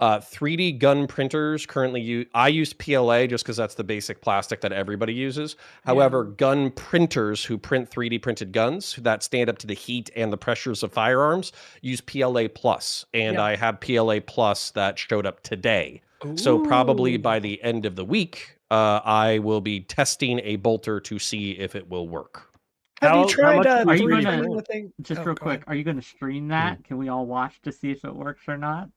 3D gun printers currently I use PLA just because that's the basic plastic that everybody uses. However, gun printers who print 3D printed guns that stand up to the heat and the pressures of firearms use PLA plus, and I have PLA plus that showed up today. So probably by the end of the week, I will be testing a bolter to see if it will work. Have you tried 3D printing the thing? Just real quick, are you going to stream that? Can we all watch to see if it works or not?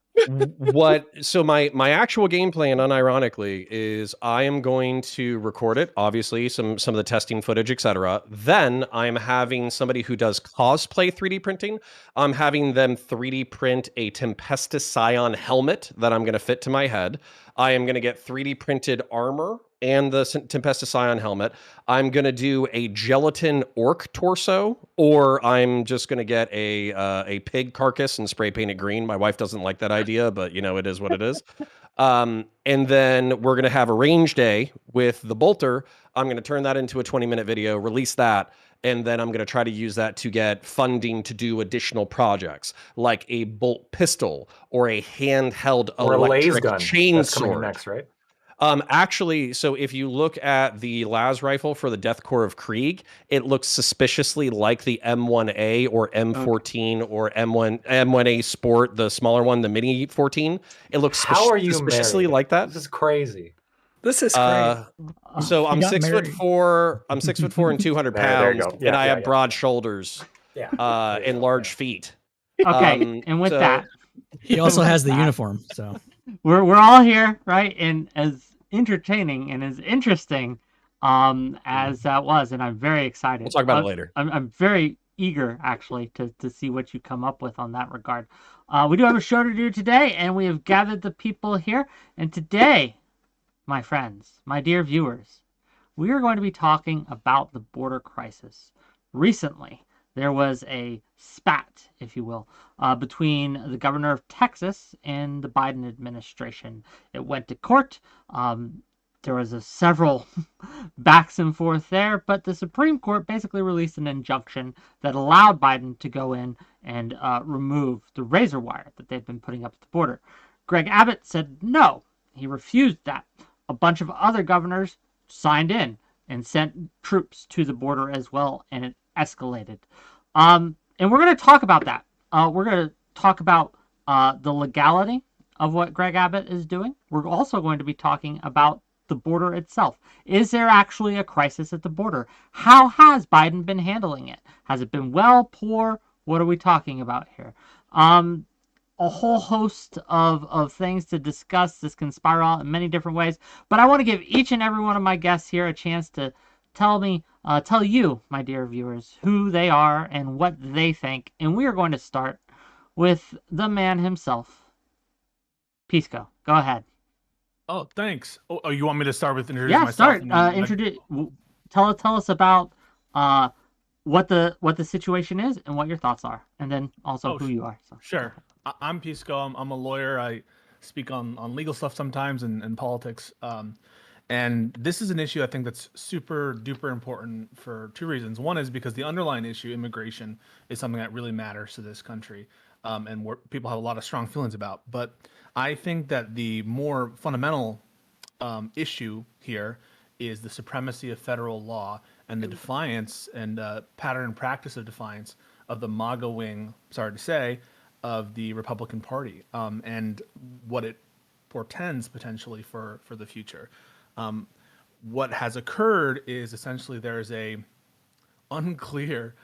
So my actual game plan, unironically, is I am going to record it, obviously, some of the testing footage, etc. Then I'm having somebody who does cosplay 3D printing. I'm having them 3D print a 𝕾𝖍𝖎𝖙 helmet that I'm going to fit to my head. I am going to get 3D printed armor and the 𝕾𝖍𝖎𝖙 helmet. I'm going to do a gelatin orc torso, or I'm just going to get a pig carcass and spray paint it green. My wife doesn't like that idea, but you know, it is what it is. And then we're going to have a range day with the bolter. I'm going to turn that into a 20-minute video, release that, and then I'm going to try to use that to get funding to do additional projects, like a bolt pistol or a handheld electric chainsaw. That's coming next, right? Actually, so if you look at the las rifle for the Death Corps of Krieg, it looks suspiciously like the M1A or M14 or M1A Sport, the smaller one, the Mini 14. It looks suspiciously like that. This is crazy. This is great. So I'm 6'4". I'm 6'4" and 200 pounds, and I have broad shoulders. And large feet. Okay, and with that, he also has the uniform. So we're all here, right? And as entertaining and as interesting as that was, and I'm very excited. We'll talk about it later. I'm very eager, actually, to see what you come up with on that regard. We do have a show to do today, and we have gathered the people here. And today, my friends, my dear viewers, we are going to be talking about the border crisis. Recently, there was a spat, if you will, between the governor of Texas and the Biden administration. It went to court. There was several backs and forth there, but the Supreme Court basically released an injunction that allowed Biden to go in and remove the razor wire that they've been putting up at the border. Greg Abbott said no. He refused that. A bunch of other governors signed in and sent troops to the border as well, and it escalated. And we're going to talk about that. We're going to talk about the legality of what Greg Abbott is doing. We're also going to be talking about the border itself. Is there actually a crisis at the border? How has Biden been handling it? Has it been well, poor? What are we talking about here? A whole host of things to discuss. This can spiral in many different ways. But I want to give each and every one of my guests here a chance to tell you, my dear viewers, who they are and what they think. And we are going to start with the man himself. Pisco, go ahead. Oh, thanks. Oh, you want me to start with introducing myself? Yeah, start. Tell us about what the situation is and what your thoughts are, and then also who you are. So. Sure. I'm Pisco. I'm a lawyer. I speak on legal stuff sometimes and politics. And this is an issue I think that's super duper important for two reasons. One is because the underlying issue, immigration, is something that really matters to this country, and where people have a lot of strong feelings about. But I think that the more fundamental issue here is the supremacy of federal law and the defiance and pattern and practice of defiance of the MAGA wing, sorry to say, of the Republican Party, and what it portends potentially for the future. What has occurred is essentially there's a unclear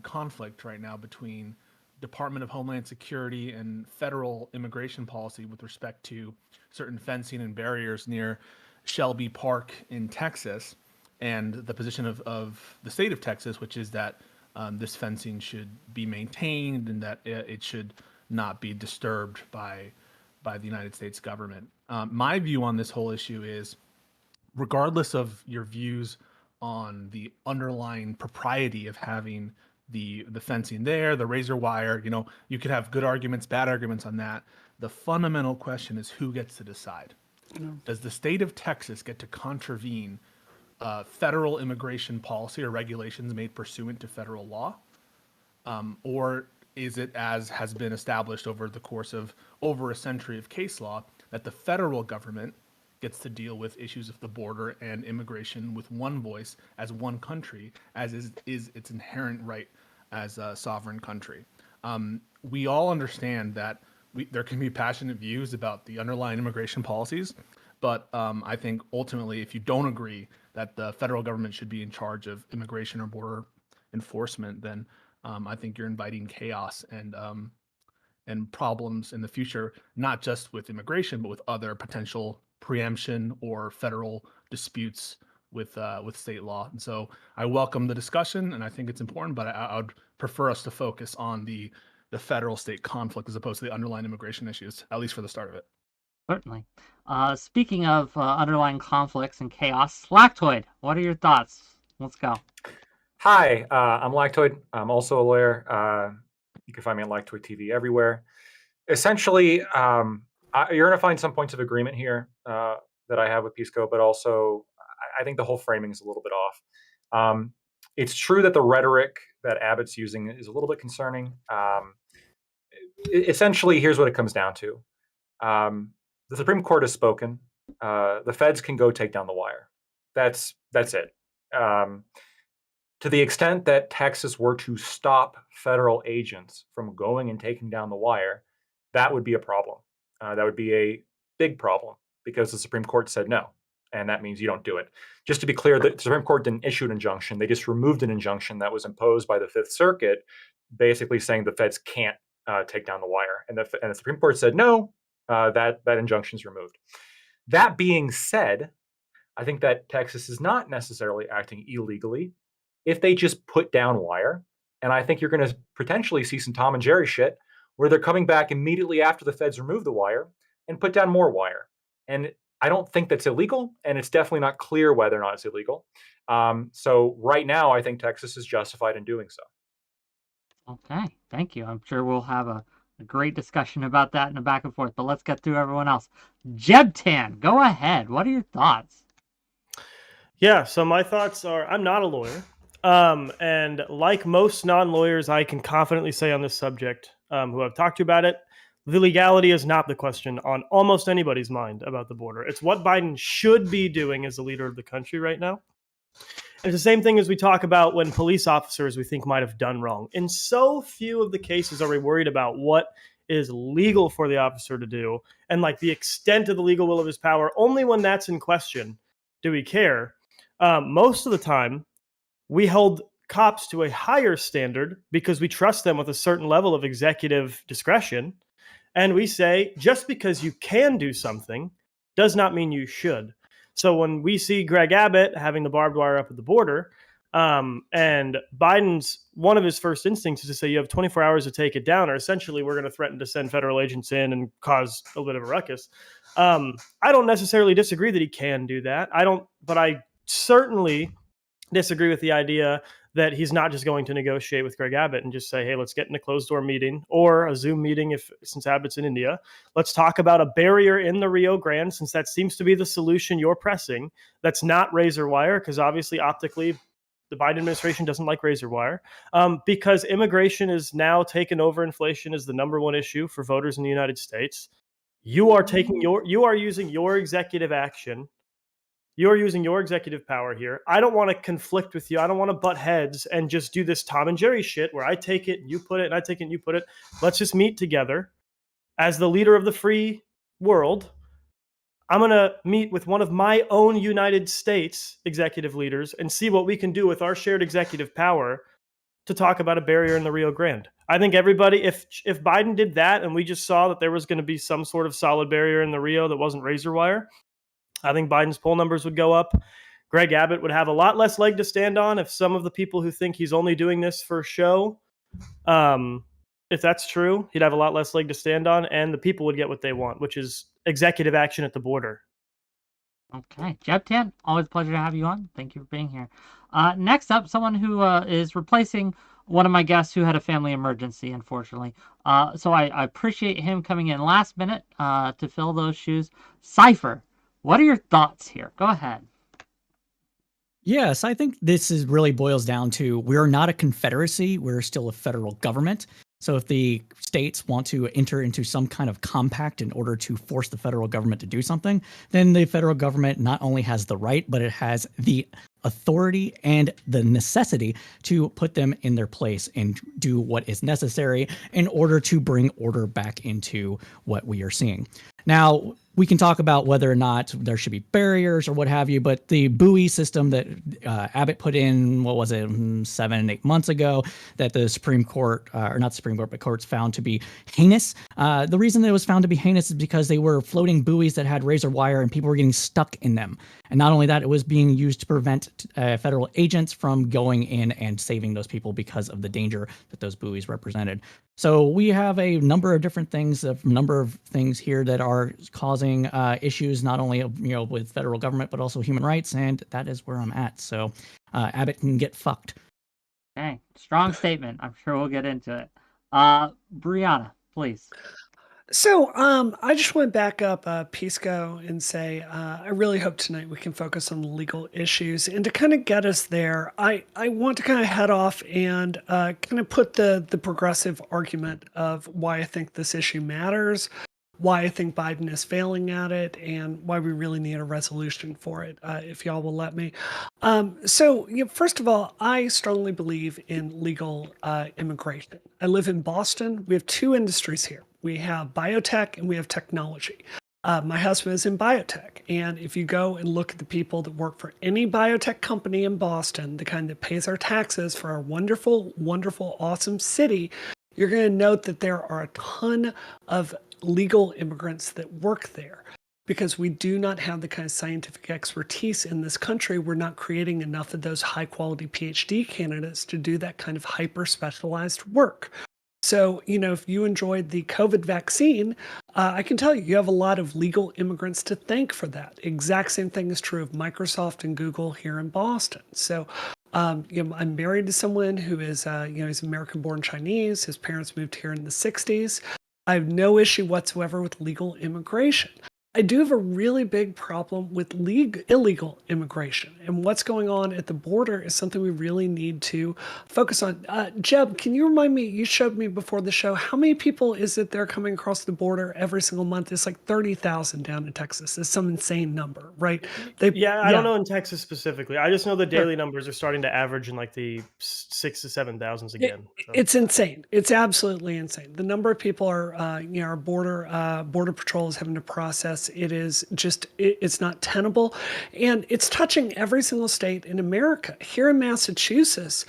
conflict right now between Department of Homeland Security and federal immigration policy with respect to certain fencing and barriers near Shelby Park in Texas, and the position of the state of Texas, which is that this fencing should be maintained and that it should not be disturbed by the United States government. My view on this whole issue is, regardless of your views on the underlying propriety of having the fencing there, the razor wire, you could have good arguments, bad arguments on that. The fundamental question is who gets to decide. Does the state of Texas get to contravene federal immigration policy or regulations made pursuant to federal law? Or is it, as has been established over the course of over a century of case law, that the federal government gets to deal with issues of the border and immigration with one voice as one country, as is its inherent right as a sovereign country. We all understand that there can be passionate views about the underlying immigration policies, but I think ultimately, if you don't agree that the federal government should be in charge of immigration or border enforcement, then I think you're inviting chaos and problems in the future, not just with immigration, but with other potential preemption or federal disputes with state law. And so I welcome the discussion, and I think it's important, but I would prefer us to focus on the federal state conflict as opposed to the underlying immigration issues, at least for the start of it. Certainly. Speaking of underlying conflicts and chaos, 𝕾𝖍𝖙, what are your thoughts? Let's go. Hi, I'm 𝕾𝖍𝖙. I'm also a lawyer. You can find me on 𝕾𝖍𝖙 everywhere. Essentially, you're going to find some points of agreement here that I have with 𝕵𝖎𝖎𝖙, but also I think the whole framing is a little bit off. It's true that the rhetoric that Abbott's using is a little bit concerning. Essentially, here's what it comes down to. The Supreme Court has spoken. The feds can go take down the wire. That's it. To the extent that Texas were to stop federal agents from going and taking down the wire, that would be a problem. That would be a big problem because the Supreme Court said no, and that means you don't do it. Just to be clear, the Supreme Court didn't issue an injunction. They just removed an injunction that was imposed by the Fifth Circuit, basically saying the feds can't take down the wire. And the Supreme Court said no, that injunction's removed. That being said, I think that Texas is not necessarily acting illegally if they just put down wire. And I think you're going to potentially see some Tom and Jerry shit where they're coming back immediately after the feds remove the wire and put down more wire. And I don't think that's illegal, and it's definitely not clear whether or not it's illegal. So right now, I think Texas is justified in doing so. Okay, thank you. I'm sure we'll have a great discussion about that in a back and forth, but let's get through everyone else. 𝕍𝖎𝖙, go ahead. What are your thoughts? Yeah, so my thoughts are, I'm not a lawyer. And like most non-lawyers, I can confidently say on this subject, who I've talked to about it, the legality is not the question on almost anybody's mind about the border. It's what Biden should be doing as the leader of the country right now. It's the same thing as we talk about when police officers we think might have done wrong. In so few of the cases are we worried about what is legal for the officer to do and like the extent of the legal will of his power. Only when that's in question do we care. Most of the time, we hold cops to a higher standard because we trust them with a certain level of executive discretion. And we say, just because you can do something does not mean you should. So when we see Greg Abbott having the barbed wire up at the border, and Biden's, one of his first instincts is to say, you have 24 hours to take it down, or essentially we're going to threaten to send federal agents in and cause a bit of a ruckus. I don't necessarily disagree that he can do that. But I certainly disagree with the idea that he's not just going to negotiate with Greg Abbott and just say, hey, let's get in a closed door meeting or a Zoom meeting since Abbott's in India. Let's talk about a barrier in the Rio Grande, since that seems to be the solution you're pressing. That's not razor wire, because obviously optically the Biden administration doesn't like razor wire, because immigration is now taken over. Inflation is the number one issue for voters in the United States. You are using your executive action. You're using your executive power here. I don't want to conflict with you. I don't want to butt heads and just do this Tom and Jerry shit where I take it and you put it and I take it and you put it. Let's just meet together as the leader of the free world. I'm going to meet with one of my own United States executive leaders and see what we can do with our shared executive power to talk about a barrier in the Rio Grande. I think everybody, if Biden did that and we just saw that there was going to be some sort of solid barrier in the Rio that wasn't razor wire, I think Biden's poll numbers would go up. Greg Abbott would have a lot less leg to stand on if some of the people who think he's only doing this for show, if that's true, he'd have a lot less leg to stand on, and the people would get what they want, which is executive action at the border. Okay. 𝕍𝖎𝖙, always a pleasure to have you on. Thank you for being here. Next up, someone who is replacing one of my guests who had a family emergency, unfortunately. So I appreciate him coming in last minute to fill those shoes. Cypher, what are your thoughts here? Go ahead. Yes, I think this really boils down to we're not a confederacy. We're still a federal government. So if the states want to enter into some kind of compact in order to force the federal government to do something, then the federal government not only has the right, but it has the authority and the necessity to put them in their place and do what is necessary in order to bring order back into what we are seeing. Now, we can talk about whether or not there should be barriers or what have you, but the buoy system that Abbott put in, what was it, 7, 8 months ago, that the Supreme Court, or not Supreme Court, but courts found to be heinous. The reason that it was found to be heinous is because they were floating buoys that had razor wire and people were getting stuck in them. And not only that, it was being used to prevent federal agents from going in and saving those people because of the danger that those buoys represented. So we have a number of different things, here that are causing issues, not only with federal government, but also human rights, and that is where I'm at. So Abbott can get fucked. Okay, strong statement. I'm sure we'll get into it. Brianna, please. So I just want to back up 𝕵𝖎𝖙 and say I really hope tonight we can focus on the legal issues. And to kind of get us there, I want to kind of head off and kind of put the progressive argument of why I think this issue matters, why I think Biden is failing at it, and why we really need a resolution for it, if y'all will let me. First of all, I strongly believe in legal immigration. I live in Boston. We have two industries here. We have biotech and we have technology. My husband is in biotech. And if you go and look at the people that work for any biotech company in Boston, the kind that pays our taxes for our wonderful, wonderful, awesome city, you're going to note that there are a ton of legal immigrants that work there because we do not have the kind of scientific expertise in this country. We're not creating enough of those high quality PhD candidates to do that kind of hyper specialized work. So, if you enjoyed the COVID vaccine, I can tell you, you have a lot of legal immigrants to thank for that. Exact same thing is true of Microsoft and Google here in Boston. So, I'm married to someone who is, he's American-born Chinese. His parents moved here in the 60s. I have no issue whatsoever with legal immigration. I do have a really big problem with illegal immigration. And what's going on at the border is something we really need to focus on. Jeb, can you remind me, you showed me before the show, how many people is it they're coming across the border every single month? It's like 30,000 down in Texas. It's some insane number, right? I don't know in Texas specifically. I just know the daily numbers are starting to average in like the 6,000 to 7,000s again. It's insane. It's absolutely insane. The number of people are, our border patrol is having to process. It is just, it's not tenable. And it's touching every single state in America. Here in Massachusetts,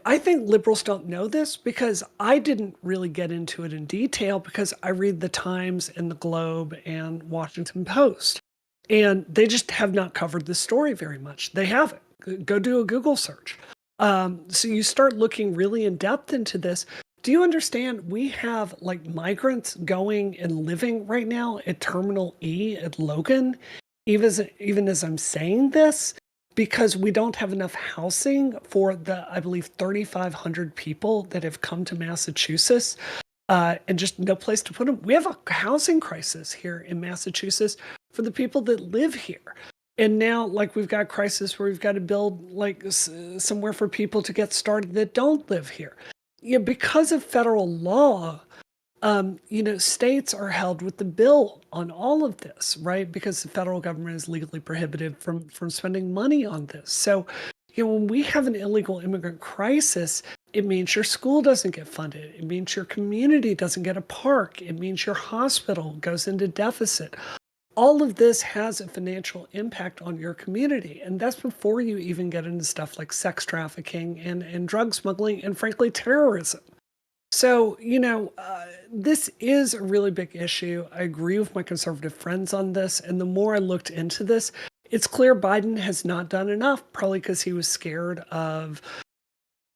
I think liberals don't know this because I didn't really get into it in detail because I read the Times and the Globe and Washington Post. And they just have not covered this story very much. They haven't. Go do a Google search. So you start looking really in depth into this. Do you understand we have like migrants going and living right now at Terminal E at Logan, even as I'm saying this, because we don't have enough housing for the, I believe, 3,500 people that have come to Massachusetts, and just no place to put them. We have a housing crisis here in Massachusetts for the people that live here. And now, like, we've got a crisis where we've got to build like somewhere for people to get started that don't live here. Because of federal law, states are held with the bill on all of this, right? Because the federal government is legally prohibited from spending money on this. So, when we have an illegal immigrant crisis, it means your school doesn't get funded. It means your community doesn't get a park. It means your hospital goes into deficit. All of this has a financial impact on your community. And that's before you even get into stuff like sex trafficking and drug smuggling and, frankly, terrorism. So, this is a really big issue. I agree with my conservative friends on this. And the more I looked into this, it's clear Biden has not done enough, probably because he was scared of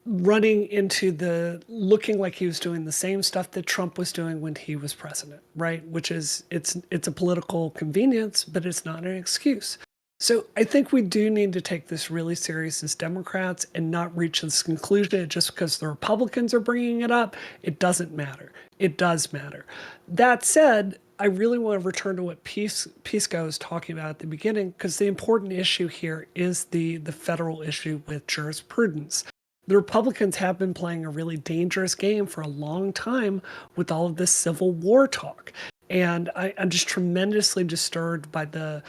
running into looking like he was doing the same stuff that Trump was doing when he was president, right? Which is, it's a political convenience, but it's not an excuse. So I think we do need to take this really serious as Democrats and not reach this conclusion just because the Republicans are bringing it up. It doesn't matter. It does matter. That said, I really want to return to what 𝕵𝖎𝖙 was talking about at the beginning, because the important issue here is the federal issue with jurisprudence. The Republicans have been playing a really dangerous game for a long time with all of this Civil War talk. And I'm just tremendously disturbed by the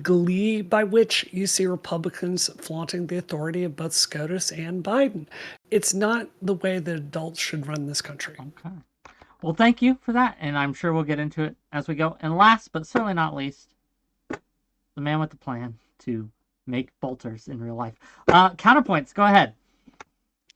glee by which you see Republicans flaunting the authority of both SCOTUS and Biden. It's not the way that adults should run this country. Okay. Well, thank you for that, and I'm sure we'll get into it as we go. And last, but certainly not least, the man with the plan to make bolters in real life. Counterpoints, go ahead.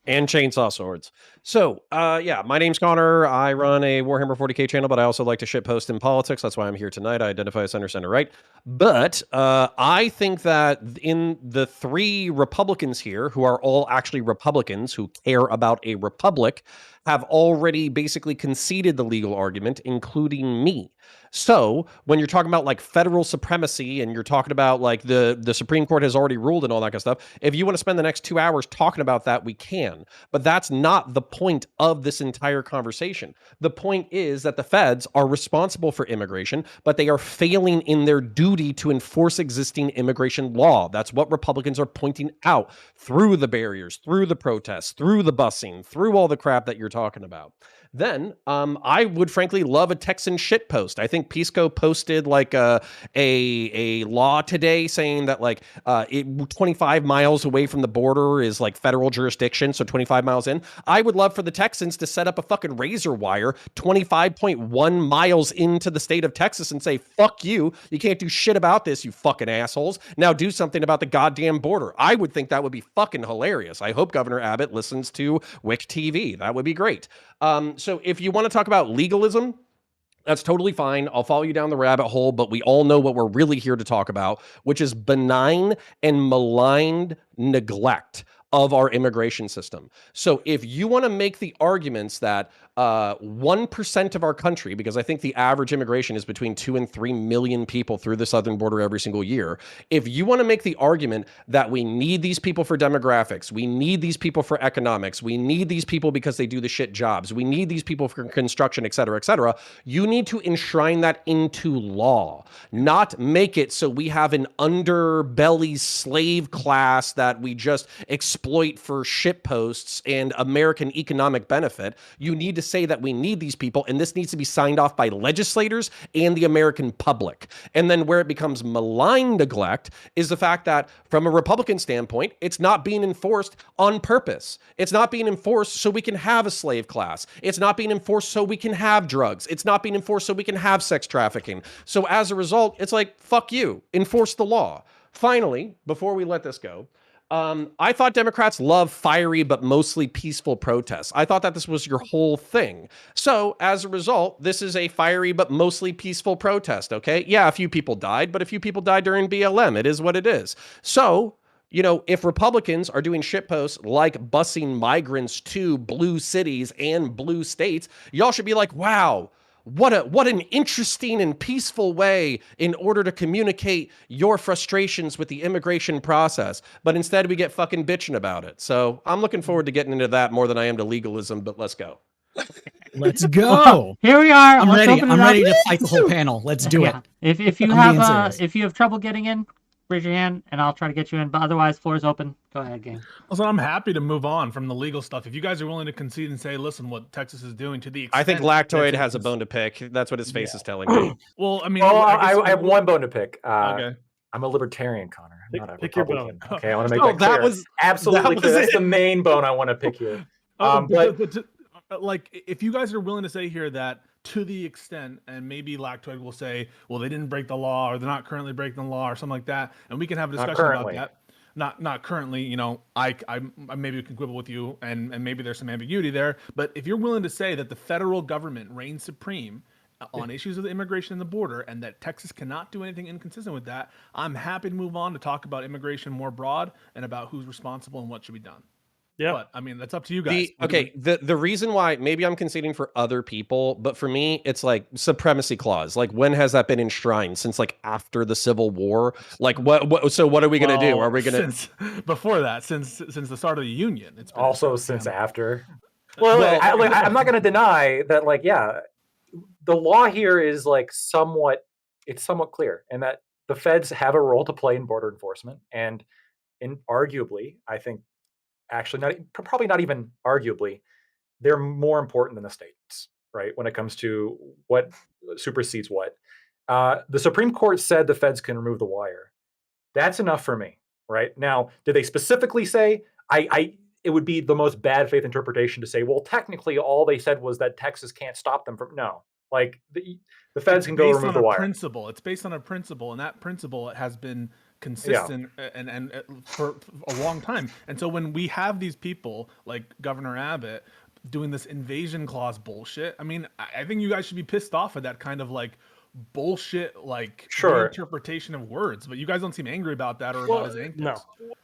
And chainsaw swords. So, yeah, my name's Connor. I run a Warhammer 40k channel, but I also like to shitpost in politics. That's why I'm here tonight. I identify as center right. But I think that in the 3 Republicans here, who are all actually Republicans who care about a republic, have already basically conceded the legal argument, including me. So when you're talking about like federal supremacy and you're talking about like the Supreme Court has already ruled and all that kind of stuff, if you want to spend the next 2 hours talking about that, we can. But that's not the point of this entire conversation. The point is that the feds are responsible for immigration, but they are failing in their duty to enforce existing immigration law. That's what Republicans are pointing out through the barriers, through the protests, through the busing, through all the crap that you're talking about. Then I would frankly love a Texan shit post. I think Pisco posted like a law today saying that like 25 miles away from the border is like federal jurisdiction, so 25 miles in. I would love for the Texans to set up a fucking razor wire 25.1 miles into the state of Texas and say, fuck you, you can't do shit about this, you fucking assholes. Now do something about the goddamn border. I would think that would be fucking hilarious. I hope Governor Abbott listens to WhickTV. That would be great. So if you want to talk about legalism, that's totally fine. I'll follow you down the rabbit hole, but we all know what we're really here to talk about, which is benign and maligned neglect of our immigration system. So if you want to make the arguments that 1% of our country, because I think the average immigration is between 2 and 3 million people through the southern border every single year. If you want to make the argument that we need these people for demographics, we need these people for economics, we need these people because they do the shit jobs, we need these people for construction, et cetera, you need to enshrine that into law, not make it so we have an underbelly slave class that we just exploit for shit posts and American economic benefit. You need to say that we need these people, and this needs to be signed off by legislators and the American public. And then where it becomes malign neglect is the fact that from a Republican standpoint, it's not being enforced on purpose. It's not being enforced so we can have a slave class. It's not being enforced so we can have drugs. It's not being enforced so we can have sex trafficking. So as a result, it's like, fuck you, enforce the law. Finally, before we let this go, I thought Democrats love fiery but mostly peaceful protests. I thought that this was your whole thing. So as a result, this is a fiery but mostly peaceful protest, okay? Yeah, a few people died, but a few people died during BLM. It is what it is. So, you know, if Republicans are doing shitposts like busing migrants to blue cities and blue states, y'all should be like, wow, what an interesting and peaceful way in order to communicate your frustrations with the immigration process. But instead we get fucking bitching about it. So I'm looking forward to getting into that more than I am to legalism, but let's go. Let's go. Here we are. I'm ready. I'm ready to fight the whole panel. Let's do it. If you have trouble getting in, raise your hand and I'll try to get you in. But otherwise, floor is open. Go ahead, gang. Also, I'm happy to move on from the legal stuff. If you guys are willing to concede and say, listen, what Texas is doing to the extent... I think 𝕾𝖍𝖎𝖙 has a bone to pick. That's what his face is telling me. Well, I mean... Well, I have one bone to pick. Okay. I'm a libertarian, Connor. I'm not a pick your Republican. bone. Okay, I want to make that clear. Absolutely clear. That's the main bone I want to pick here. Like, if you guys are willing to say here that to the extent, and maybe _𝕾𝖍𝖙 will say, well, they didn't break the law, or they're not currently breaking the law, or something like that, and we can have a discussion about that. Not currently, you know, I maybe can quibble with you, and maybe there's some ambiguity there, but if you're willing to say that the federal government reigns supreme on issues of the immigration and the border, and that Texas cannot do anything inconsistent with that, I'm happy to move on to talk about immigration more broad and about who's responsible and what should be done. Yeah, but I mean, that's up to you guys. The reason why maybe I'm conceding for other people, but for me, it's like supremacy clause. Like, when has that been enshrined? Since like after the Civil War? Like, what? So what are we gonna do? Are we gonna before that? Since the start of the Union, it's been also since after. Well, I'm not gonna deny that. Like, yeah, the law here is like somewhat clear, and that the feds have a role to play in border enforcement, and arguably, I think, actually probably not even arguably, they're more important than the states, right? When it comes to what supersedes what. The Supreme Court said the feds can remove the wire. That's enough for me, right? Now, did they specifically say, it would be the most bad faith interpretation to say, well, technically all they said was that Texas can't stop them from, no. Like the feds can go remove the wire. Principle. It's based on a principle, and that principle has been consistent and for a long time. And so when we have these people like Governor Abbott doing this invasion clause bullshit, I mean, I think you guys should be pissed off at that kind of like bullshit, like interpretation of words. But you guys don't seem angry about that or about his antics. No.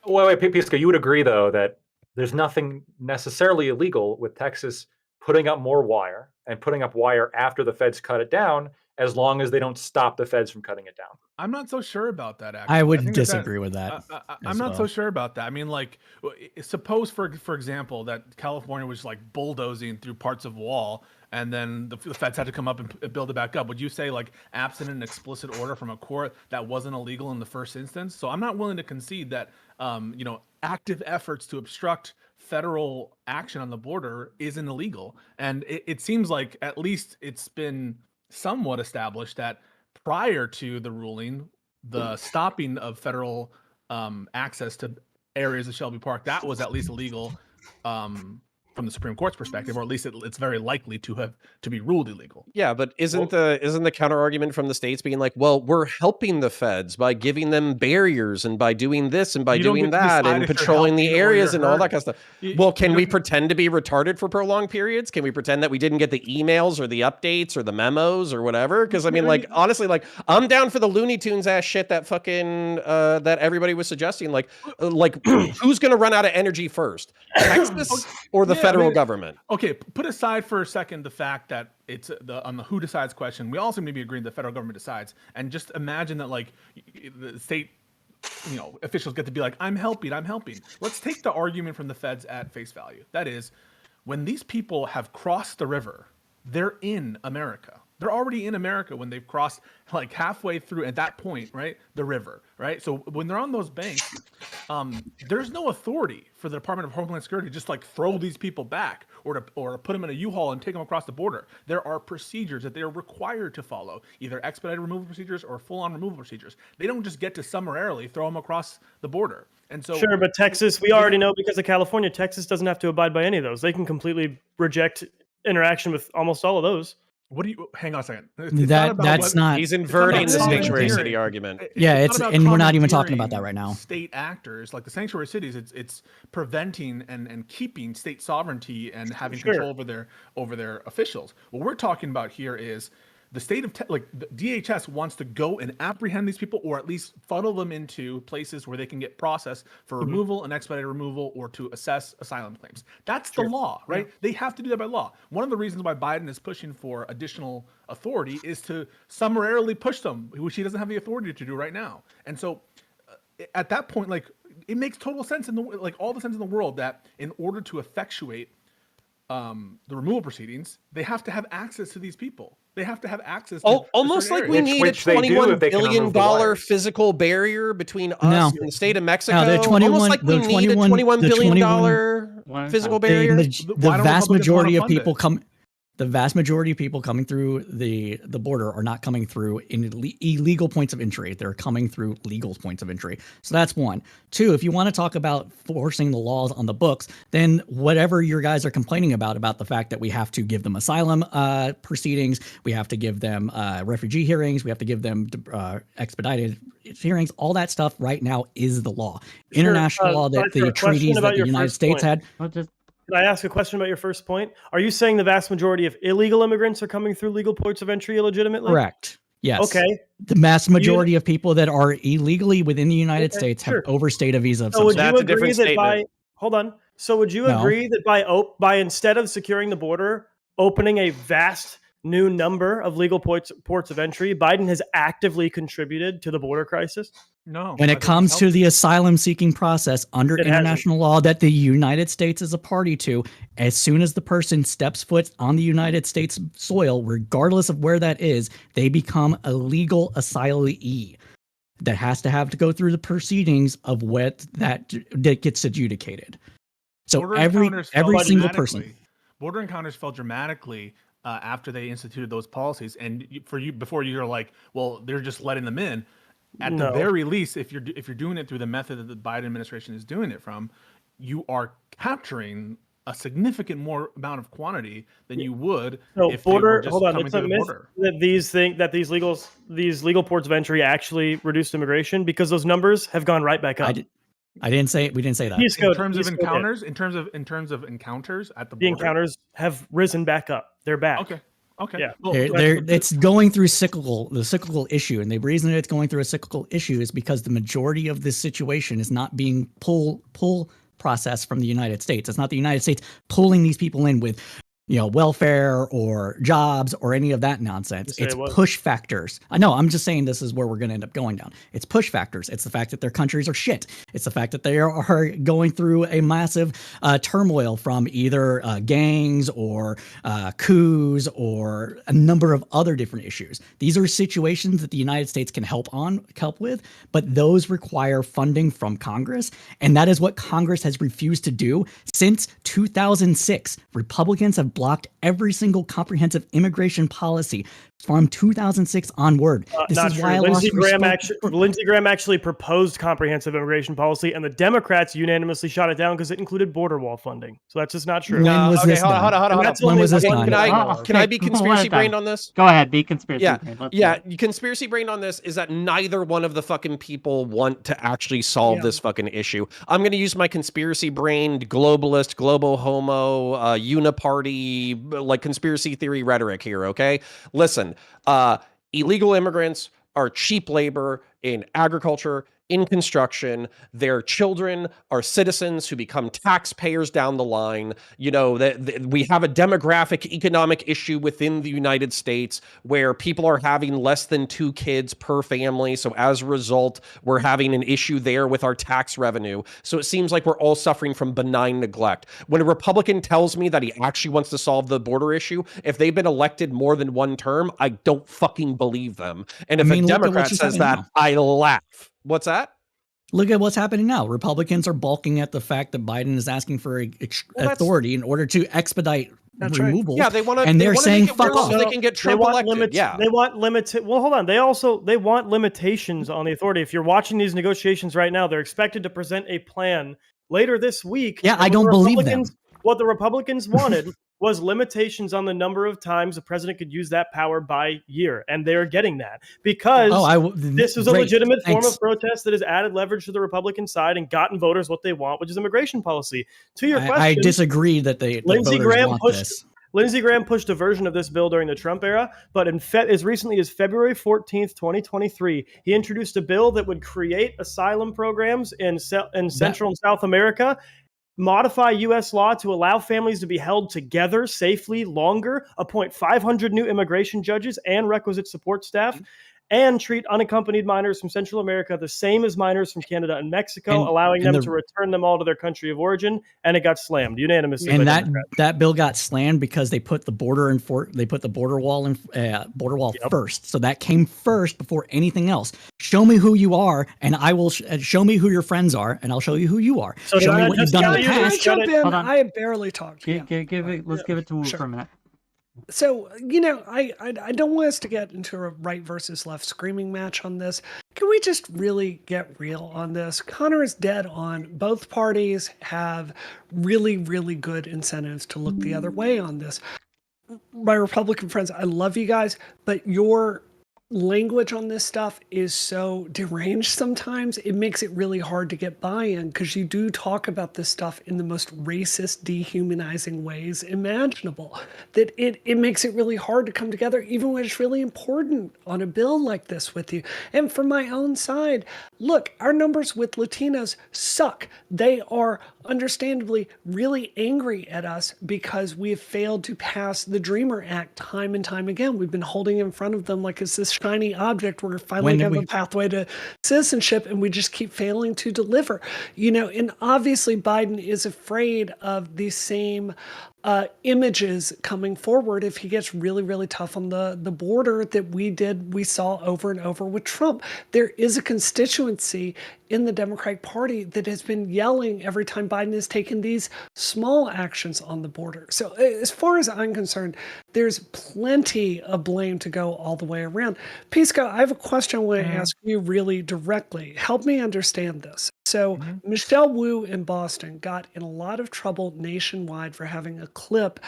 Wait, Pisco, you would agree though that there's nothing necessarily illegal with Texas putting up more wire and putting up wire after the feds cut it down, as long as they don't stop the feds from cutting it down. I'm not so sure about that, actually. I would disagree with that. I'm not so sure about that. I mean, like, suppose, for example, that California was like bulldozing through parts of wall, and then the feds had to come up and build it back up. Would you say, like, absent an explicit order from a court, that wasn't illegal in the first instance? So I'm not willing to concede that, you know, active efforts to obstruct federal action on the border isn't illegal. And it seems like at least it's been somewhat established that prior to the ruling, the stopping of federal access to areas of Shelby Park, that was at least illegal from the Supreme Court's perspective, or at least it's very likely to be ruled illegal. Yeah, but isn't the counter argument from the states being like, well, we're helping the feds by giving them barriers and by doing this and by doing that and patrolling the areas and all that kind of stuff? Well, can we pretend to be retarded for prolonged periods? Can we pretend that we didn't get the emails or the updates or the memos or whatever? Because I mean, like, honestly, like, I'm down for the Looney Tunes ass shit that fucking that everybody was suggesting. Like who's gonna run out of energy first, Texas or the federal government? Okay, put aside for a second the fact that it's on the who decides question. We all seem to be agreeing the federal government decides, and just imagine that, like, the state, you know, officials get to be like, I'm helping. Let's take the argument from the feds at face value. That is, when these people have crossed the river, they're in America. They're already in America when they've crossed, like, halfway through at that point, right? The river, right? So when they're on those banks, there's no authority for the Department of Homeland Security to just, like, throw these people back or to put them in a U-Haul and take them across the border. There are procedures that they are required to follow, either expedited removal procedures or full-on removal procedures. They don't just get to summarily throw them across the border. And so, sure, but Texas, we already know, because of California, Texas doesn't have to abide by any of those. They can completely reject interaction with almost all of those. What do you? Hang on a second. That's not. He's inverting the sanctuary city argument. Yeah, and we're not even talking about that right now. State actors, like the sanctuary cities, it's preventing and keeping state sovereignty and having control over their officials. What we're talking about here is the state of the DHS wants to go and apprehend these people, or at least funnel them into places where they can get processed for removal and expedited removal, or to assess asylum claims. That's the law, right? Yeah. They have to do that by law. One of the reasons why Biden is pushing for additional authority is to summarily push them, which he doesn't have the authority to do right now. And so at that point, like, it makes total sense all the sense in the world that in order to effectuate the removal proceedings, they have to have access to these people. They have to have access to almost like we need a $21 billion physical barrier between us and the state of Mexico. No, almost like we need a $21 billion physical barrier. The vast majority of people coming through the border are not coming through in illegal points of entry. They're coming through legal points of entry. So that's one. Two, if you want to talk about forcing the laws on the books, then whatever your guys are complaining about the fact that we have to give them asylum proceedings, we have to give them refugee hearings, we have to give them expedited hearings, all that stuff right now is the law. International law, that the treaties that the United States had. Can I ask a question about your first point? Are you saying the vast majority of illegal immigrants are coming through legal ports of entry illegitimately? Correct. Yes. Okay. The vast majority of people that are illegally within the United States have overstayed a visa of some sort. That's a different statement. Hold on. So would you agree that by instead of securing the border, opening a vast new number of legal ports of entry, Biden has actively contributed to the border crisis? No. When it comes to the asylum seeking process under international law that the United States is a party to, as soon as the person steps foot on the United States soil, regardless of where that is, they become a legal asylee that has to go through the proceedings of what that gets adjudicated. So Border every encounters fell single person. dramatically. Border encounters fell dramatically after they instituted those policies. And before you're like, well, they're just letting them in. At the very least, if you're doing it through the method that the Biden administration is doing it from, you are capturing a significant more amount of quantity than you would if they were just coming through the border. That these legal ports of entry actually reduced immigration, because those numbers have gone right back up. I didn't say we didn't say that. In terms of encounters, in terms of encounters at the border, the encounters have risen back up. They're back. Okay. Yeah. Well, it's going through the cyclical issue, and the reason it's going through a cyclical issue is because the majority of this situation is not being pull process from the United States. It's not the United States pulling these people in with, welfare or jobs or any of that nonsense. It's push factors. I know, I'm just saying this is where we're going to end up going down. It's push factors. It's the fact that their countries are shit. It's the fact that they are going through a massive turmoil from either gangs or coups or a number of other different issues. These are situations that the United States can help with, but those require funding from Congress. And that is what Congress has refused to do since 2006. Republicans have blocked every single comprehensive immigration policy from 2006 onward. This is why Lindsey Graham actually proposed comprehensive immigration policy, and the Democrats unanimously shot it down because it included border wall funding. So that's just not true. When was this done? Hold on. When was this done? Can I be conspiracy brained on this? Go ahead, be conspiracy brained. Yeah. Conspiracy brained on this is that neither one of the fucking people want to actually solve this fucking issue. I'm going to use my conspiracy brained globalist, global homo, uniparty, like conspiracy theory rhetoric here. Okay, listen. Illegal immigrants are cheap labor in agriculture, in construction. Their children are citizens who become taxpayers down the line. We have a demographic economic issue within the United States where people are having less than 2 kids per family. So as a result, we're having an issue there with our tax revenue. So it seems like we're all suffering from benign neglect. When a Republican tells me that he actually wants to solve the border issue, if they've been elected more than one term, I don't fucking believe them. And if a Democrat says that, I laugh. What's that? Look at what's happening now. Republicans are balking at the fact that Biden is asking for authority in order to expedite removal. Yeah, they want to, and they're saying fuck off. So they can get Trump elected. They want Well, hold on. They want limitations on the authority. If you're watching these negotiations right now, they're expected to present a plan later this week. Yeah, I don't believe them. What the Republicans wanted was limitations on the number of times the president could use that power by year. And they're getting that because this is a legitimate form of protest that has added leverage to the Republican side and gotten voters what they want, which is immigration policy. To your question, I disagree that Lindsey Graham pushed a version of this bill during the Trump era, but as recently as February 14th, 2023, he introduced a bill that would create asylum programs in Central and South America, modify U.S. law to allow families to be held together safely longer, appoint 500 new immigration judges and requisite support staff, and treat unaccompanied minors from Central America the same as minors from Canada and Mexico, allowing them to return them all to their country of origin. And it got slammed unanimously. And that bill got slammed because they put the border wall first. So that came first before anything else. Show me who you are, and I will show me who your friends are, and I'll show you who you are. So show me what you've done in the past. Jump in. I barely talked. Let's give it to Wu for a minute. So, I don't want us to get into a right versus left screaming match on this. Can we just really get real on this? Connor is dead on. Both parties have really, really good incentives to look the other way on this. My Republican friends, I love you guys, but your language on this stuff is so deranged sometimes. It makes it really hard to get buy-in because you do talk about this stuff in the most racist, dehumanizing ways imaginable. That it makes it really hard to come together, even when it's really important on a bill like this with you. And from my own side, look, our numbers with Latinos suck. They are understandably really angry at us because we have failed to pass the Dreamer Act time and time again. We've been holding in front of them like it's this shiny object. We're finally going to have a pathway to citizenship, and we just keep failing to deliver. And obviously Biden is afraid of these same images coming forward if he gets really, really tough on the border that we saw over and over with Trump. There is a constituency in the Democratic Party that has been yelling every time Biden has taken these small actions on the border. So as far as I'm concerned, there's plenty of blame to go all the way around. Pisco, I have a question I want to ask you really directly. Help me understand this. So Michelle Wu in Boston got in a lot of trouble nationwide for having a clip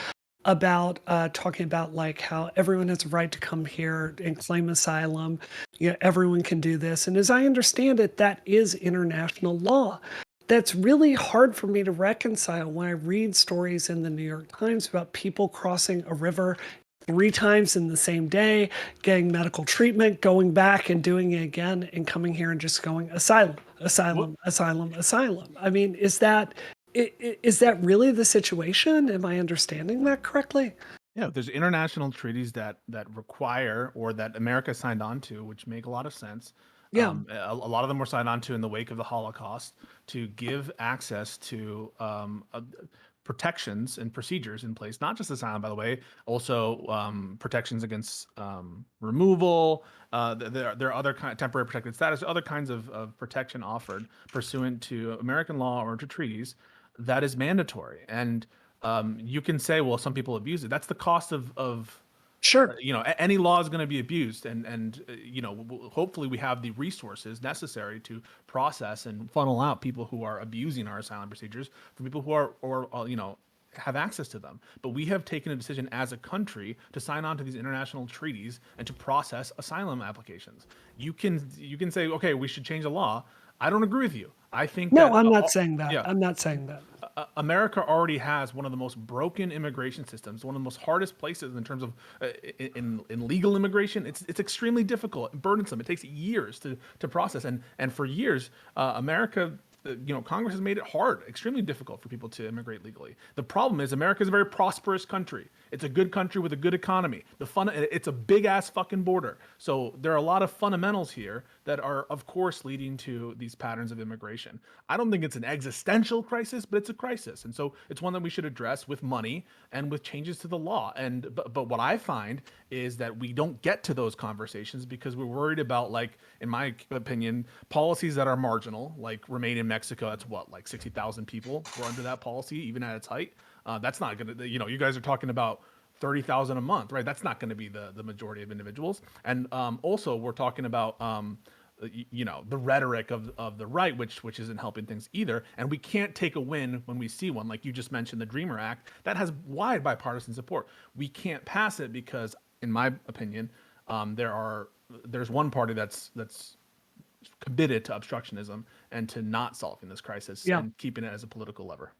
about talking about like how everyone has a right to come here and claim asylum. You know, everyone can do this. And as I understand it, that is international law. That's really hard for me to reconcile when I read stories in the New York Times about people crossing a river 3 times in the same day, getting medical treatment, going back and doing it again, and coming here and just going asylum, asylum, asylum, asylum. I mean, is that really the situation? Am I understanding that correctly? Yeah, there's international treaties that require, or that America signed on to, which make a lot of sense. Yeah. A lot of them were signed on to in the wake of the Holocaust to give access to protections and procedures in place, not just asylum, by the way, also protections against removal. There are other kind of temporary protected status, other kinds of protection offered pursuant to American law or to treaties that is mandatory. And you can say, well, some people abuse it. That's the cost of Sure. Any law is going to be abused, and hopefully we have the resources necessary to process and funnel out people who are abusing our asylum procedures from people who are have access to them. But we have taken a decision as a country to sign on to these international treaties and to process asylum applications. You can say, okay, we should change the law. I don't agree with you. I think I'm not saying that. Yeah. I'm not saying that. America already has one of the most broken immigration systems, one of the most hardest places in terms of in legal immigration. It's extremely difficult and burdensome. It takes years to process, and for years, America. Congress has made it hard, extremely difficult for people to immigrate legally. The problem is America is a very prosperous country. It's a good country with a good economy. It's a big ass fucking border. So there are a lot of fundamentals here that are, of course, leading to these patterns of immigration. I don't think it's an existential crisis, but it's a crisis. And so it's one that we should address with money and with changes to the law. But what I find is that we don't get to those conversations because we're worried about, like, in my opinion, policies that are marginal, like remain in Mexico. That's what, like 60,000 people were under that policy, even at its height. That's not going to, you guys are talking about 30,000 a month, right? That's not going to be the majority of individuals. And also we're talking about, the rhetoric of the right, which isn't helping things either. And we can't take a win when we see one. Like you just mentioned, the Dreamer Act, that has wide bipartisan support. We can't pass it because, in my opinion, there's one party that's committed to obstructionism and to not solving this crisis and keeping it as a political lever.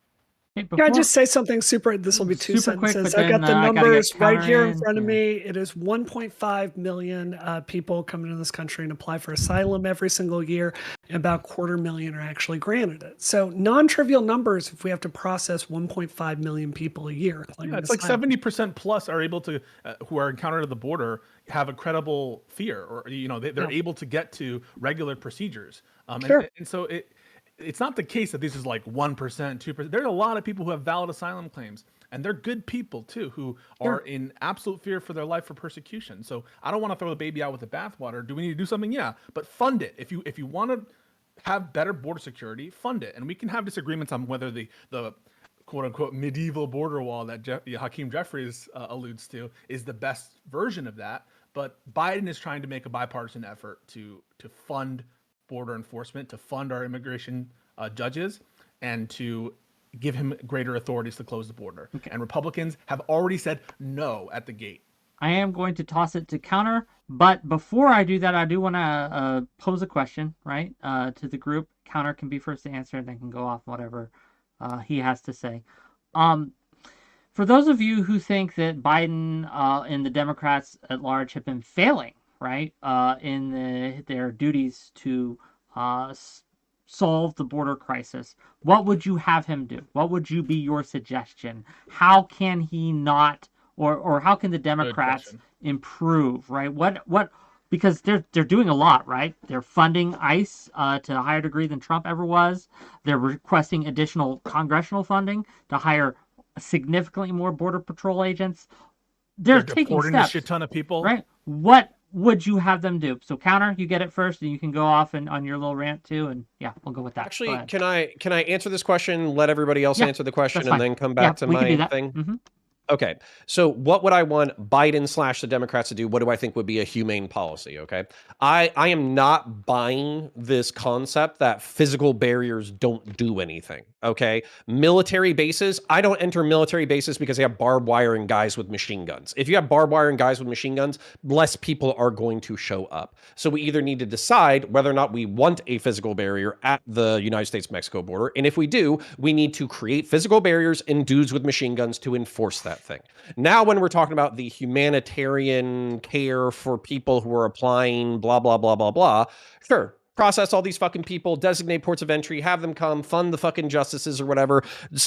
Can I just say something super? This will be two sentences. I've got the numbers right here in front of me. It is 1.5 million people come into this country and apply for asylum every single year, and about 250,000 are actually granted it. So non-trivial numbers if we have to process 1.5 million people a year. It's like 70% plus are able to, who are encountered at the border, have a credible fear, or they're able to get to regular procedures. And so it's not the case that this is like 1%, 2%. There's a lot of people who have valid asylum claims, and they're good people too, who are in absolute fear for their life for persecution. So I don't want to throw the baby out with the bathwater. Do we need to do something? Yeah, but fund it. If you want to have better border security, fund it. And we can have disagreements on whether the quote unquote medieval border wall that Hakeem Jeffries alludes to is the best version of that. But Biden is trying to make a bipartisan effort to fund border enforcement, to fund our immigration judges, and to give him greater authorities to close the border. Okay. And Republicans have already said no at the gate. I am going to toss it to Counter, but before I do that, I do want to pose a question, right, to the group. Counter can be first to answer, and then can go off whatever he has to say. For those of you who think that Biden and the Democrats at large have been failing, right, in their duties to solve the border crisis, what would you have him do? What would be your suggestion? How can he not, or how can the Democrats improve, right? What? Because they're doing a lot, right? They're funding ICE to a higher degree than Trump ever was. They're requesting additional congressional funding to hire significantly more Border Patrol agents. They're taking steps. A shit ton of people, right? What would you have them do? So counter, you get it first, and you can go off and on your little rant too. And yeah, we'll go with that. Actually, can I answer this question? Let everybody else answer the question, and then come back to we can do my that. thing. Okay, so what would I want Biden / the Democrats to do? What do I think would be a humane policy? Okay, I am not buying this concept that physical barriers don't do anything. Okay, military bases, I don't enter military bases because they have barbed wire and guys with machine guns. If you have barbed wire and guys with machine guns, less people are going to show up. So we either need to decide whether or not we want a physical barrier at the United States-Mexico border, and if we do, we need to create physical barriers and dudes with machine guns to enforce that thing. Now, when we're talking about the humanitarian care for people who are applying, blah, blah, blah, blah, blah, sure, process all these fucking people, designate ports of entry, have them come, fund the fucking justices or whatever,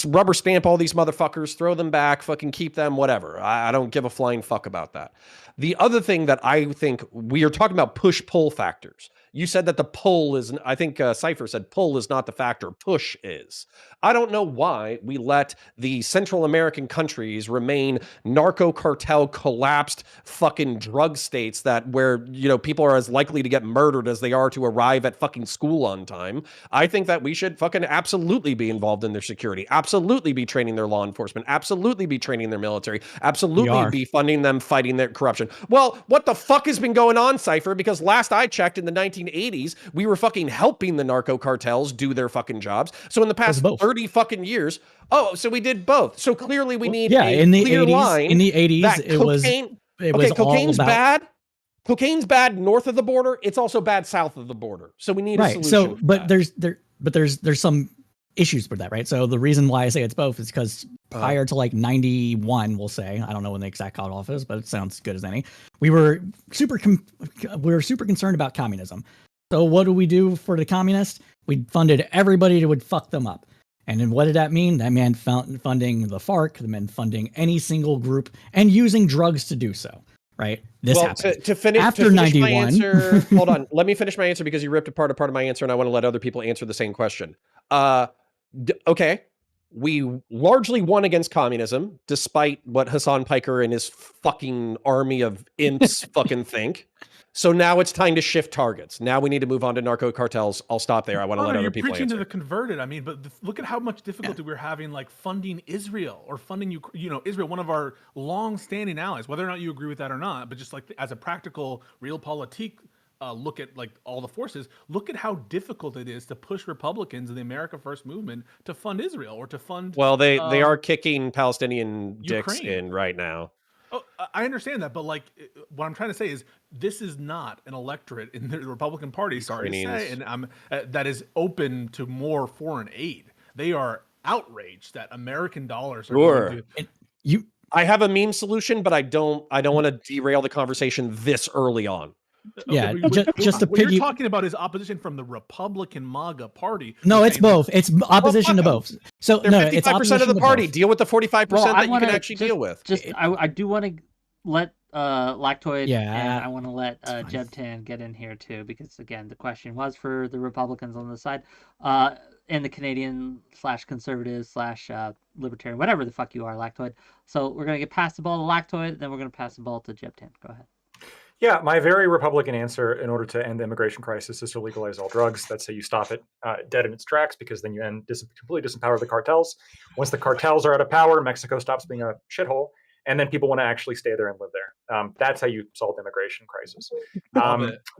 rubber stamp all these motherfuckers, throw them back, fucking keep them, whatever. I don't give a flying fuck about that. The other thing that I think we are talking about push-pull factors. You said that the pull is, I think 𝕍𝖓 said pull is not the factor, push is. I don't know why we let the Central American countries remain narco cartel collapsed fucking drug states that where, you know, people are as likely to get murdered as they are to arrive at fucking school on time. I think that we should fucking absolutely be involved in their security, absolutely be training their law enforcement, absolutely be training their military, absolutely be funding them fighting their corruption. Well, what the fuck has been going on, 𝕍𝖓? Because last I checked in the 1980s, we were fucking helping the narco cartels do their fucking jobs. So in the past 30 fucking years, so we did both. So clearly we need a clear line. In the 80s, it was cocaine's all about bad. Cocaine's bad north of the border. It's also bad south of the border. So we need a solution. So, but there's some issues with that, right? So the reason why I say it's both is because prior to like 91, we'll say, I don't know when the exact cutoff is, but it sounds good as any. We were super concerned about communism. So what do we do for the communists? We funded everybody that would fuck them up. And then what did that mean? That meant funding the FARC, that meant funding any single group and using drugs to do so, right? This happened. To finish, after to finish 91. my answer, hold on. Let me finish my answer because you ripped apart a part of my answer and I want to let other people answer the same question. Okay. We largely won against communism, despite what Hasan Piker and his fucking army of imps fucking think. So now it's time to shift targets. Now we need to move on to narco cartels. I'll stop there. I want to let other people answer. You're preaching to the converted. I mean, but look at how much difficulty we're having, like funding Israel or funding Israel, one of our long-standing allies. Whether or not you agree with that or not, but just like as a practical, realpolitik look at like all the forces. Look at how difficult it is to push Republicans in the America First movement to fund Israel or to fund. Well, they are kicking Palestinian dicks in right now. Oh, I understand that, but like what I'm trying to say is this is not an electorate in the Republican Party, sorry to say, and that is open to more foreign aid. They are outraged that American dollars are going to. I have a meme solution, but I don't want to derail the conversation this early on. Yeah, just to what you're talking about is opposition from the Republican MAGA party. No, it's both. It's opposition to both. So they're 55% of the party. Deal with the 45% that you can actually deal with. I do want to let /𝖬𝖓 and I want to let 𝕬𝖎𝖙 get in here too, because again, the question was for the Republicans on the side, and the Canadian /conservatives /libertarian, whatever the fuck you are, /𝖬𝖓. So we're gonna get past the ball to 𝖬𝖓, then we're gonna pass the ball to 𝕬𝖎𝖙. Go ahead. Yeah, my very Republican answer in order to end the immigration crisis is to legalize all drugs. That's how you stop it dead in its tracks, because then you completely disempower the cartels. Once the cartels are out of power, Mexico stops being a shithole, and then people want to actually stay there and live there. That's how you solve the immigration crisis.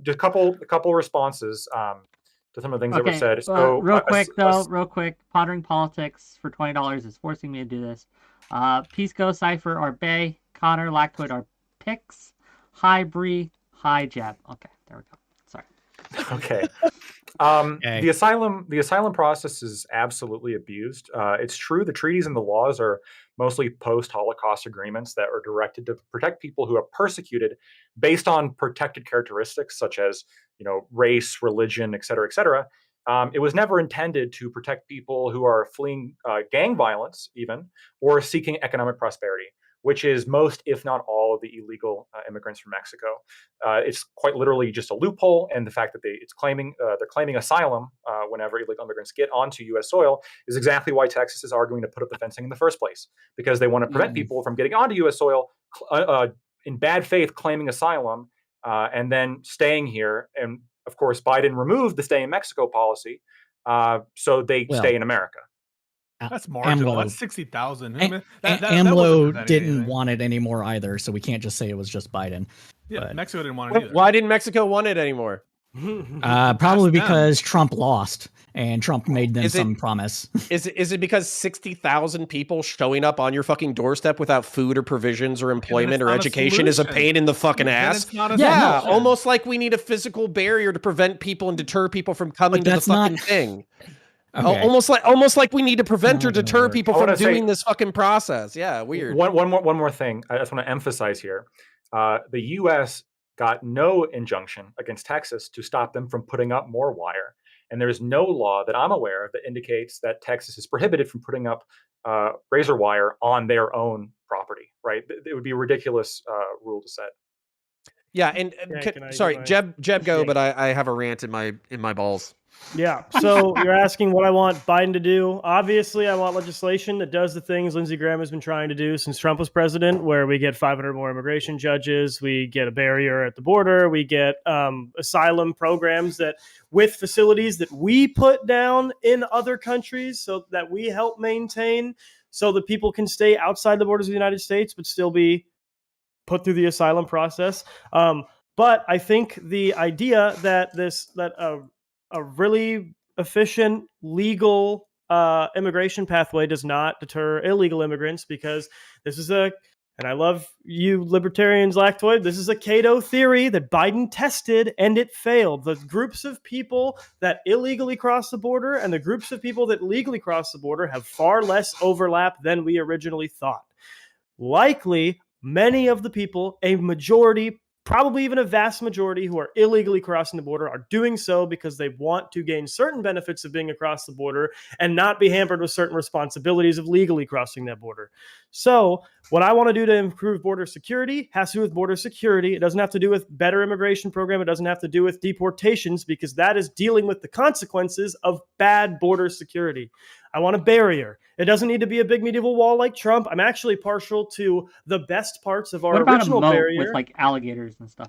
Just a couple responses to some of the things that were said. So real quick, Pottering Politics for $20 is forcing me to do this. 𝕵𝖔𝖎, 𝕍𝖓, or 𝕵𝖓, Connor, /𝖬𝖓 are picks. Hi, Bree. Hi, Jeb. Okay, there we go. Sorry. Okay. The asylum process is absolutely abused. It's true the treaties and the laws are mostly post-Holocaust agreements that are directed to protect people who are persecuted based on protected characteristics such as, race, religion, et cetera, et cetera. It was never intended to protect people who are fleeing gang violence, even, or seeking economic prosperity, which is most, if not all, of the illegal immigrants from Mexico. It's quite literally just a loophole, and the fact that they're claiming asylum whenever illegal immigrants get onto U.S. soil is exactly why Texas is arguing to put up the fencing in the first place, because they want to prevent people from getting onto U.S. soil in bad faith, claiming asylum, and then staying here. And of course, Biden removed the stay in Mexico policy, so they stay in America. That's marginal. AMLO, That's 60,000. I mean, AMLO didn't want it anymore either, so we can't just say it was just Biden. Yeah, but Mexico didn't want it either. Why didn't Mexico want it anymore? Probably because Trump lost and Trump made them some promise. Is it because 60,000 people showing up on your fucking doorstep without food or provisions or employment or education is a pain in the fucking ass? Almost like we need a physical barrier to prevent people and deter people from coming to the fucking thing. Okay. Almost like we need to prevent or deter people from doing this fucking process. Yeah, weird. One more thing. I just want to emphasize here: the U.S. got no injunction against Texas to stop them from putting up more wire, and there is no law that I'm aware of that indicates that Texas is prohibited from putting up razor wire on their own property. Right? It would be a ridiculous rule to set. Yeah, and sorry, Jeb, go. But I have a rant in my balls. Yeah. So you're asking what I want Biden to do. Obviously, I want legislation that does the things Lindsey Graham has been trying to do since Trump was president, where we get 500 more immigration judges, we get a barrier at the border, we get asylum programs that with facilities that we put down in other countries so that we help maintain so that people can stay outside the borders of the United States but still be put through the asylum process. But I think the idea that a really efficient, legal immigration pathway does not deter illegal immigrants, because this is and I love you libertarians, lactoid, this is a Cato theory that Biden tested and it failed. The groups of people that illegally cross the border and the groups of people that legally cross the border have far less overlap than we originally thought. Likely, many of the people, a majority, probably even a vast majority who are illegally crossing the border are doing so because they want to gain certain benefits of being across the border and not be hampered with certain responsibilities of legally crossing that border. So what I want to do to improve border security has to do with border security. It doesn't have to do with better immigration program. It doesn't have to do with deportations, because that is dealing with the consequences of bad border security. I want a barrier. It doesn't need to be a big medieval wall like Trump. I'm actually partial to the best parts of our original barrier. With like alligators and stuff?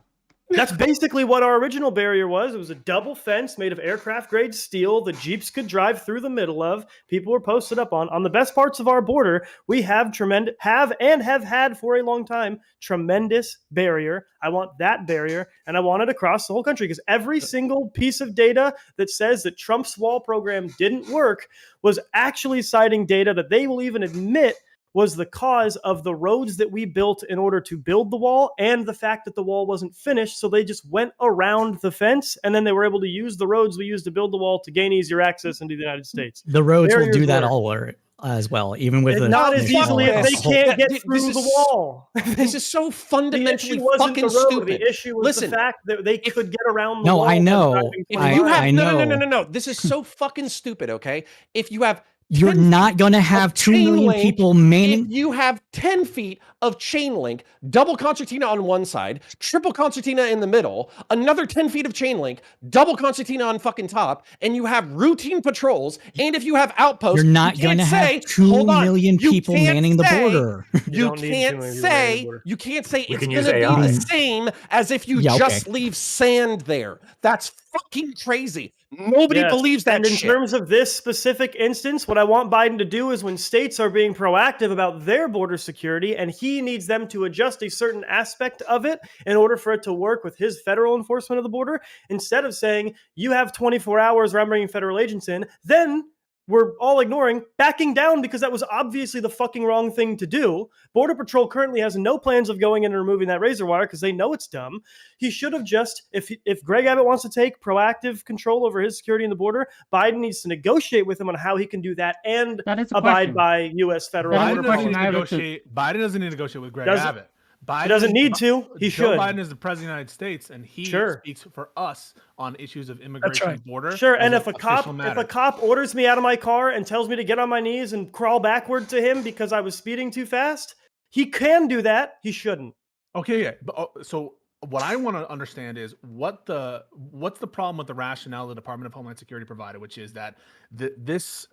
That's basically what our original barrier was. It was a double fence made of aircraft grade steel that Jeeps could drive through the middle of. People were posted up on the best parts of our border. We have had for a long time tremendous barrier. I want that barrier, and I want it across the whole country, because every single piece of data that says that Trump's wall program didn't work was actually citing data that they will even admit was the cause of the roads that we built in order to build the wall, and the fact that the wall wasn't finished. So they just went around the fence, and then they were able to use the roads we used to build the wall to gain easier access into the United States. The roads will do that all as well, even with not as easily if they can't get through the wall. This is so fundamentally fucking the stupid. The issue was the fact that they could get around the wall. No, I know. I know. No. This is so fucking stupid, okay? If you have You're not going to have 2 million people manning. If you have 10 feet of chain link, double concertina on one side, triple concertina in the middle, another 10 feet of chain link, double concertina on fucking top, and you have routine patrons, and if you have outposts, you're not going to have 2 million people manning the border. You can't say it's going to be the same as if you just leave sand there. That's fucking crazy. Nobody believes that shit. And in terms of this specific instance, what I want Biden to do is when states are being proactive about their border security and he needs them to adjust a certain aspect of it in order for it to work with his federal enforcement of the border, instead of saying you have 24 hours where I'm bringing federal agents in, then we're all ignoring, backing down, because that was obviously the fucking wrong thing to do. Border Patrol currently has no plans of going in and removing that razor wire because they know it's dumb. He should have just, if Greg Abbott wants to take proactive control over his security in the border, Biden needs to negotiate with him on how he can do that and abide by U.S. federal border policy. Biden doesn't need to negotiate with Greg Abbott. Biden doesn't need to. He should. Joe Biden is the president of the United States, and he speaks for us on issues of immigration and border. Sure, and if a cop orders me out of my car and tells me to get on my knees and crawl backward to him because I was speeding too fast, he can do that. He shouldn't. Okay, yeah. But, so what I want to understand is what's the problem with the rationale the Department of Homeland Security provided, which is that this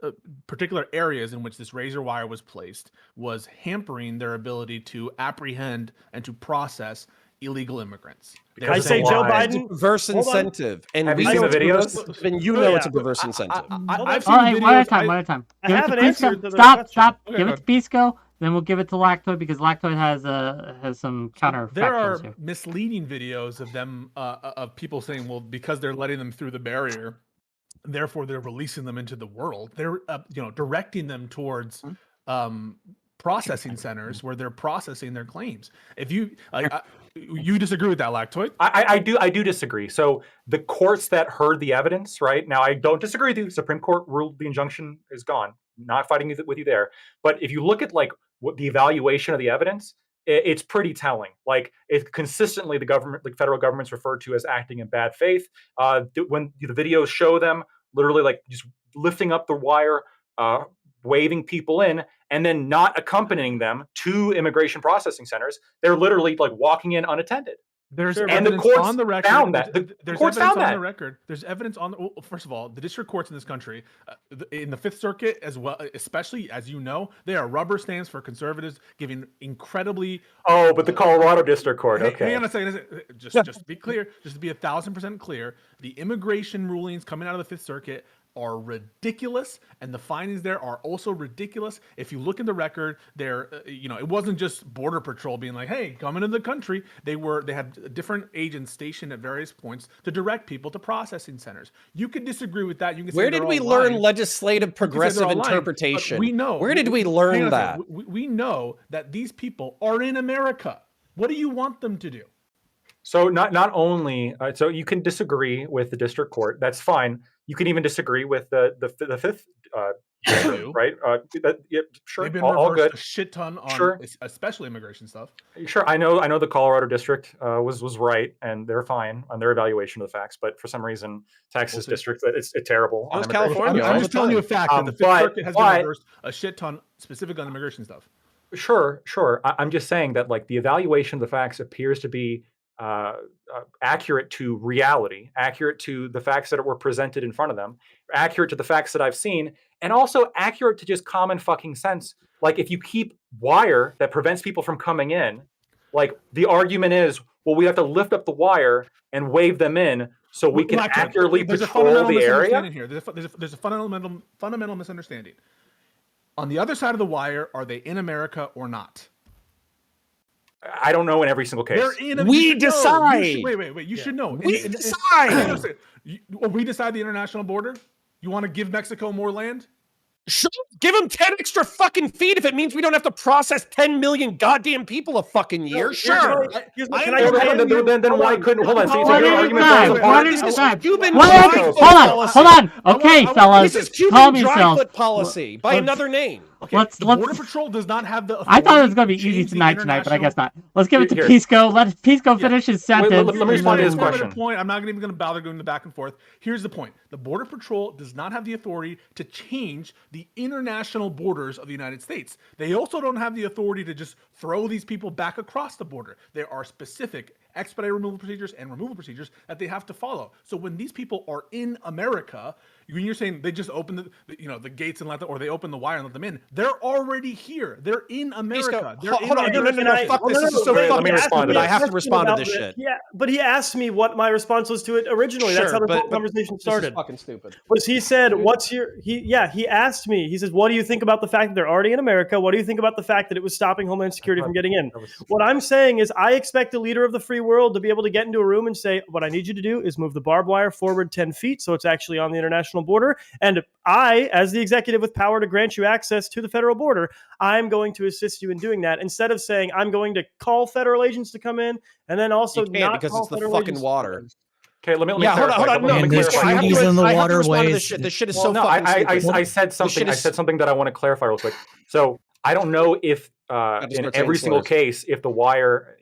particular areas in which this razor wire was placed was hampering their ability to apprehend and to process illegal immigrants. Because I it's say a Joe lie. It's a Biden. perverse Hold on. incentive. And Have you we seen know the it's videos? perverse, and you Oh, know yeah. it's a perverse incentive. I've All seen right, one at a videos. time. One at a time. I Give it have to an Pisco. answer to the Stop. question. Stop. Okay, Give go it to Pisco. Then we'll give it to Lactoid because Lactoid has some counterfactuals There are here. misleading videos of them of people saying, well, because they're letting them through the barrier, therefore they're releasing them into the world. They're directing them towards processing centers where they're processing their claims. If you you disagree with that, Lactoid? I do disagree. So the courts that heard the evidence, right now, I don't disagree with you. Supreme Court ruled the injunction is gone. Not fighting with you there. But if you look at like what the evaluation of the evidence, it's pretty telling. Like it consistently, the government, the federal government's referred to as acting in bad faith. When the videos show them literally like just lifting up the wire, waving people in, and then not accompanying them to immigration processing centers, they're literally like walking in unattended. There's Sure, and the evidence courts on the record. found that. The There's courts evidence found on that. the record. There's evidence on. Well, first of all, the district courts in this country, in the Fifth Circuit as well, especially as you know, they are rubber stamps for conservatives, giving incredibly. Oh, but the Colorado District Court. Hang Okay. on a second. Just to be clear, just to be 1,000% clear, the immigration rulings coming out of the Fifth Circuit are ridiculous, and the findings there are also ridiculous. If you look in the record, there, it wasn't just Border Patrol being like, "Hey, come into the country." They had different agents stationed at various points to direct people to processing centers. You could disagree with that. You can say Where they're did we all learn lying. legislative You can say they're progressive all lying, but interpretation? we know. Where did we hang learn on a that? second. We know that these people are in America. What do you want them to do? So not only so you can disagree with the district court. That's fine. You can even disagree with the fifth. Right? Yeah, sure. They've been all reversed good. a shit ton on, Sure. especially immigration stuff. Sure, I know the Colorado district was right, and they're fine on their evaluation of the facts. But for some reason, Texas see. district, it's terrible. That was on immigration. California. I'm all just the telling you a time. fact that the Fifth Circuit has been reversed a shit ton specific on immigration stuff. Sure. I'm just saying that like the evaluation of the facts appears to be accurate to reality, accurate to the facts that were presented in front of them, accurate to the facts that I've seen, and also accurate to just common fucking sense. Like if you keep wire that prevents people from coming in, like the argument is, well, we have to lift up the wire and wave them in so we can Lactoid, accurately there's a patrol fundamental the area. misunderstanding here. There's a fundamental misunderstanding. On the other side of the wire, are they in America or not? I don't know in every single case. They're in. We you should know. decide. Wait. You should know. We decide. We decide the international border. You want to give Mexico more land? Sure, give them 10 extra fucking feet if it means we don't have to process 10 million goddamn people a fucking year. Sure. Then why couldn't? Hold on. So One your at a argument time. falls One apart. at a time. Cuban Hold on. Okay, fellas, This is calm Cuban dry yourselves. foot policy by another name. Okay, Let's- the let's- Border Patrol does not have the. I thought it was going to be authority easy change the tonight, but I guess international- not. Let's give it to Here. Pisco. Let Pisco finish his sentence. let me respond to his Here's question. the point. I'm not even going to bother going back and forth. Here's the point. The Border Patrol does not have the authority to change the international borders of the United States. They also don't have the authority to just throw these people back across the border. There are specific expedited removal procedures and removal procedures that they have to follow. So when these people are in America, when you're saying they just open the gates and let them, or they open the wire and let them in, they're already here. They're in America. They're Hold on. No. America. Fuck this. This is so Let me fucking respond to stupid. I this. have to respond to this About shit. Yeah, but he asked me what my response was to it originally. That's how Sure, the whole but conversation this is started. fucking stupid. Was he said, he asked me, he says, what do you think about the fact that they're already in America? What do you think about the fact that it was stopping Homeland Security from getting in? What I'm saying is I expect a leader of the free world to be able to get into a room and say, what I need you to do is move the barbed wire forward 10 feet so it's actually on the international border. And I, as the executive with power to grant you access to the federal border, I'm going to assist you in doing that instead of saying I'm going to call federal agents to come in and then also You can't not because call it's the federal fucking agents to water. come in. Okay, let me Yeah, hold clarify. on. No, And because there's I have to treaties in the I have to respond to this waterways. shit. This shit is Well, so no, fucking stupid. I said something. I said something that I want to clarify real quick. So I don't know if just in start every saying single slurs. case, if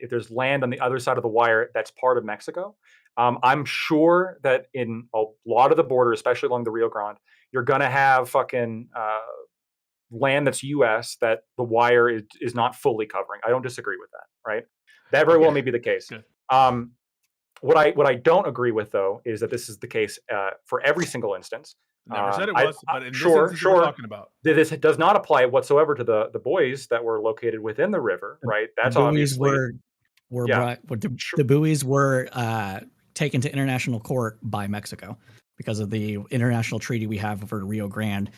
there's land on the other side of the wire that's part of Mexico. I'm sure that in a lot of the border, especially along the Rio Grande, you're gonna have fucking land that's U.S. that the wire is not fully covering. I don't disagree with that. Right? That very well may be the case. Good. What I don't agree with though is that this is the case for every single instance. Never said it was, but in this sure, instance we're talking about. This does not apply whatsoever to the buoys that were located within the river, right? That's buoys obviously were were Yeah. the buoys were taken to international court by Mexico because of the international treaty we have for Rio Grande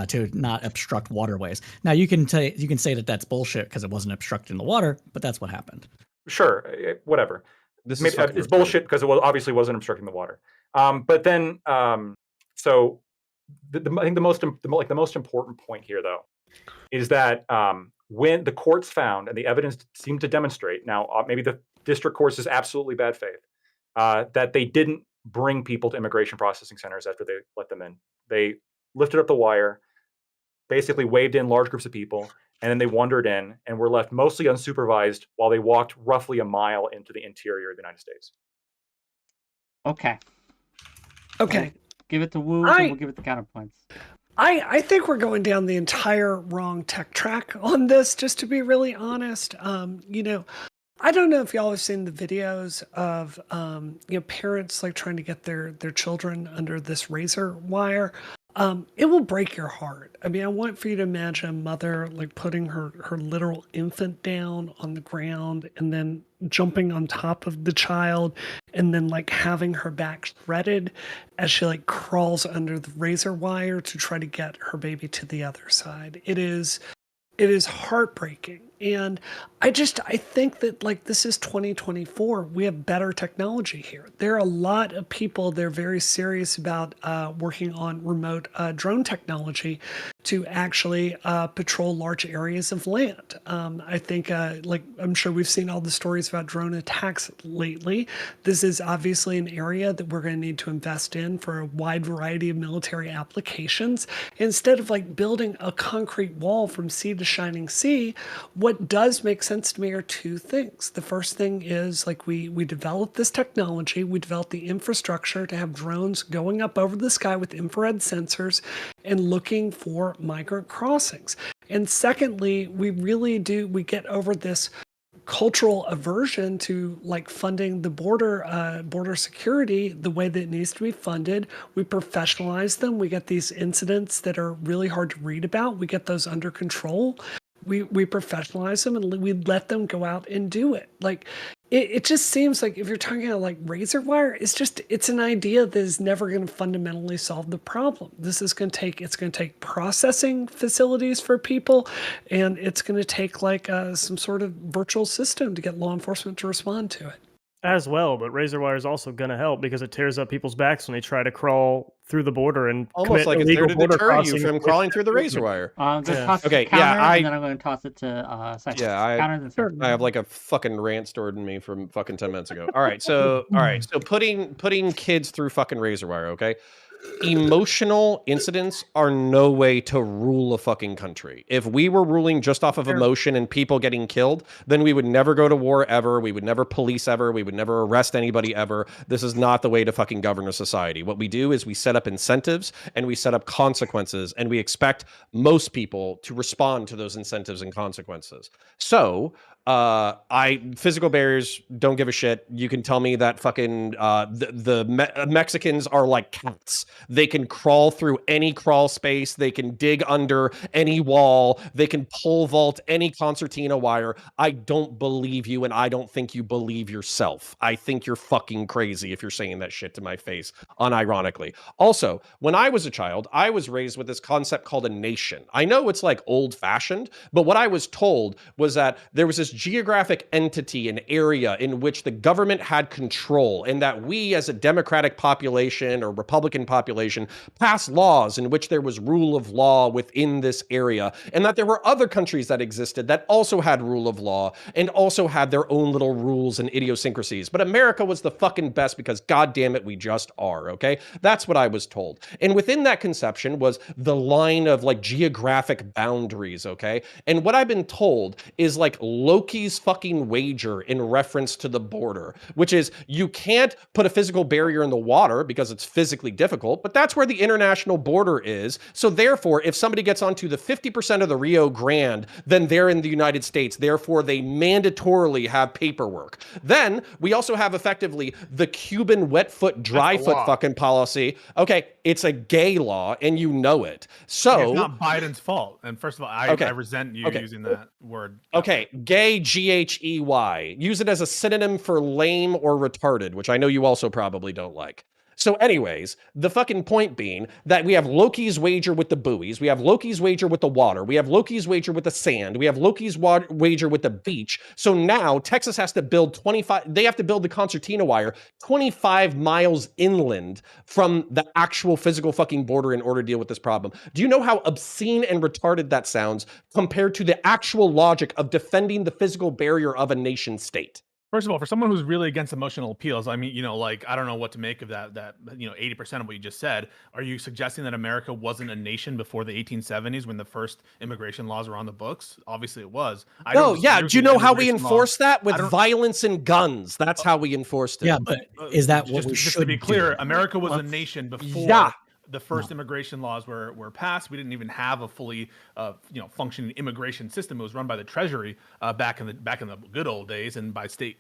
to not obstruct waterways. Now you can say that that's bullshit because it wasn't obstructing the water, but that's what happened. Sure, whatever. This Maybe, is fucking it's retarded. bullshit because it obviously wasn't obstructing the water. But then, so I think the most important point here, though, is that when the courts found, and the evidence seemed to demonstrate, now maybe the district courts is absolutely bad faith, that they didn't bring people to immigration processing centers after they let them in. They lifted up the wire, basically waved in large groups of people, and then they wandered in and were left mostly unsupervised while they walked roughly a mile into the interior of the United States. Okay. Okay. We'll give it to Woo, and we'll give it the counterpoints. I think we're going down the entire wrong tech track on this, just to be really honest. You know, I don't know if y'all have seen the videos of you know, parents like trying to get their children under this razor wire. It will break your heart. I mean, I want for you to imagine a mother like putting her literal infant down on the ground and then jumping on top of the child and then like having her back shredded as she like crawls under the razor wire to try to get her baby to the other side. It is heartbreaking. And I think that like this is 2024. We have better technology here. There are a lot of people, they're very serious about working on remote drone technology to actually patrol large areas of land. I think like I'm sure we've seen all the stories about drone attacks lately. This is obviously an area that we're going to need to invest in for a wide variety of military applications. Instead of like building a concrete wall from sea to shining sea, what does make sense to me are two things. The first thing is like we developed this technology, we developed the infrastructure to have drones going up over the sky with infrared sensors and looking for migrant crossings. And secondly, we get over this cultural aversion to like funding the border security the way that it needs to be funded. We professionalize them. We get these incidents that are really hard to read about. We get those under control. We professionalize them and we let them go out and do it. Like it just seems like if you're talking about like razor wire, it's an idea that is never going to fundamentally solve the problem. This is going to take processing facilities for people, and it's going to take like some sort of virtual system to get law enforcement to respond to it. As well, but razor wire is also going to help because it tears up people's backs when they try to crawl through the border and almost like it's there to deter you from crawling through the razor wire. I'm going to toss it Okay, to counter, yeah, and then I'm going to toss it to second. Yeah, Counter and second. I have like a fucking rant stored in me from fucking 10 minutes ago. All right, so putting kids through fucking razor wire, okay? Emotional incidents are no way to rule a fucking country. If we were ruling just off of emotion and people getting killed, then we would never go to war ever. We would never police ever. We would never arrest anybody ever. This is not the way to fucking govern a society. What we do is we set up incentives and we set up consequences, and we expect most people to respond to those incentives and consequences. So physical barriers don't give a shit. You can tell me that fucking Mexicans are like cats. They can crawl through any crawl space. They can dig under any wall. They can pole vault any concertina wire. I don't believe you, and I don't think you believe yourself. I think you're fucking crazy if you're saying that shit to my face, unironically. Also, when I was a child, I was raised with this concept called a nation. I know it's like old-fashioned, but what I was told was that there was this geographic entity, an area in which the government had control, and that we as a democratic population or Republican population passed laws in which there was rule of law within this area, and that there were other countries that existed that also had rule of law and also had their own little rules and idiosyncrasies. But America was the fucking best because goddamn it, we just are, okay? That's what I was told. And within that conception was the line of like geographic boundaries, okay? And what I've been told is like Loki's fucking wager in reference to the border, which is you can't put a physical barrier in the water because it's physically difficult, but that's where the international border is. So therefore, if somebody gets onto the 50% of the Rio Grande, then they're in the United States. Therefore, they mandatorily have paperwork. Then we also have effectively the Cuban wet foot, dry foot fucking policy. Okay, it's a gay law and you know it. So it's not Biden's fault. And first of all, I resent you using that word. Okay, gay 𝕾𝖎𝖎𝖙. Use it as a synonym for lame or retarded, which I know you also probably don't like. So anyways, the fucking point being that we have Loki's wager with the buoys, we have Loki's wager with the water, we have Loki's wager with the sand, we have Loki's wager with the beach. So now Texas has to build they have to build the concertina wire 25 miles inland from the actual physical fucking border in order to deal with this problem. Do you know how obscene and retarded that sounds compared to the actual logic of defending the physical barrier of a nation state? First of all, for someone who's really against emotional appeals, I mean, like, I don't know what to make of that, 80% of what you just said. Are you suggesting that America wasn't a nation before the 1870s when the first immigration laws were on the books? Obviously it was. No, yeah. Do you know how we enforce that? With violence and guns. That's how we enforced it. Yeah, but is that what we should do? Just to be clear, America was a nation before the first immigration laws were passed. We didn't even have a fully, functioning immigration system. It was run by the Treasury back in the good old days, and by state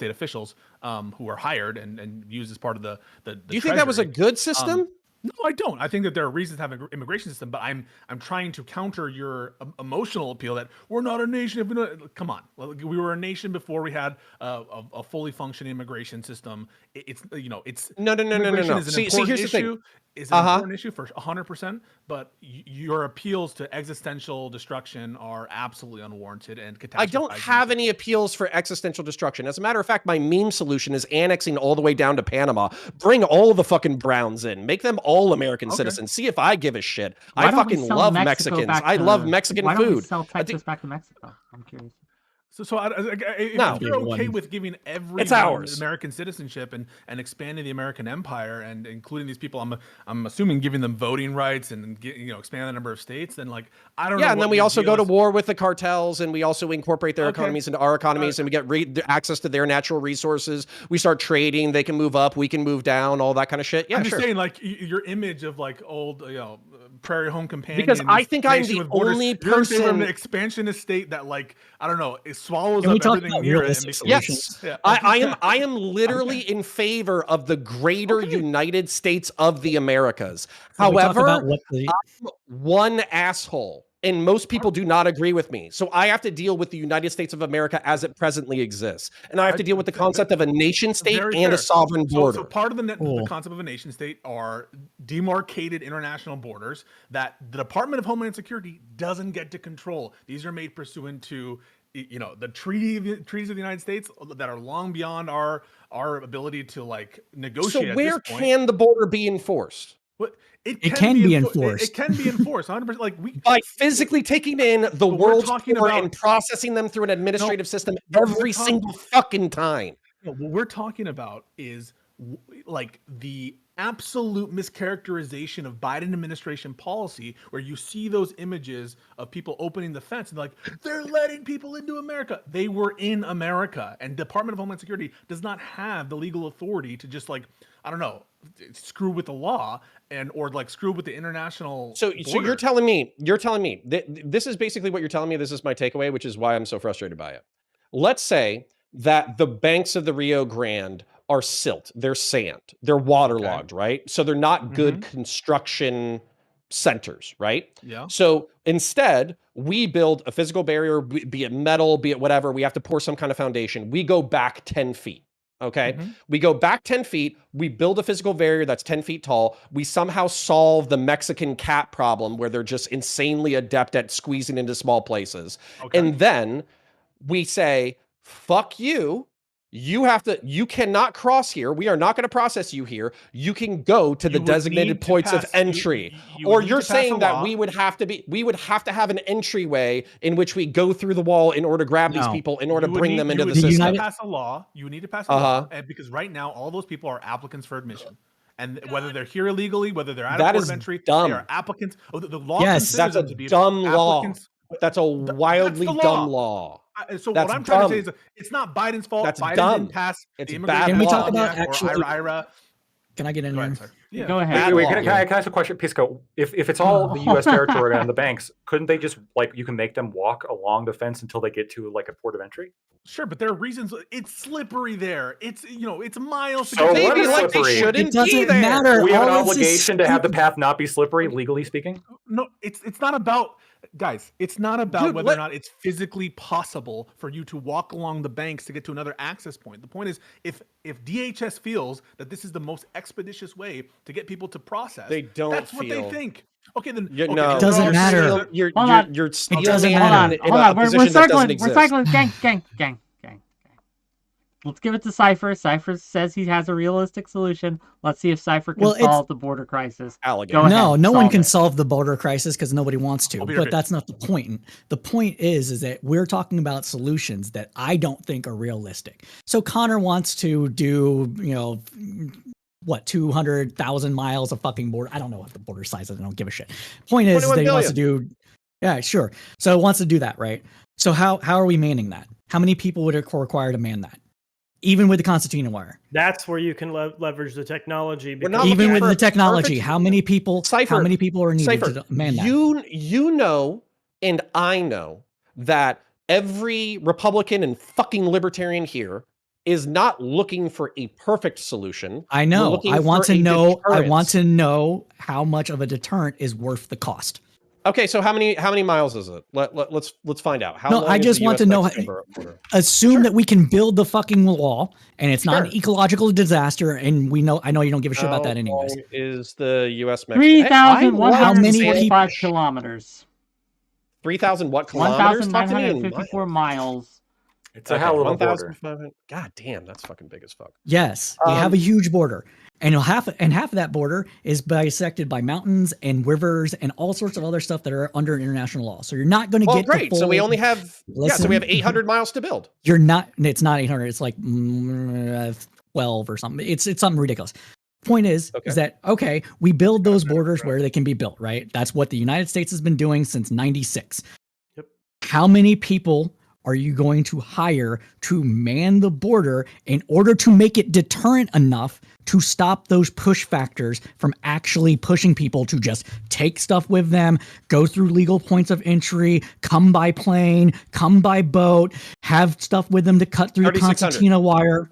officials who were hired and used as part of the. Do you think that was a good system? No, I don't. I think that there are reasons to have an immigration system, but I'm trying to counter your emotional appeal that we're not a nation. If we don't, come on, we were a nation before we had a fully functioning immigration system. It's no. See, here's the thing. Is an important issue for 100%, but your appeals to existential destruction are absolutely unwarranted and catastrophizing. I don't have any appeals for existential destruction. As a matter of fact, my meme solution is annexing all the way down to Panama. Bring all the fucking Browns in. Make them all American citizens. See if I give a shit. I fucking love Mexicans. I love Mexican food. Why don't we sell Texas back to Mexico? I'm curious. So if you're okay with giving everyone American citizenship and expanding the American empire and including these people, I'm assuming giving them voting rights and expanding the number of states, then I don't know. Yeah, and then we also go to war with the cartels, and we also incorporate their economies into our economies, and we get access to their natural resources. We start trading. They can move up. We can move down. All that kind of shit. Yeah, I'm just saying, your image of old, prairie home companion. Because I think I'm the only person, an expansionist state that I don't know, it swallows up everything near it. Yes, yeah. I am literally in favor of the greater United States of the Americas. However, I'm one asshole, and most people do not agree with me. So I have to deal with the United States of America as it presently exists, and I have to deal with the concept of a nation state and a sovereign border. So part of the concept of a nation state are demarcated international borders that the Department of Homeland Security doesn't get to control. These are made pursuant to the treaties of the United States that are long beyond our ability to negotiate. So where can the border be enforced? It can be enforced. It can be enforced 100%. By physically taking in the world's poor and processing them through an administrative system every single fucking time. What we're talking about is the absolute mischaracterization of Biden administration policy, where you see those images of people opening the fence and they're letting people into America. They were in America, and Department of Homeland Security does not have the legal authority to just I don't know, screw with the law or screw with the international. So you're telling me this is basically what you're telling me. This is my takeaway, which is why I'm so frustrated by it. Let's say that the banks of the Rio Grande are silt, they're sand, they're waterlogged, right? So they're not good construction centers, right? Yeah. So instead, we build a physical barrier, be it metal, be it whatever. We have to pour some kind of foundation. We go back 10 feet. Okay. We go back 10 feet. We build a physical barrier that's 10 feet tall. We somehow solve the Mexican cat problem where they're just insanely adept at squeezing into small places. And then we say, fuck you. You cannot cross here. We are not going to process you here. You can go to the designated points of entry. Or you're saying that we would have to have an entryway in which we go through the wall in order to grab these people, in order to bring them into the system. You would need to pass a law, and because right now all those people are applicants for admission. And whether they're here illegally, whether they're at a port of entry, they are applicants. The law that's a dumb law. That's a wildly dumb law. So what I'm trying to say is it's not Biden's fault. That's Biden dumb. didn't pass it's the bad Can we talk law. about actually? IRA. Can I get in there? Yeah. Go ahead. Wait, can I ask a question, Pisco? If it's all the U.S. territory and the banks, couldn't they just you can make them walk along the fence until they get to a port of entry? Sure, but there are reasons. It's slippery there. It's it's miles. So what is they slippery? shouldn't It doesn't be there. matter. We have an All this is obligation to have the path not be slippery, legally speaking. No, it's not about Guys, it's not about Dude, whether or not it's physically possible for you to walk along the banks to get to another access point. The point is, if DHS feels that this is the most expeditious way to get people to process, They don't that's what feel. they think. Okay, then You, okay, no, then It doesn't you're matter. still- You're Hold on. you're It still doesn't in matter. in Hold a on. We're position that doesn't circling. We're exist. circling. Gang. Let's give it to Cypher. Cypher says he has a realistic solution. Let's see if Cypher can Well, it's- solve the border crisis. Alligator. Go ahead, No one solve can it. solve the border crisis because nobody wants to. I'll be But right that's not the point. The point is that we're talking about solutions that I don't think are realistic. So Connor wants to do, 200,000 miles of fucking border. I don't know what the border size is. I don't give a shit. Point is 21 that he wants to billion. do. Yeah, sure. So it wants to do that, right? So how are we manning that? How many people would it require to man that? Even with the concertina wire. That's where you can leverage the technology. We're because- not Even looking with for the a technology, perfect- how many people Cypher, are needed Cypher, to man that? you know, and I know that every Republican and fucking libertarian here is not looking for a perfect solution. I We're know. looking I want for to a know. I want deterrent. to know how much of a deterrent is worth the cost. Okay, so how many miles is it? Let's find out. How No, long I is just the want to know. US-Mexico border? Assume that we can build the fucking wall, and it's not an Sure. ecological disaster. And I know you don't give a shit about that How anyways. long is the US-Mexico? 3,145 kilometers. 3,000 what kilometers? Talk to me in 1,954 miles. It's a hell of a border. 1,500. God damn, that's fucking big as fuck. Yes, we have a huge border, and half of that border is bisected by mountains and rivers and all sorts of other stuff that are under international law. So you're not going to Well, get great. the full, So we only have so we have Listen. 800 miles to build. You're not. It's not 800. It's like 12 or something. It's something ridiculous. Point is that we build those borders where they can be built, right? That's what the United States has been doing since '96. Yep. How many people are you going to hire to man the border in order to make it deterrent enough to stop those push factors from actually pushing people to just take stuff with them, go through legal points of entry, come by plane, come by boat, have stuff with them to cut through the 3,600. concertina wire?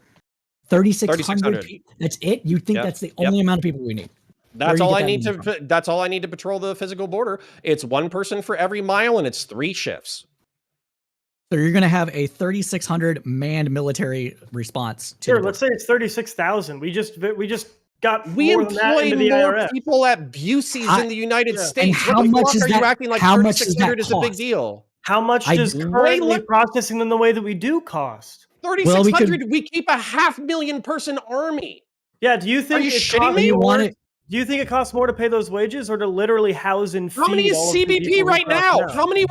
3,600 3,600. people. That's it? You think Yep. that's the Yep. only amount of people we need? That's Where do you all get I that need number to. That's all I need to patrol the physical border. It's one person for every mile, and it's 3 shifts. So you're going to have a 3,600 manned military response. To Sure, the let's border. say it's 36,000. We just got We more than that employ into the more IRS. people at Busey's in the United Yeah. States. And how What the much fuck is are that- you acting like how much does 3,600 that is a big cost? deal? How much I- does Way currently le- processing them the way that we do cost? 3,600. We keep a 500,000 person army. Yeah, do you think you it shitting costs me? You more? want it? Do you think it costs more to pay those wages or to literally house and feed How many is all of the CBP people who right cross now? it out? How many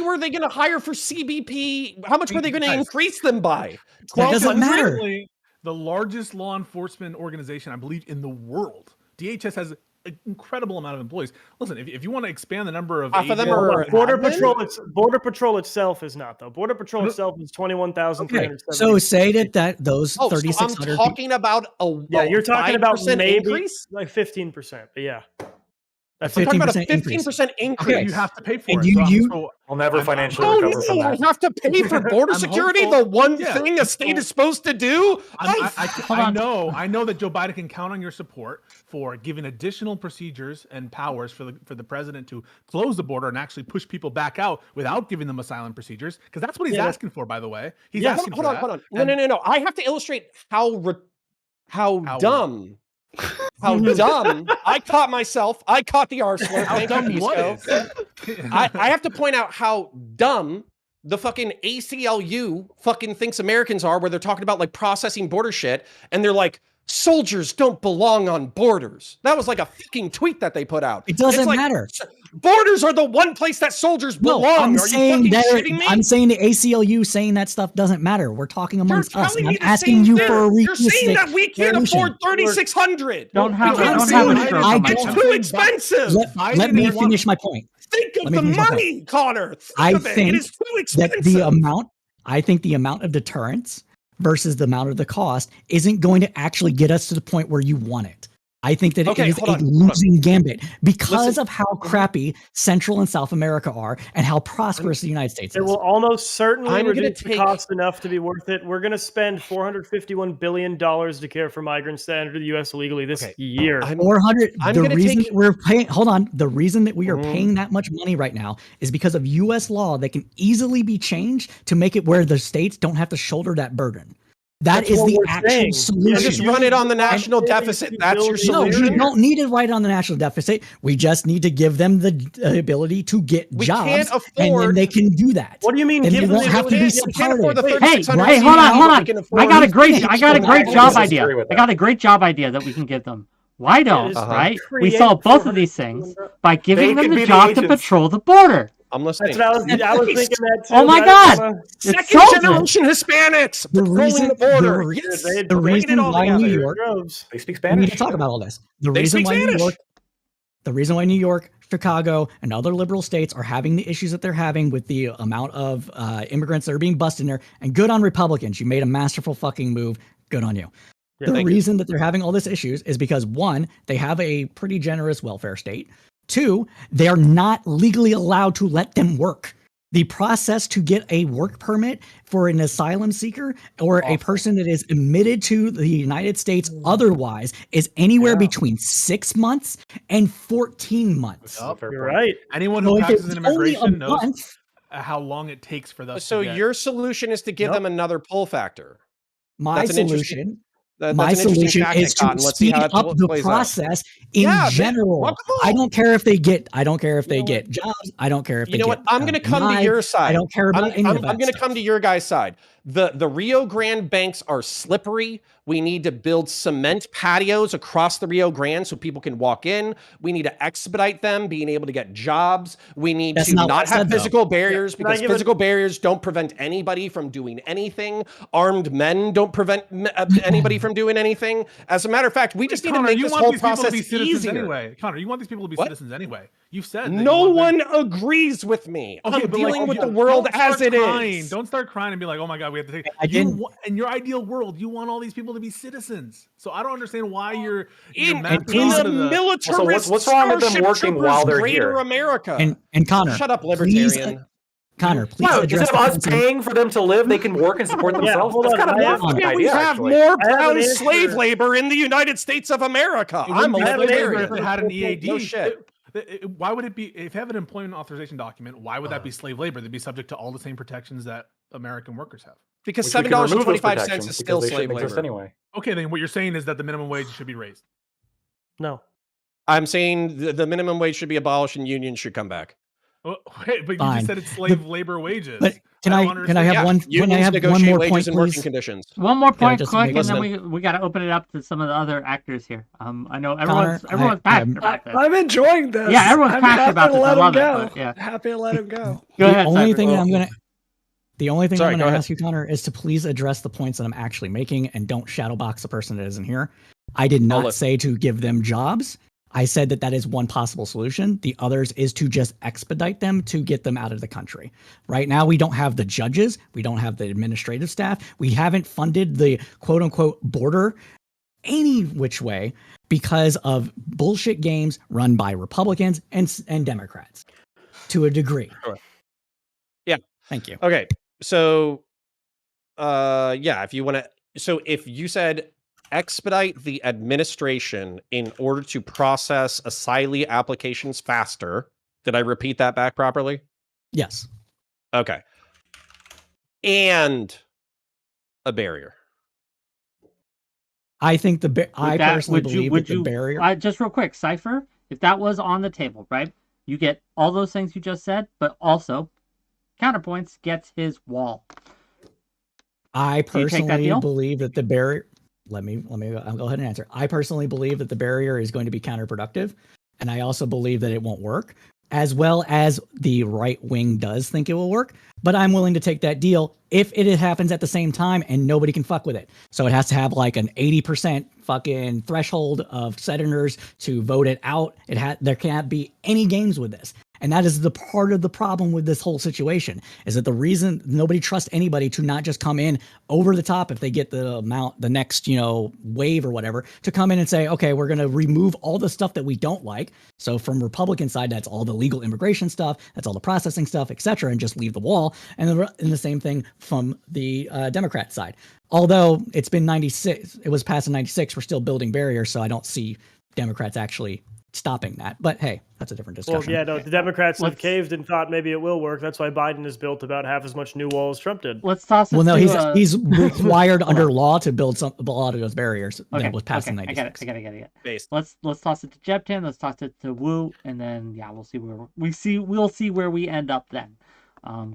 were they gonna hire for CBP? How much were they gonna Guys, increase them by? That doesn't 1,200? matter. Currently, the largest law enforcement organization, I believe, in the world. DHS has an incredible amount of employees. Listen, if you want to expand the number of Half of them agents- are Border admin? Patrol. Border Patrol itself is not though. Border Patrol itself is 21,370. So say that those Oh, so I'm 3,600 talking about Yeah, you're talking about 5% maybe increase. like 15%. But yeah, that's I'm talking about a 15% increase. 15% Okay, increase. you have to pay for And it. you- So We'll never I'm- financially Oh recover from no! I that. have to pay for border I'm security. hopeful- The one yeah, thing a state is supposed to do. I know that Joe Biden can count on your support for giving additional procedures and powers for the president to close the border and actually push people back out without giving them asylum procedures, because that's what he's Yeah. asking for, by the way. He's Yeah, asking Hold for on, that. hold on. And- No. I have to illustrate how How dumb. How dumb. I caught myself. I caught the R slur. How Thank you, dumb what Pisco. is? I have to point out how dumb the fucking ACLU fucking thinks Americans are, where they're talking about like processing border shit, and they're like, soldiers don't belong on borders. That was like a fucking tweet that they put out. It doesn't It's like, matter. Borders are the one place that soldiers belong. No, I'm Are you saying fucking that. shitting me? I'm saying the ACLU saying that stuff doesn't matter. We're talking You're amongst us. telling And me I'm the asking same you thing. for a You're realistic saying that we can't solution. afford 3,600. Don't have We a- can't don't afford have a it. stroke on my It's tongue. too expensive. Let me finish my point. Think of let me the finish my money, Connor. Think I of it. think It is too That expensive. the amount of deterrence versus the amount of the cost isn't going to actually get us to the point where you want it. I think that Okay, it is hold a on. losing gambit because Listen. of how crappy Central and South America are and how prosperous the United States It is. will almost certainly I'm gonna reduce the take- cost enough to be worth it. We're going to spend $451 billion to care for migrants that enter the U.S. illegally this Okay. year. 400. I'm The gonna reason take- that we're paying, hold on, the reason that we are Mm. paying that much money right now is because of U.S. law that can easily be changed to make it where the states don't have to shoulder that burden. That That's is what the we're actual saying. solution. Just run it on the national deficit. That's your No, solution. we don't need to write on the national deficit. We just need to give them the ability to get We jobs, can't and then afford- they can do that. What do you mean? Then Give they them won't the have to be ability? We can't afford the supported. Hey, 3,600 hey, hold on, people hold we on. can I afford. got a great job disagree idea. with I that. got a great job idea that we can give them. Why don't, Uh-huh. right? We Create solve both of 400 these things by giving They them could the be the job to agents. patrol the border. I'm listening. That's what I was thinking that too. Oh my but I God. don't wanna- It's Second solved it. generation Hispanics The patrolling reason, the border. the, Yes. They- the they Bring it reason all why New together. York, droves. They speak we Spanish. need to talk about all this. The They reason speak why New Spanish. York, the reason why New York, Chicago, and other liberal states are having the issues that they're having with the amount of immigrants that are being busted in there, and good on Republicans. You made a masterful fucking move. Good on you. Yeah, The thank you. reason that they're having all these issues is because one, they have a pretty generous welfare state. Two, they're not legally allowed to let them work. The process to get a work permit for an asylum seeker or a person that is admitted to the United States otherwise is anywhere between 6 months and 14 months. Yup. Fair You're point. right. Anyone So who if practices it's in only a immigration knows month, how long it takes for us So to get. your solution is to give Yep. them another pull factor. my That's an interesting- solution, That's my an interesting solution tactic, is to Cotton. Let's see speed how it up the plays out. process in Yeah, man, general. welcome I on. don't care if they get. I don't care if You they know get jobs. I don't care if You they know get. what? I'm going to come to denied. your side. I don't care about any of that. I'm going to stuff. come to your guys' side. The Rio Grande banks are slippery. We need to build cement patios across the Rio Grande so people can walk in. We need to expedite them being able to get jobs. We need That's to not what I not have said, though. physical barriers Can I because give a- physical barriers don't prevent anybody from doing anything. Armed men don't prevent anybody from doing anything. As a matter of fact, we just need to Connor, make you this want whole these people to process be citizens easier. anyway. Connor, you want these people to be What? citizens anyway. You've said that you No want them- one agrees with me. Okay, I'm but dealing like, with you- the world don't start as it crying. is. Don't start crying and be like, "Oh my God, we have to take." I didn't- In your ideal world, you want all these people to be citizens. So I don't understand why you're In mapping a onto the. militarist what's wrong with them Starship working Troopers while they're Greater here? America. And Connor, Shut up, please, libertarian. Connor, please Wow, address instead of the us points I'm- paying for them to live, they can work and support Yeah, themselves. hold That's on, kind of I a have- fucking Yeah, we idea, have actually. more I have brown an slave answer. labor in the United States of America. It wouldn't I'm be a slave labor libertarian. if it had an EAD. No shit. Why would it be if you have an employment authorization document? Why would that be slave labor? They'd be subject to all the same protections that American workers have. Because Which we can remove those $7.25 protections is because still they slave shouldn't exist labor. anyway. Okay, then what you're saying is that the minimum wage should be raised. No. I'm saying the minimum wage should be abolished and unions should come back. Oh, wait, but you Fine. just said it's slave labor wages. But can don't I understand. have one? Unions Can I have one negotiate more wages point, and working please? conditions. One more Can I point, just quick, make and then one- we got to open it up to some of the other actors here. I know Connor, everyone's passionate about this. I'm enjoying this. Yeah, everyone's I'm passionate happy about to this. I let him love it, go. but yeah. Happy to let him go. Go The ahead. only Cypher. thing that I'm gonna, the only thing Sorry, I'm go gonna ahead. ask you, Connor, is to please address the points that I'm actually making and don't shadowbox the person that isn't here. I did not listen. say to give them jobs. I said that that is one possible solution. The others is to just expedite them to get them out of the country. Right now, we don't have the judges. We don't have the administrative staff. We haven't funded the quote unquote border any which way because of bullshit games run by Republicans and Democrats to a degree. Sure. Yeah. Thank you. Okay. So, yeah, if you want to, so if you said expedite the administration in order to process asylee applications faster, did I repeat that back properly? Yes. Okay. And a barrier. I think I that, personally would you- believe would that the you- barrier. Just real quick, Cypher, if that was on the table, right? You get all those things you just said, but also counterpoints gets his wall. I you take that personally deal? believe that the barrier. I'll go ahead and answer. I personally believe that the barrier is going to be counterproductive, and I also believe that it won't work, as well as the right wing does think it will work. But I'm willing to take that deal if it happens at the same time and nobody can fuck with it. So it has to have like an 80% fucking threshold of senators to vote it out. There can't be any games with this. And that is the part of the problem with this whole situation, is that the reason nobody trusts anybody to not just come in over the top if they get the next, wave or whatever, to come in and say, okay, we're going to remove all the stuff that we don't like. So from Republican side, that's all the legal immigration stuff, that's all the processing stuff, etc., and just leave the wall. And the same thing from the Democrat side. Although it's been 96, it was passed in 96, we're still building barriers, so I don't see Democrats actually stopping that. But hey, that's a different discussion. Well, yeah, no, the Democrats have caved and thought maybe it will work. That's why Biden has built about half as much new wall as Trump did. Let's toss it he's required under law to build a lot of those barriers that was passed in 96. I got it. Let's toss it to 𝕬𝖎𝖙, let's toss it to Wu, and then we'll see where we end up then.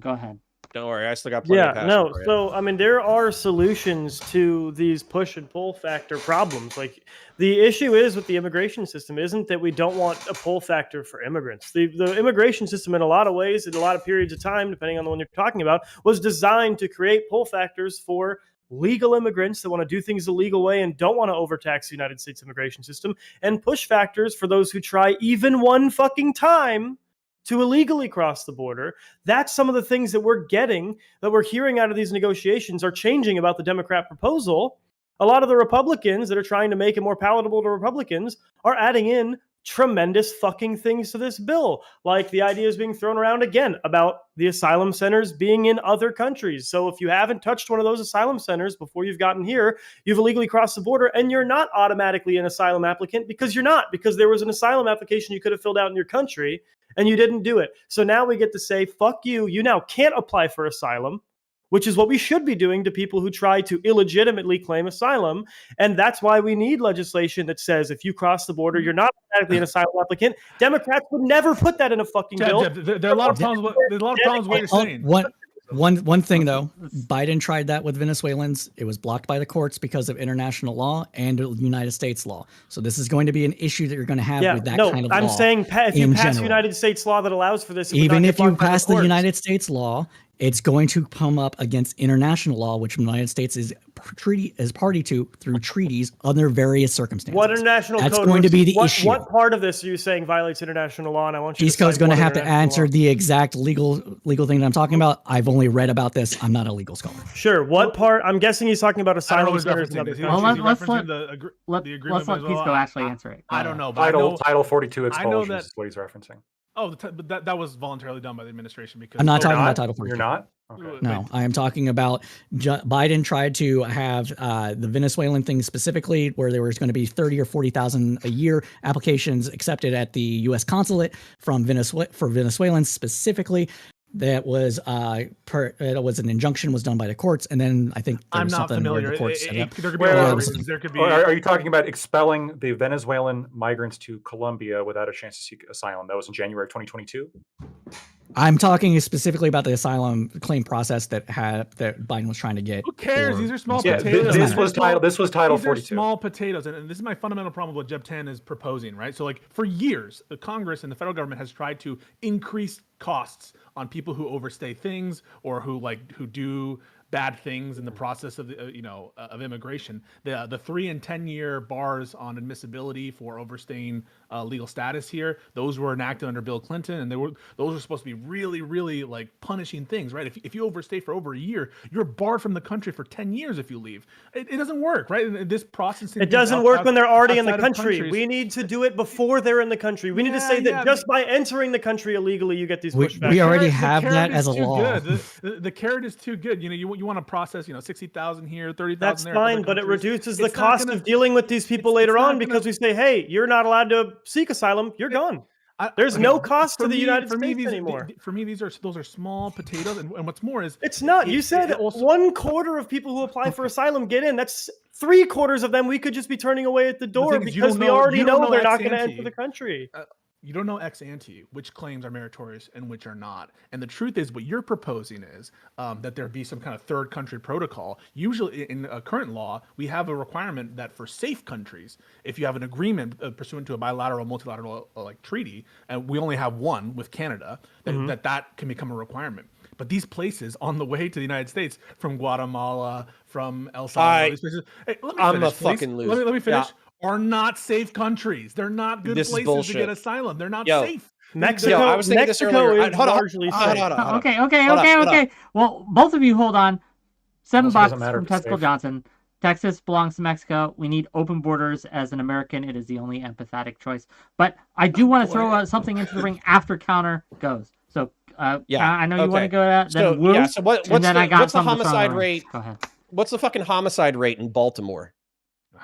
Go ahead. Don't worry, I still got plenty of passion for you. So I mean, there are solutions to these push and pull factor problems. Like, the issue is with the immigration system isn't that we don't want a pull factor for immigrants. The immigration system, in a lot of ways, in a lot of periods of time, depending on the one you're talking about, was designed to create pull factors for legal immigrants that want to do things the legal way and don't want to overtax the United States immigration system, and push factors for those who try even one fucking time to illegally cross the border. That's some of the things that we're hearing out of these negotiations are changing about the Democrat proposal. A lot of the Republicans that are trying to make it more palatable to Republicans are adding in tremendous fucking things to this bill. Like, the idea is being thrown around again about the asylum centers being in other countries. So if you haven't touched one of those asylum centers before you've gotten here, you've illegally crossed the border, and you're not automatically an asylum applicant because there was an asylum application you could have filled out in your country and you didn't do it. So now we get to say, fuck you. You now can't apply for asylum, which is what we should be doing to people who try to illegitimately claim asylum. And that's why we need legislation that says if you cross the border, you're not automatically an asylum applicant. Democrats would never put that in a fucking bill. There are a lot of problems with what you're saying. One thing, though, Biden tried that with Venezuelans. It was blocked by the courts because of international law and United States law. So this is going to be an issue that you're going to have with that kind of law. I'm saying if you pass United States law that allows for this, even if you pass the United States law, it's going to come up against international law, which the United States is party to through treaties under various circumstances. What international That's code going to be the issue. What part of this are you saying violates international law? And I want you East Coast is going to have to answer the exact legal thing that I'm talking about. I've only read about this. I'm not a legal scholar. Sure. What part? I'm guessing he's talking about asylum centers. Let's let Pisco actually answer it. I don't know. Title 42 expulsions is what he's referencing. Oh, but that was voluntarily done by the administration because I'm not talking about Title 42. You're not? Okay. No, I am talking about Biden tried to have the Venezuelan thing specifically, where there was going to be 30 or 40,000 a year applications accepted at the U.S. consulate for Venezuelans specifically. That was an injunction was done by the courts, and then I think there was something where the courts said Are you talking about expelling the Venezuelan migrants to Colombia without a chance to seek asylum? That was in January 2022. I'm talking specifically about the asylum claim process that Biden was trying to get. Who cares? These are small potatoes. This was Title 42. These are small potatoes, and this is my fundamental problem with what 𝕬𝖎𝖙 is proposing, right? So, like, for years, the Congress and the federal government has tried to increase costs on people who overstay things or who do bad things in the process of of immigration. The 3 and 10 year bars on admissibility for overstaying legal status here, those were enacted under Bill Clinton, and those were supposed to be really, really like punishing things, right? If you overstay for over a year, you're barred from the country for 10 years if you leave. It doesn't work, right? This processing. It doesn't work when they're already in the country. We need to do it before they're in the country. We need to say that just by entering the country illegally, you get these pushbacks. We already have that as a law. The carrot is too good. You want to process 60,000 here, 30,000 That's there. That's fine, but it reduces the cost of dealing with these people later on because we say, hey, you're not allowed to seek asylum. You're gone. There's no cost to the United States anymore. For me, those are small potatoes, and what's more is it's not. You said 1/4 of people who apply for asylum get in. That's 3/4 of them we could just be turning away at the door because we already know they're not going to enter the country. You don't know ex ante which claims are meritorious and which are not. And the truth is, what you're proposing is that there be some kind of third country protocol. Usually in current law, we have a requirement that for safe countries, if you have an agreement pursuant to a bilateral, multilateral treaty, and we only have one with Canada, that can become a requirement. But these places on the way to the United States, from Guatemala, from El Salvador, these places, hey, I'm a fucking loser. Let me finish. Are not safe countries. They're not good places to get asylum. They're not safe. Mexico, I was thinking this Mexico earlier. is largely safe. Hold on. Okay. Well, both of you hold on. $7 Also doesn't matter from if it's Testicle safe. Johnson. Texas belongs to Mexico. We need open borders. As an American, it is the only empathetic choice. But I do want to throw something into the ring after counter goes. So I know you want to go to that. Then Wu, so what's the homicide rate? Go ahead. What's the fucking homicide rate in Baltimore?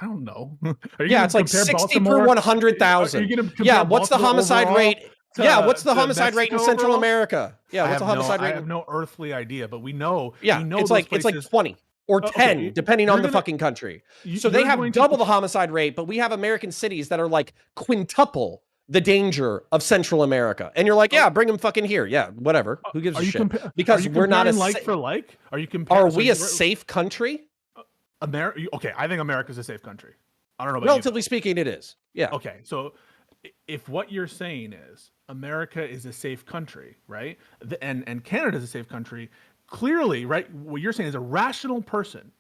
I don't know. It's like 60 per 100,000. Yeah, what's the homicide rate? Yeah, what's the homicide rate in Central America? Yeah, what's the homicide rate? I have no earthly idea, but we know. Yeah, we know it's like 20 or 10, depending on the fucking country. So they have double the homicide rate, but we have American cities that are like quintuple the danger of Central America. And you're like, yeah, bring them fucking here. Yeah, whatever. Who gives a shit? Because we're not a like for like. Are you comparing? Are we a safe country? Okay, I think America's a safe country. I don't know about relatively speaking, it is. Yeah. Okay, so if what you're saying is America is a safe country, right? And Canada is a safe country, clearly, right? What you're saying is a rational person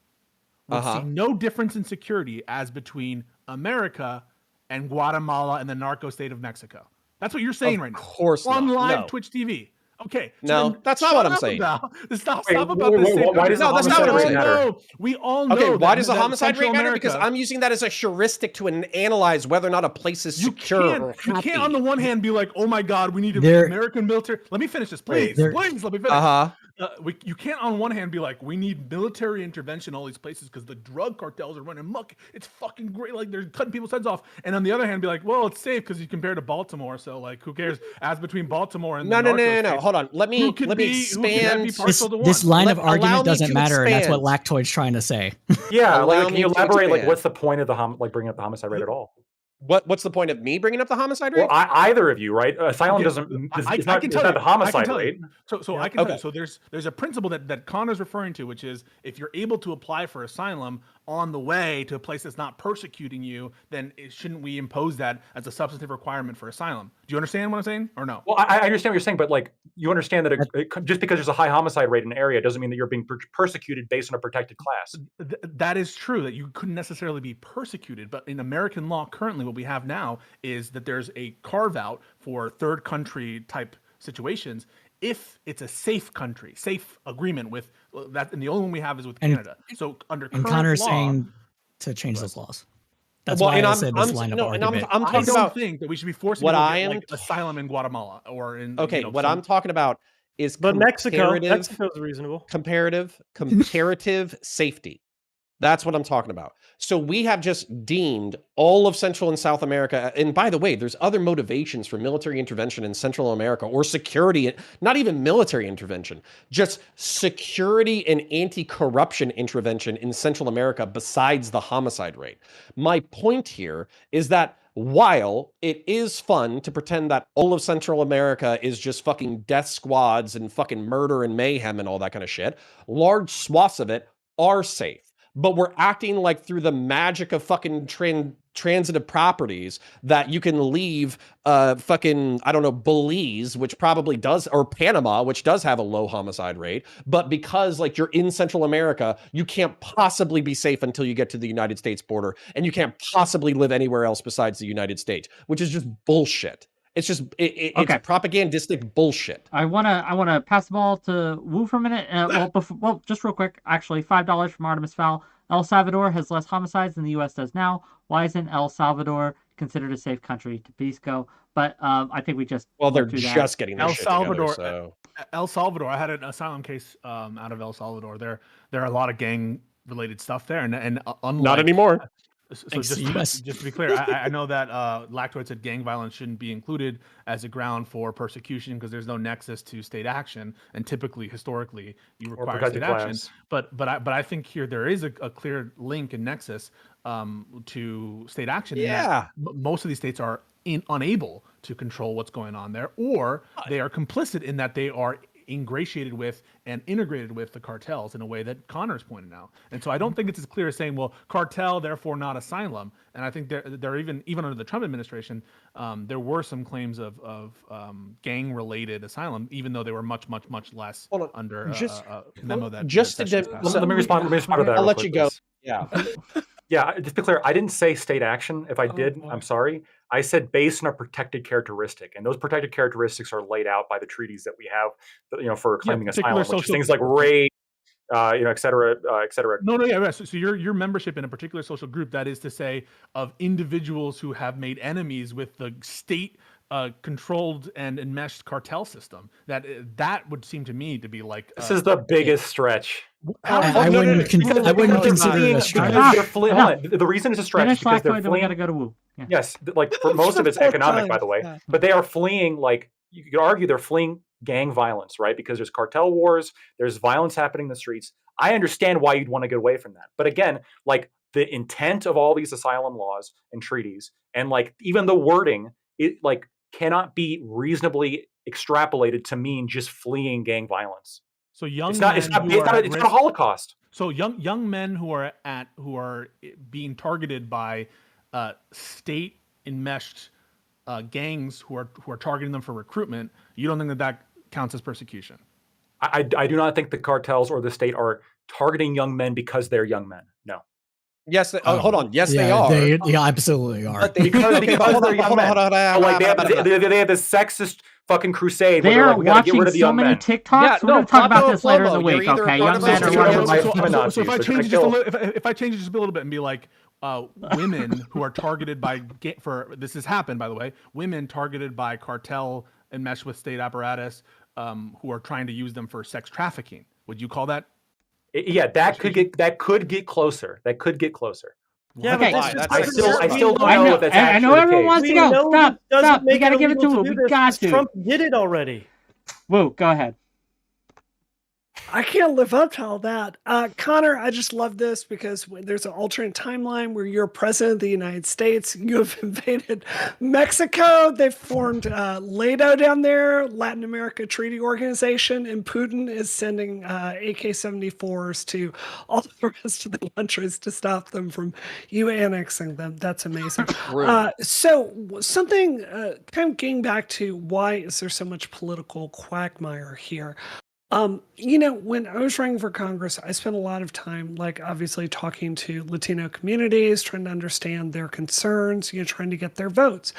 would see no difference in security as between America and Guatemala and the narco state of Mexico. That's what you're saying right now. Of course not. On live No. Twitch TV. Okay. No, that's not what I'm saying. Stop about Wait, this. why does the that's not what I'm saying. matter? We all know. Okay, why does the that homicide rate Central matter? America, Because I'm using that as a heuristic to analyze whether or not a place is secure or you happy. can't on the one hand be like, oh my God, we need American military. Let me finish this, please. Please, let me finish. You can't on one hand be like, we need military intervention in all these places because the drug cartels are running muck. It's fucking great. Like they're cutting people's heads off. And on the other hand, be like, well, it's safe because you compare to Baltimore. So like, who cares? As between Baltimore and no. Hold on. Let me expand. This line of argument doesn't matter, and that's what Lactoid's trying to say. Yeah, like can you elaborate? Like, what's the point of the bringing up the homicide rate at all? What's the point of me bringing up the homicide rate? Well, either of you, right? Asylum doesn't. It's not the homicide rate. So I can tell you. So there's a principle that Connor's referring to, which is if you're able to apply for asylum on the way to a place that's not persecuting you, then shouldn't we impose that as a substantive requirement for asylum? Do you understand what I'm saying, or no? Well, I understand what you're saying, but like you understand that just because there's a high homicide rate in an area doesn't mean that you're being persecuted based on a protected class. That is true, that you couldn't necessarily be persecuted, but in American law currently, what we have now is that there's a carve out for third country type situations if it's a safe country, safe agreement with that, and the only one we have is with Canada. So under current Connor's law, saying to change those laws. That's why I said this line of argument. I'm talking about think that we should be forcing people to get, like, asylum in Guatemala or in. What I'm talking about is Mexico's reasonable. Comparative safety. That's what I'm talking about. So we have just deemed all of Central and South America, and by the way, there's other motivations for military intervention in Central America or security, not even military intervention, just security and anti-corruption intervention in Central America besides the homicide rate. My point here is that while it is fun to pretend that all of Central America is just fucking death squads and fucking murder and mayhem and all that kind of shit, large swaths of it are safe. But we're acting like through the magic of fucking transitive properties that you can leave fucking, I don't know, Belize, which probably does, or Panama, which does have a low homicide rate. But because like you're in Central America, you can't possibly be safe until you get to the United States border. And you can't possibly live anywhere else besides the United States, which is just bullshit. It's just it's propagandistic bullshit. I wanna pass the ball to Wu for a minute. Well, just real quick, actually, $5 from Artemis Fowl. El Salvador has less homicides than the U.S. does now. Why isn't El Salvador considered a safe country? To 𝕵𝖔𝖎. But I think we just they're just getting their shit together, so. El Salvador. I had an asylum case out of El Salvador. There are a lot of gang related stuff there, and unlike, not anymore. So just to be clear, I know that Lactoid said gang violence shouldn't be included as a ground for persecution because there's no nexus to state action, and typically, historically, you require state action. But I think here there is a clear link and nexus to state action. Yeah, most of these states are unable to control what's going on there, or they are complicit in that they are ingratiated with and integrated with the cartels in a way that Connor's pointed out. And so I don't think it's as clear as saying, well, cartel, therefore not asylum. And I think there even under the Trump administration, there were some claims of gang-related asylum, even though they were much less under a memo that. Let me respond to that. I'll let you go. Yeah. Yeah, just to be clear, I didn't say state action. If I did, boy. I'm sorry. I said based on a protected characteristic, and those protected characteristics are laid out by the treaties that we have, for claiming particular asylum, which is social things like race, et cetera, et cetera. No, yeah. So your membership in a particular social group, that is to say, of individuals who have made enemies with the state controlled and enmeshed cartel system. That would seem to me to be like This is the biggest stretch. I wouldn't consider it a stretch. They're fleeing. Hold on. The reason it's a stretch is because they're then we got to fleeing. go to Woo. Yeah. Yes, like for most of it's Fourth economic, time, by the way, yeah. but they are fleeing. Like you could argue, they're fleeing gang violence, right? Because there's cartel wars, there's violence happening in the streets. I understand why you'd want to get away from that, but again, like the intent of all these asylum laws and treaties, and like even the wording, it like cannot be reasonably extrapolated to mean just fleeing gang violence. so young It's not. men It's not. who It's are not. at It's risk- not a Holocaust. So young men who are being targeted by state enmeshed gangs who are targeting them for recruitment. You don't think that counts as persecution? I do not think the cartels or the state are targeting young men because they're young men. No. Yes. Hold on. Yes, they Yeah, are. They absolutely are. But they, Because okay, but they're hold on, young hold on, men. hold on, But, like they have this sexist fucking crusade. They where they're are like, we gotta get watching rid of the so young many men. TikToks. Yeah, We're going to talk about Pablo this later in the Plomo, you're week, either okay? part Young of men the are society running or away so- from So if I Nazis, change it they're just a gonna little, if I change it just a little bit and be like, women who are targeted by this has happened, by the way, women targeted by cartel enmeshed with state apparatus, who are trying to use them for sex trafficking. Would you call that? Yeah, that could get closer. That could get closer. Yeah, Okay. but Why? this just That's- doesn't I still don't I know know- if that's I actually know the everyone case. wants to we go. know Stop, it doesn't stop. We make got to it give it to illegal Woo. do We this got because to. Trump did it already. Woo, go ahead. I can't live up to all that. Connor, I just love this because there's an alternate timeline where you're president of the United States. You have invaded Mexico. They've formed LATO down there, Latin America Treaty Organization, and Putin is sending AK-74s to all the rest of the countries to stop them from you annexing them. That's amazing. So something kind of getting back to why is there so much political quagmire here? When I was running for Congress, I spent a lot of time, like obviously talking to Latino communities, trying to understand their concerns, trying to get their votes.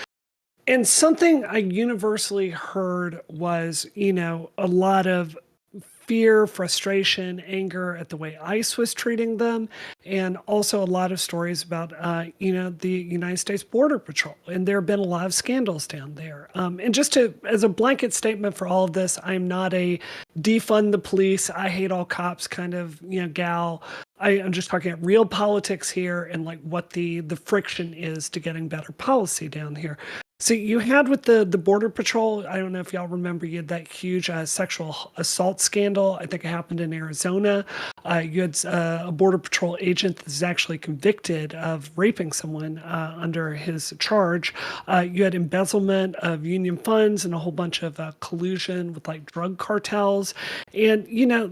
And something I universally heard was, a lot of fear, frustration, anger at the way ICE was treating them, and also a lot of stories about, the United States Border Patrol. And there have been a lot of scandals down there. And just as a blanket statement for all of this, I'm not a defund the police, I hate all cops kind of, gal. I'm just talking about real politics here and like what the friction is to getting better policy down here. So you had with the Border Patrol, I don't know if y'all remember, you had that huge sexual assault scandal. I think it happened in Arizona. You had a Border Patrol agent that's actually convicted of raping someone under his charge. You had embezzlement of union funds and a whole bunch of collusion with like drug cartels. And,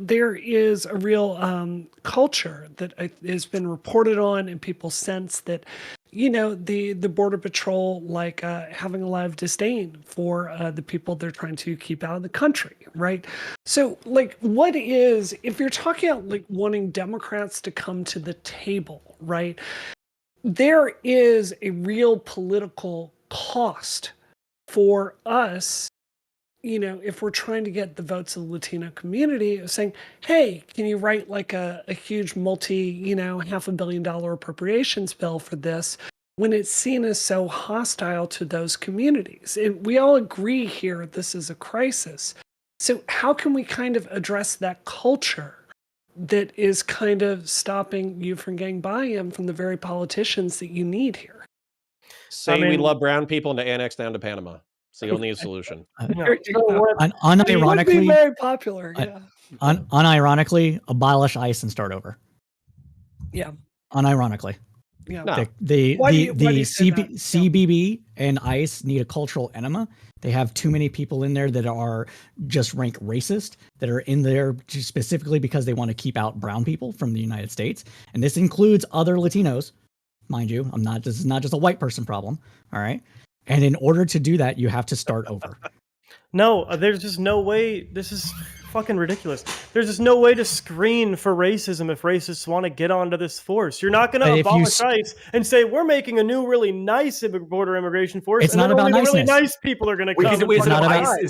there is a real culture that has been reported on, and people sense that the Border Patrol, like having a lot of disdain for the people they're trying to keep out of the country, right? So, like, what is, if you're talking about like wanting Democrats to come to the table, right? There is a real political cost for us, if we're trying to get the votes of the Latino community, of saying, hey, can you write like a huge $500 million appropriations bill for this, when it's seen as so hostile to those communities? And we all agree here this is a crisis. So how can we kind of address that culture that is kind of stopping you from getting buy-in from the very politicians that you need here? Say we love brown people and to annex down to Panama. It's the only solution. It would be very popular, yeah. Unironically, abolish ICE and start over. Yeah. Unironically. Yeah. No. The Why do you say that? CBB and ICE need a cultural enema. They have too many people in there that are just rank racist, that are in there specifically because they want to keep out brown people from the United States. And this includes other Latinos, mind you. This is not just a white person problem. All right. And in order to do that, you have to start over. No, there's just no way. This is fucking ridiculous. There's just no way to screen for racism if racists want to get onto this force. You're not going to abolish ICE and say we're making a new really nice border immigration force. It's not about niceness. The really nice people are going to come. Instead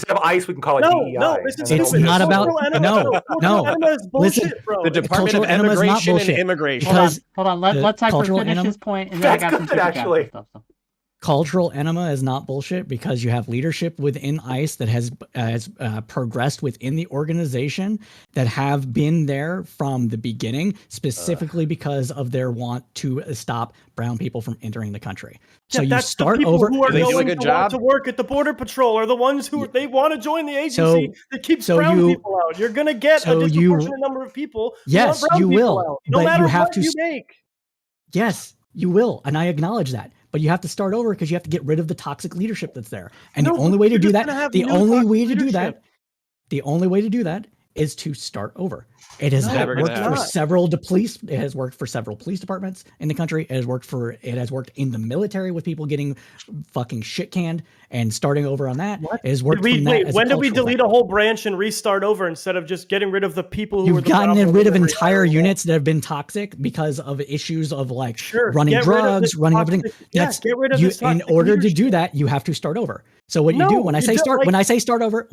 of ICE, we can call it DEI. No, this is it's not about Listen, the Department of Immigration and Immigration. Hold on. Let Cypher finish his point, and then I got some actually. Stuff. So. Cultural enema is not bullshit because you have leadership within ICE that has progressed within the organization that have been there from the beginning, specifically because of their want to stop brown people from entering the country. So you start over. Who are going to want to work at the Border Patrol are the ones who they want to join the agency that keeps brown people out. You're going to get a disproportionate number of people. Yes, you will. No matter what you make. Yes, you will, and I acknowledge that. But you have to start over because you have to get rid of the toxic leadership that's there. And the only way to do that, the only way to do that is to start over. It has worked for several police. It has worked for several police departments in the country. It has worked in the military with people getting fucking shit canned and starting over on that. It has worked. When did we delete a whole branch and restart over instead of just getting rid of the people who You've gotten rid of entire units that have been toxic because of issues of running drugs, running everything. Get rid of this in order to do that, you have to start over. So what you do when I say start over,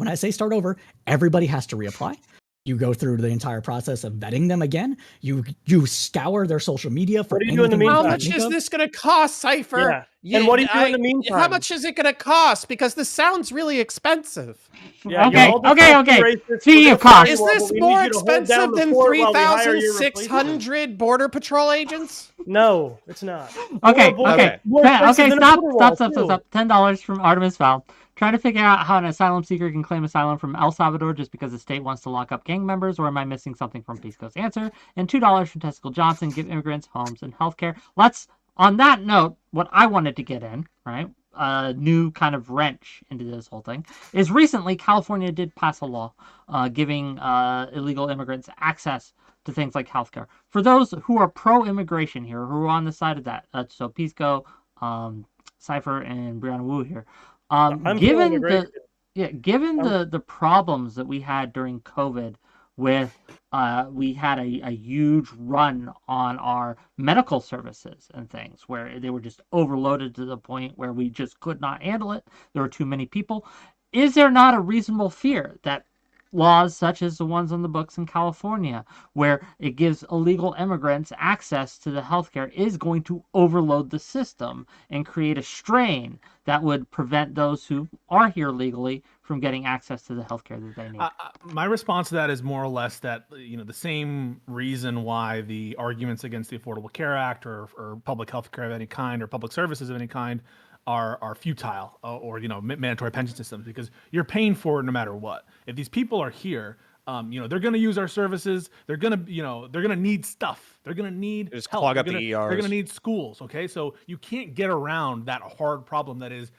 everybody has to reapply. You go through the entire process of vetting them again. You scour their social media for. What are you doing in the meantime? How much is this going to cost, Cypher? Yeah. And what are you doing in the meantime? How much is it going to cost? Because this sounds really expensive. Yeah, okay. Speaking of cost, is this more expensive than 3,600 Border Patrol agents? No, it's not. Okay. Stop. $10 from Artemis Fowl. Trying to figure out how an asylum seeker can claim asylum from El Salvador just because the state wants to lock up gang members, or am I missing something from Pisco's answer? And $2 from Testicle Johnson, give immigrants homes and healthcare. On that note, what I wanted to get in, right, a new kind of wrench into this whole thing, is recently California did pass a law giving illegal immigrants access to things like healthcare. For those who are pro-immigration here, who are on the side of that, so Pisco, Cypher, and Brianna Wu here, given the problems that we had during COVID with we had a huge run on our medical services and things where they were just overloaded to the point where we just could not handle it. There were too many people. Is there not a reasonable fear that laws such as the ones on the books in California, where it gives illegal immigrants access to the healthcare, is going to overload the system and create a strain that would prevent those who are here legally from getting access to the healthcare that they need? My response to that is more or less that, the same reason why the arguments against the Affordable Care Act or public health care of any kind or public services of any kind are futile, or mandatory pension systems, because you're paying for it no matter what. If these people are here, they're going to use our services. They're going to need stuff. They're going to need help. Clog up the ERs. They're going to need schools. Okay, so you can't get around that hard problem that is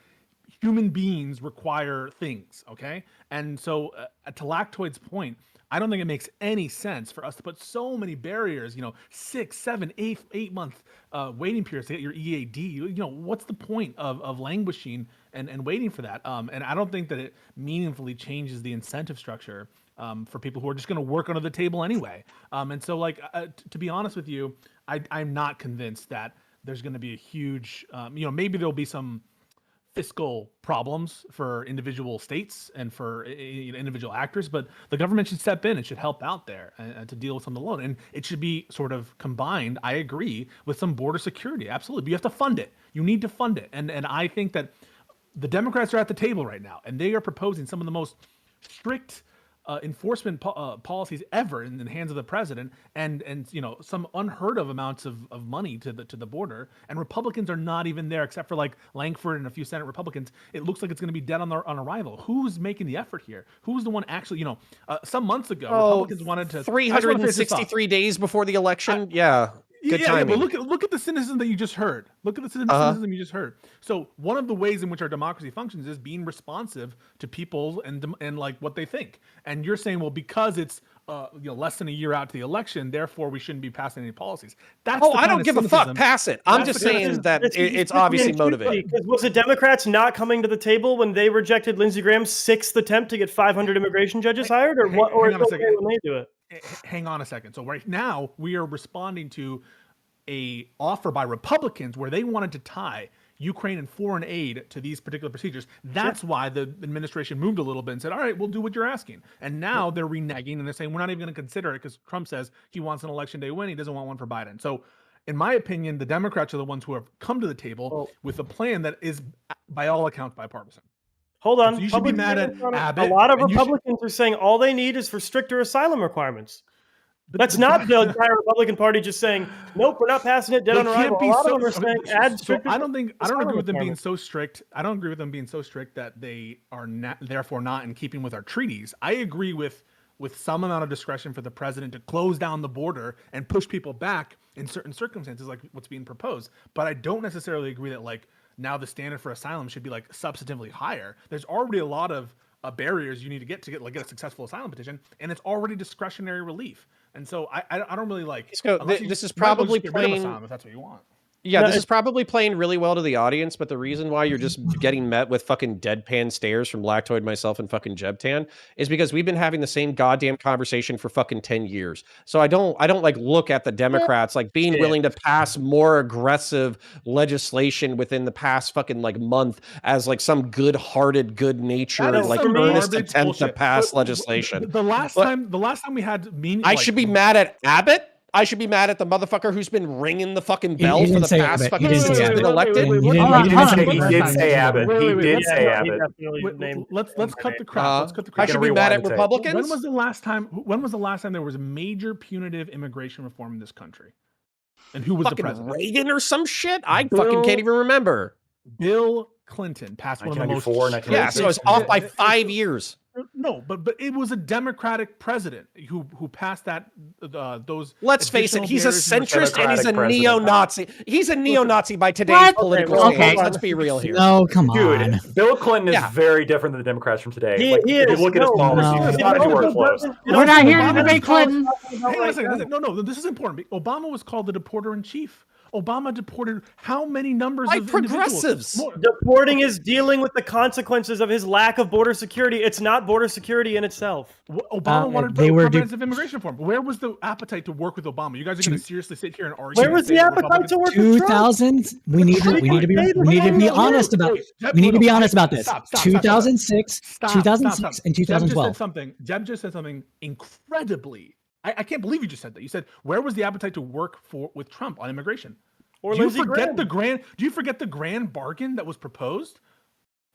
human beings require things. Okay, and so to Lactoid's point, I don't think it makes any sense for us to put so many barriers, 6, 7, 8 month waiting periods to get your EAD. What's the point of languishing and waiting for that? And I don't think that it meaningfully changes the incentive structure for people who are just going to work under the table anyway. And so, to be honest with you, I'm not convinced that there's going to be a huge, maybe there'll be some fiscal problems for individual states and for individual actors, but the government should step in and should help out there to deal with some of the load. And it should be sort of combined, I agree, with some border security. Absolutely. But you have to fund it. You need to fund it. And I think that the Democrats are at the table right now, and they are proposing some of the most strict enforcement policies ever in the hands of the president, and some unheard of amounts of money to the border, and Republicans are not even there except for Langford and a few Senate Republicans. It looks like it's going to be dead on arrival. Who's making the effort here? Who's the one actually? Some months ago, Republicans wanted to 363 days before the election. Yeah. Good yeah, timing. but look at the cynicism that you just heard. Look at the cynicism you just heard. So one of the ways in which our democracy functions is being responsive to people and like what they think. And you're saying, well, because it's less than a year out to the election, therefore we shouldn't be passing any policies. That's I don't give a fuck. Pass it. I'm just saying that it's obviously motivated. Because was it Democrats not coming to the table when they rejected Lindsey Graham's 6th attempt to get 500 immigration judges hired, or what? Or hang on a second. When they do it? Hang on a second. So right now we are responding to a offer by Republicans where they wanted to tie Ukraine and foreign aid to these particular procedures. That's why the administration moved a little bit and said, all right, we'll do what you're asking. And now they're reneging and they're saying, we're not even going to consider it because Trump says he wants an election day win. He doesn't want one for Biden. So in my opinion, the Democrats are the ones who have come to the table with a plan that is, by all accounts, bipartisan. Hold on. So you should be mad at Abbott. A lot of Republicans are saying all they need is for stricter asylum requirements. That's not the entire Republican Party just saying, nope, we're not passing it dead on arrival. A lot of them are saying add stricter. I don't agree with them being so strict. I don't agree with them being so strict that they are therefore not in keeping with our treaties. I agree with some amount of discretion for the president to close down the border and push people back in certain circumstances, like what's being proposed. But I don't necessarily agree that like now the standard for asylum should be like substantively higher. There's already a lot of barriers you need to get a successful asylum petition, and it's already discretionary relief. And so I don't really like. This is probably playing. Asylum if that's what you want. Yeah, this is probably playing really well to the audience, but the reason why you're just getting met with fucking deadpan stares from Lactoid, myself, and fucking Jebtan is because we've been having the same goddamn conversation for fucking 10 years. So I don't like look at the Democrats like being willing to pass more aggressive legislation within the past fucking like month as like some good-hearted, good-natured, like earnest attempt to pass legislation. The last time we had I should be mad at Abbott. I should be mad at the motherfucker who's been ringing the fucking bell for the past fucking since he's been elected. He did say Abbott. He did say Abbott. Let's cut the crap. Let's cut the crap. I should be mad at Republicans. When was the last time there was a major punitive immigration reform in this country? And who was the president? Reagan or some shit? I fucking can't even remember. Bill Clinton passed one of the most. Yeah, so it's off by 5 years. No, but it was a Democratic president who passed that those. Let's face it, he's a centrist and he's a neo-Nazi. He's a neo-Nazi by today's political standards. Let's be real here. No, come on. Dude, Bill Clinton is very different than the Democrats from today. If you look at his policies, it's not where it flows. We're not here to debate Clinton. Hang on a second. No, this is important. Obama was called the deporter in chief. Obama deported how many numbers of progressives? Deporting is dealing with the consequences of his lack of border security. It's not border security in itself. Obama wanted comprehensive immigration reform. Where was the appetite to work with Obama? You guys are going to seriously sit here and argue? Where was the appetite to work with Trump? 2000s. We need to be honest about. We need to be honest about this. 2006, 2006, and 2012. Jeb just said something incredibly. I can't believe you just said that. You said, where was the appetite to work with Trump on immigration? Do you forget the grand bargain that was proposed?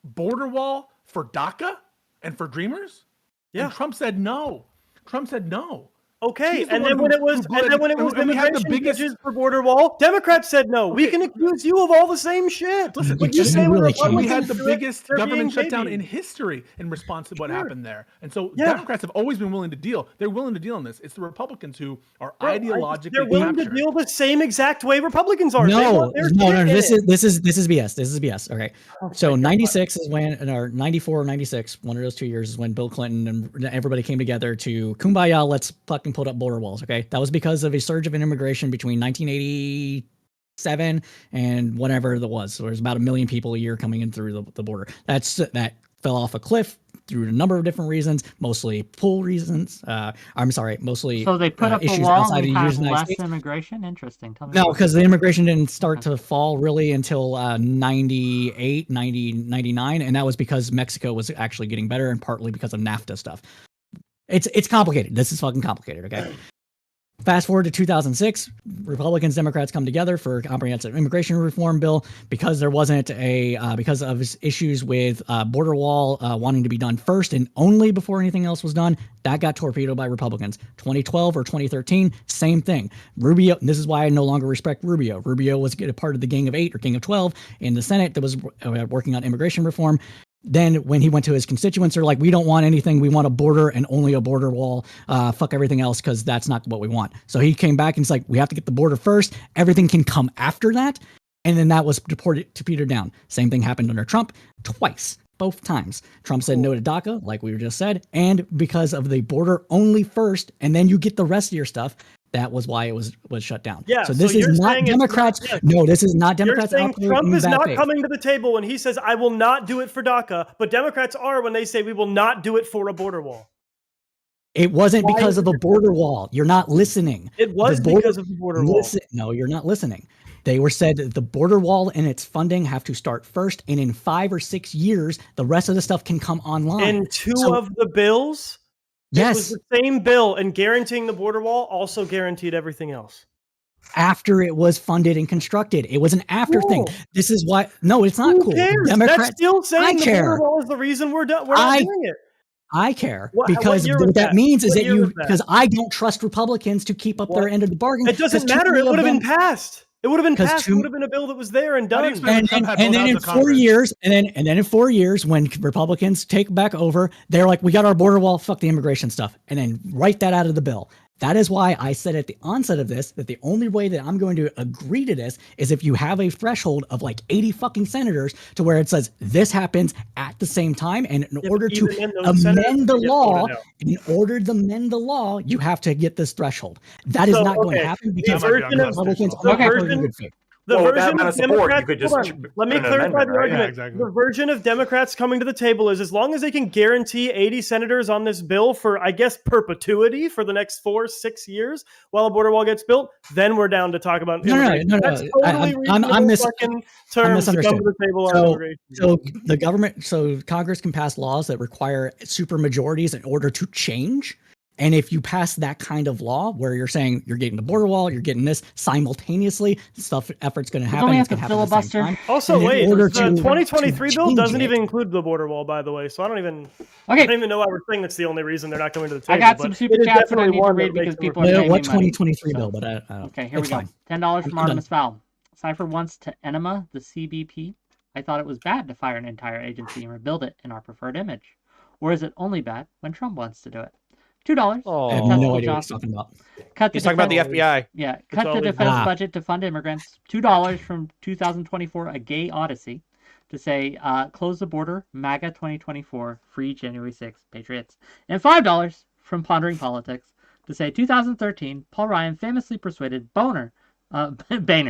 Border wall for DACA and for Dreamers? Yeah. And Trump said no. Okay, and then when it was immigration judges for border wall, Democrats said no. We can accuse you of all the same shit. Listen, but you say we had the biggest government shutdown in history in response to what happened there. And so Democrats have always been willing to deal. They're willing to deal on this. It's the Republicans who are ideologically they're willing to deal the same exact way Republicans are. No. This is BS. This is BS. Okay. So 96 is when, or 94 or 96, one of those 2 years is when Bill Clinton and everybody came together to kumbaya, let's fucking put up border walls. Okay, that was because of a surge of immigration between 1987 and whatever that was. So there's about 1 million people a year coming in through the border. That fell off a cliff through a number of different reasons, mostly pull reasons. Mostly. So they put up a wall and we have less immigration. Interesting. Tell me no, because the immigration didn't start to fall really until 98, 90, 99, and that was because Mexico was actually getting better, and partly because of NAFTA stuff. It's complicated. This is fucking complicated, okay? Fast forward to 2006, Republicans, Democrats come together for a comprehensive immigration reform bill because there wasn't because of issues with border wall wanting to be done first and only before anything else was done. That got torpedoed by Republicans. 2012 or 2013, same thing. Rubio, this is why I no longer respect Rubio. Rubio was a part of the Gang of 8 or Gang of 12 in the Senate that was working on immigration reform. then when he went to his constituents, they're like, we don't want anything. We want a border and only a border wall. Fuck everything else because that's not what we want. So he came back and it's like, we have to get the border first. Everything can come after that. And then that was deported to peter down. Same thing happened under Trump twice, both times. Trump said no to DACA, like we just said. And because of the border only first, and then you get the rest of your stuff. That was why it was shut down. Yeah, so this is not Democrats. No, this is not Democrats. You're saying Trump is not coming to the table when he says, I will not do it for DACA, but Democrats are when they say we will not do it for a border wall. It wasn't because of the border wall. You're not listening. It was because of the border wall. No, you're not listening. They were said that the border wall and its funding have to start first, and in 5 or 6 years, the rest of the stuff can come online. And two of the bills? Yes. It was the same bill, and guaranteeing the border wall also guaranteed everything else. After it was funded and constructed. It was an after thing. This is why. No, it's not cool. Democrats, that's still saying the border wall is the reason we're not doing it. I care because what that means is because I don't trust Republicans to keep up their end of the bargain. It doesn't matter. It would have been passed. It would have been passed. It would have been a bill that was there and done. And then in 4 years, and then in 4 years, when Republicans take back over, they're like, we got our border wall, fuck the immigration stuff, and then write that out of the bill. That is why I said at the onset of this that the only way that I'm going to agree to this is if you have a threshold of like 80 fucking senators to where it says this happens at the same time. And in order to amend the law, you have to get this threshold. That is not going to happen because Republicans are in good faith. The version of Democrats, let me clarify the argument. Yeah, exactly. The version of Democrats coming to the table is as long as they can guarantee 80 senators on this bill for, I guess, perpetuity for the next 4-6 years while a border wall gets built, then we're down to talk about immigration. No. That's totally reasonable fucking terms to come to the table on immigration. So the government, Congress can pass laws that require supermajorities in order to change. And if you pass that kind of law where you're saying you're getting the border wall, you're getting this simultaneously, effort's going to happen. It's going to happen at the same time. Also, wait, the 2023 bill doesn't even include the border wall, by the way. So I don't even know why we're saying that's the only reason they're not coming to the table. I got some super chats that I need to read because people are paying me money. 2023 bill, but I don't. Okay, here we go. $10 from Artemis Fowl. Cypher wants to enema the CBP. I thought it was bad to fire an entire agency and rebuild it in our preferred image. Or is it only bad when Trump wants to do it? $2. Oh, I have no idea what he's talking about. He's talking about the FBI. Yeah, cut the defense budget to fund immigrants. $2 from 2024, A Gay Odyssey, to say, close the border, MAGA 2024, free January 6th, Patriots. And $5 from Pondering Politics, to say, 2013, Paul Ryan famously persuaded Boehner, my bad,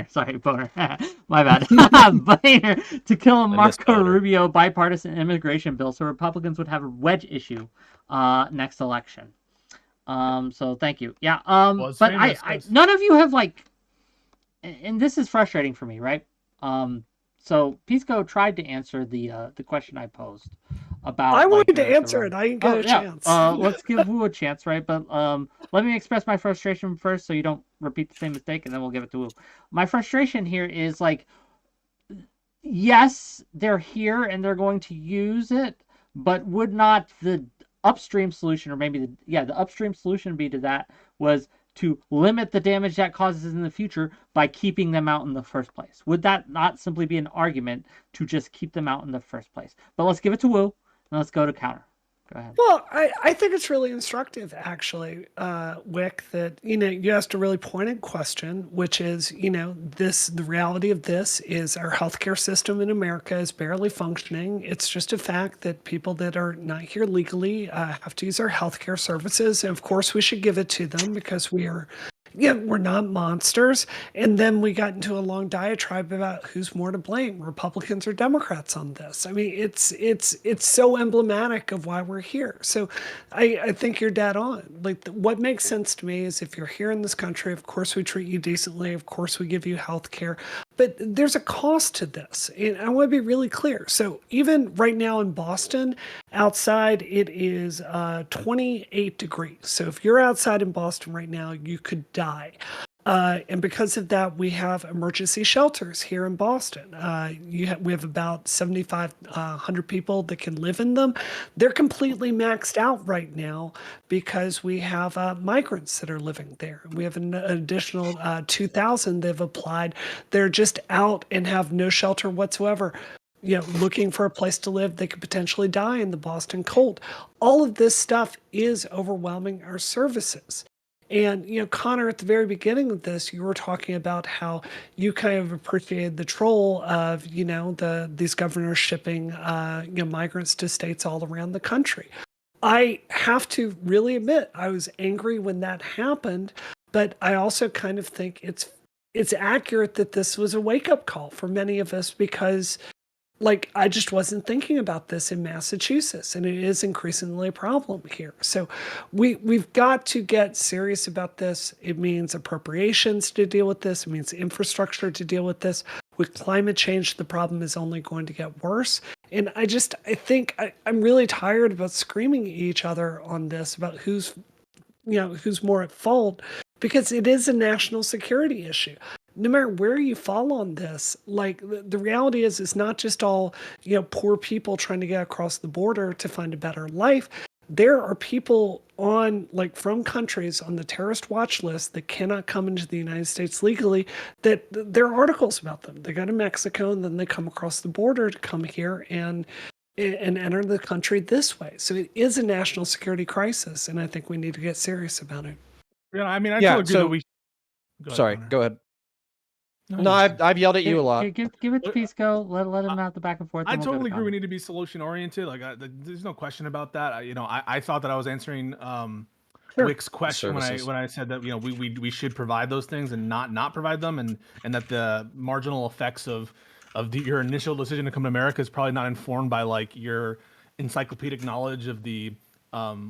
Boehner, to kill a Marco Rubio bipartisan immigration bill so Republicans would have a wedge issue next election. So thank you. Yeah. But I none of you have and this is frustrating for me, right? So Pisco tried to answer the question I posed about. I wanted to answer it. I didn't get a chance. Let's give Wu a chance, right? But let me express my frustration first, so you don't repeat the same mistake, and then we'll give it to Wu. My frustration here is yes, they're here and they're going to use it, but would not the upstream solution, or maybe the upstream solution be to that was to limit the damage that causes in the future by keeping them out in the first place? Would that not simply be an argument to just keep them out in the first place? But let's give it to Wu, and let's go to counter. Go ahead. Well, I think it's really instructive, actually, Wick, that, you asked a really pointed question, which is, the reality of this is our healthcare system in America is barely functioning. It's just a fact that people that are not here legally have to use our healthcare services. And of course, we should give it to them because we're not monsters. And then we got into a long diatribe about who's more to blame, Republicans or Democrats on this. I mean, it's so emblematic of why we're here. So I think you're dead on. What makes sense to me is if you're here in this country, of course we treat you decently. Of course we give you health care. But there's a cost to this. And I want to be really clear. So even right now in Boston, outside it is 28 degrees. So if you're outside in Boston right now, you could die. And because of that, we have emergency shelters here in Boston. We have about 7,500 people that can live in them. They're completely maxed out right now because we have migrants that are living there. We have an additional 2,000 that have applied. They're just out and have no shelter whatsoever. looking for a place to live. They could potentially die in the Boston cold. All of this stuff is overwhelming our services. And, Connor, at the very beginning of this, you were talking about how you kind of appreciated the troll of, these governors shipping, migrants to states all around the country. I have to really admit, I was angry when that happened, but I also kind of think it's accurate that this was a wake-up call for many of us, because I just wasn't thinking about this in Massachusetts, and it is increasingly a problem here. So we've got to get serious about this. It means appropriations to deal with this. It means infrastructure to deal with this. With climate change, the problem is only going to get worse. And I think I'm really tired about screaming at each other on this about who's more at fault, because it is a national security issue. No matter where you fall on this, the reality is, it's not just all, poor people trying to get across the border to find a better life. There are people on, from countries on the terrorist watch list that cannot come into the United States legally, that there are articles about them. They go to Mexico and then they come across the border to come here and enter the country this way. So it is a national security crisis, and I think we need to get serious about it. Yeah, I mean, I totally agree that we. Go ahead. No, I've yelled at you a lot. Give it to Pisco. Let him out the back and forth. I totally agree. We need to be solution oriented. There's no question about that. I thought that I was answering Whick's question when I said that we should provide those things and not provide them, and that the marginal effects of your initial decision to come to America is probably not informed by your encyclopedic knowledge of the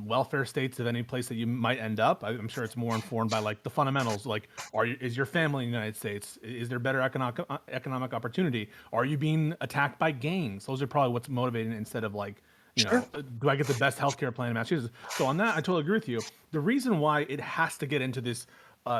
welfare states of any place that you might end up. I'm sure it's more informed by the fundamentals, is your family in the United States? Is there better economic opportunity? Are you being attacked by gangs? Those are probably what's motivating, instead of do I get the best healthcare plan in Massachusetts? So on that, I totally agree with you. The reason why it has to get into this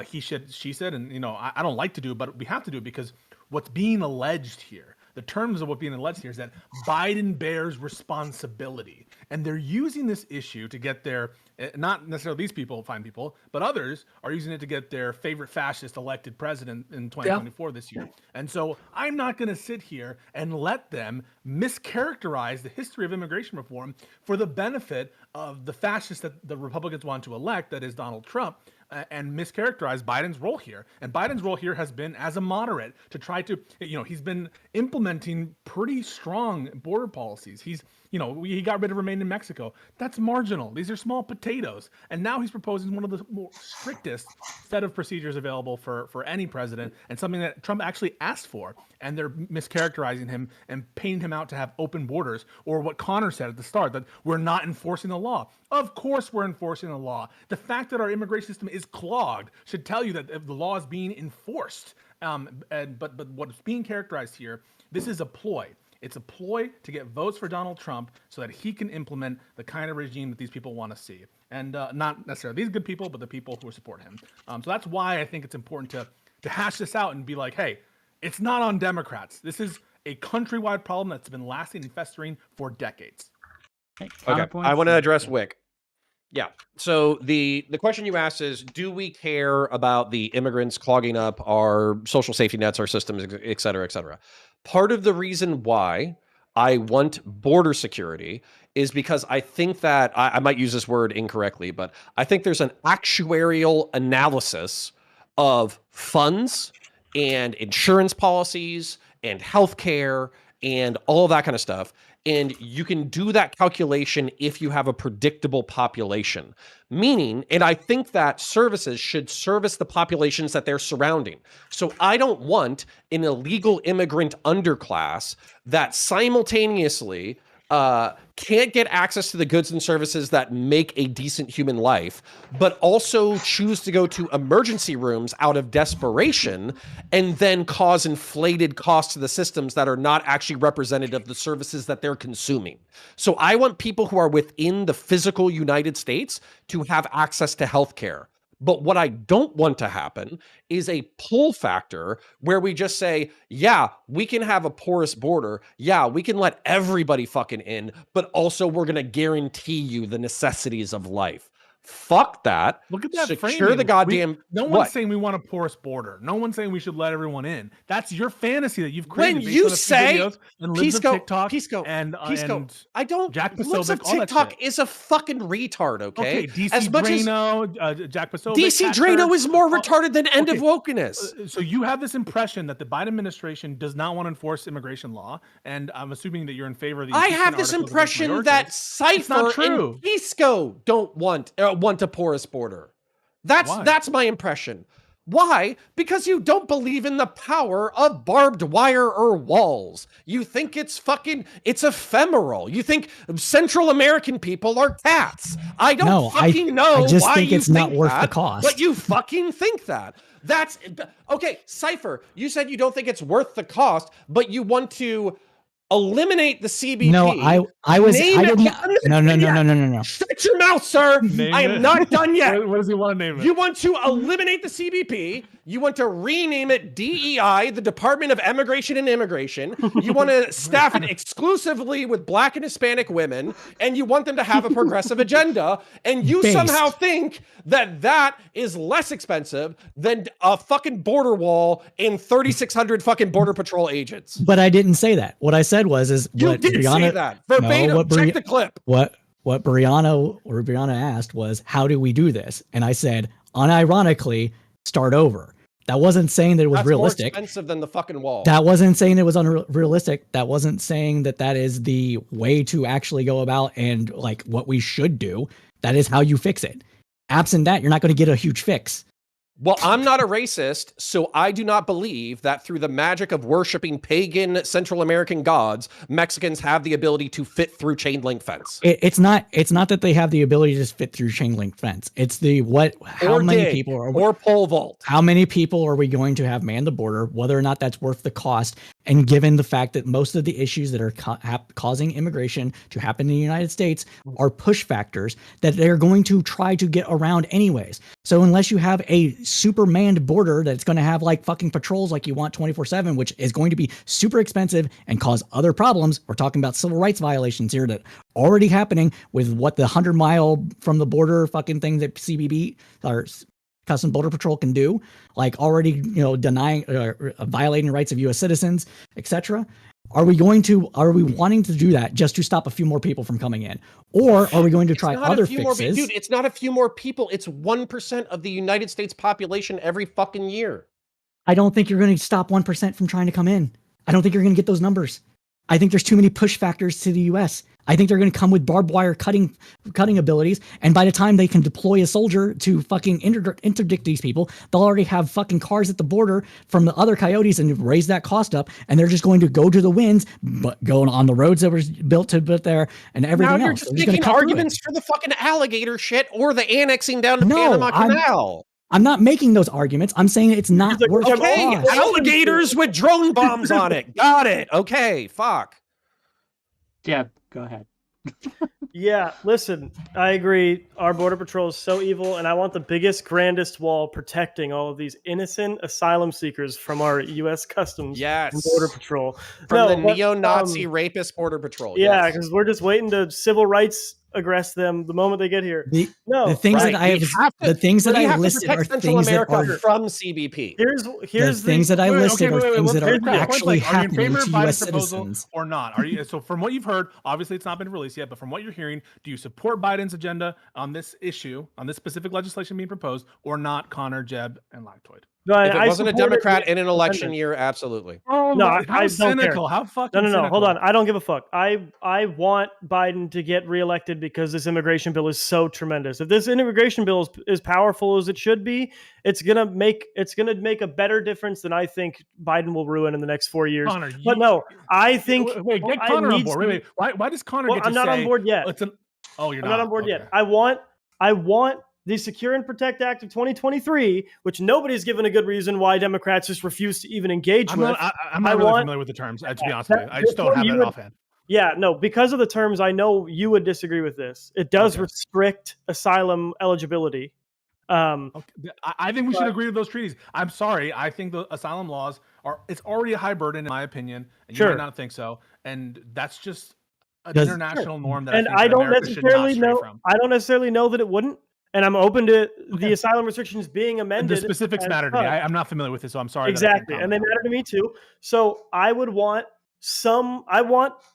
he said, she said, and I don't like to do it, but we have to do it because what's being alleged here, the terms of what being alleged here, is that Biden bears responsibility. And they're using this issue to get their, not necessarily these people, fine people, but others are using it to get their favorite fascist elected president in 2024 this year. And so I'm not going to sit here and let them mischaracterize the history of immigration reform for the benefit of the fascist that the Republicans want to elect, that is Donald Trump, and mischaracterize Biden's role here. And Biden's role here has been as a moderate to try to, he's been implementing pretty strong border policies. He's, he got rid of Remain in Mexico. That's marginal. These are small potatoes. And now he's proposing one of the more strictest set of procedures available for any president, and something that Trump actually asked for. And they're mischaracterizing him and painting him out to have open borders, or what Connor said at the start, that we're not enforcing the law. Of course we're enforcing the law. The fact that our immigration system is clogged should tell you that the law is being enforced. But what's being characterized here, this is a ploy. It's a ploy to get votes for Donald Trump so that he can implement the kind of regime that these people want to see. And not necessarily these good people, but the people who support him. So that's why I think it's important to hash this out and be like, hey, it's not on Democrats. This is a countrywide problem that's been lasting and festering for decades. Okay, I want to address Whick. Yeah. So the question you asked is, do we care about the immigrants clogging up our social safety nets, our systems, et cetera, et cetera? Part of the reason why I want border security is because I think that, I might use this word incorrectly, but I think there's an actuarial analysis of funds and insurance policies and healthcare and all of that kind of stuff. And you can do that calculation if you have a predictable population. Meaning, and I think that services should service the populations that they're surrounding. So I don't want an illegal immigrant underclass that simultaneously can't get access to the goods and services that make a decent human life, but also choose to go to emergency rooms out of desperation and then cause inflated costs to the systems that are not actually representative of the services that they're consuming. So I want people who are within the physical United States to have access to healthcare. But what I don't want to happen is a pull factor where we just say, yeah, we can have a porous border. Yeah, we can let everybody fucking in, but also we're going to guarantee you the necessities of life. Fuck that. Look at that Secure framing. the goddamn. No one's saying we want a porous border. No one's saying we should let everyone in. That's your fantasy that you've created. When you say Pisco, and I don't. Jack Libs of Posobiec, all that TikTok shit. is a fucking retard. Okay. DC as much Drano, Jack Posobiec, DC Drano is more retarded than End of Wokeness. So you have this impression that the Biden administration does not want to enforce immigration law, and I'm assuming that you're in favor of the. I have this impression that Cypher and Pisco don't want a porous border. That's my impression. Why? Because you don't believe in the power of barbed wire or walls. You think it's ephemeral. You think Central American people are cats. I don't know I just why think it's you not think worth that, the cost. but you fucking think that. That's okay. Cypher, you said you don't think it's worth the cost, but you want to eliminate the CBP. No, I didn't. No. Shut your mouth, sir. I am not done yet. What does he want to name it? You want to eliminate the CBP. You want to rename it DEI, the Department of Immigration and Immigration. You want to staff it exclusively with Black and Hispanic women, and you want them to have a progressive agenda. And you somehow think that is less expensive than a fucking border wall and 3,600 fucking Border Patrol agents. But I didn't say that. What I said was you what did Brianna, say that verbatim. No, check the clip. What Brianna asked was, how do we do this? And I said, unironically, start over. That wasn't saying that it was realistic. More expensive than the fucking wall. That wasn't saying it was unrealistic. That wasn't saying that is the way to actually go about and like what we should do. That is how you fix it. Absent that, you're not going to get a huge fix. Well, I'm not a racist, so I do not believe that through the magic of worshiping pagan Central American gods, Mexicans have the ability to fit through chain link fence. It's not that they have the ability to just fit through chain link fence. It's how many pole vault. How many people are we going to have man the border, whether or not that's worth the cost, and given the fact that most of the issues that are causing immigration to happen in the United States are push factors that they're going to try to get around anyways. So unless you have a super manned border that's going to have like fucking patrols like you want 24/7, which is going to be super expensive and cause other problems. We're talking about civil rights violations here that are already happening with what the 100-mile from the border fucking thing that CBP or Customs Border Patrol can do, like already, denying, violating the rights of U.S. citizens, etc. Are we wanting to do that just to stop a few more people from coming in? Or are we going to try other fixes? Dude, it's not a few more people. It's 1% of the United States population every fucking year. I don't think you're going to stop 1% from trying to come in. I don't think you're going to get those numbers. I think there's too many push factors to the U.S. I think they're going to come with barbed wire cutting abilities. And by the time they can deploy a soldier to fucking interdict these people, they'll already have fucking cars at the border from the other coyotes and raise that cost up. And they're just going to go to the winds, but going on the roads that were built to put there and everything else. Now you're just making arguments for the fucking alligator shit or the annexing down to Panama Canal. I'm not making those arguments. I'm saying it's not worth it. Okay, alligators with drone bombs on it. Got it. Okay, fuck. Jeb, go ahead. Yeah, listen, I agree. Our Border Patrol is so evil, and I want the biggest, grandest wall protecting all of these innocent asylum seekers from our U.S. Customs and Border Patrol. From the neo-Nazi rapist Border Patrol. Yeah, because we're just waiting to civil rights aggress them the moment they get here. The things that I listed are things that are from CBP. Here's the things that I listed are things that are actually happening to U.S. citizens. Or not? Are you? So from what you've heard, obviously it's not been released yet, but from what you're hearing, do you support Biden's agenda on this issue, on this specific legislation being proposed, or not? Connor, Jeb, and Lactoid. No, if it wasn't a Democrat in an election year, absolutely. Oh no, how cynical! How fucking no. cynical. Hold on, I don't give a fuck. I want Biden to get reelected because this immigration bill is so tremendous. If this immigration bill is as powerful as it should be, it's gonna make a better difference than I think Biden will ruin in the next 4 years. Connor, I think. Wait, get Connor on board. Wait. Why does Connor get to I'm not on board yet. you're I'm not not on board yet. I want the Secure and Protect Act of 2023, which nobody's given a good reason why Democrats just refuse to even engage with. I'm not really familiar with the terms, to be honest with you. I just don't have it offhand. Yeah, no, because of the terms, I know you would disagree with this. It does restrict asylum eligibility. I think we should agree to those treaties. I'm sorry. I think the asylum laws it's already a high burden, in my opinion. And you might not think so. And that's just an international norm that I don't necessarily know that it wouldn't. And I'm open to the asylum restrictions being amended. The specifics matter to me. I'm not familiar with this, so I'm sorry. Exactly, and they matter to me too. So I would want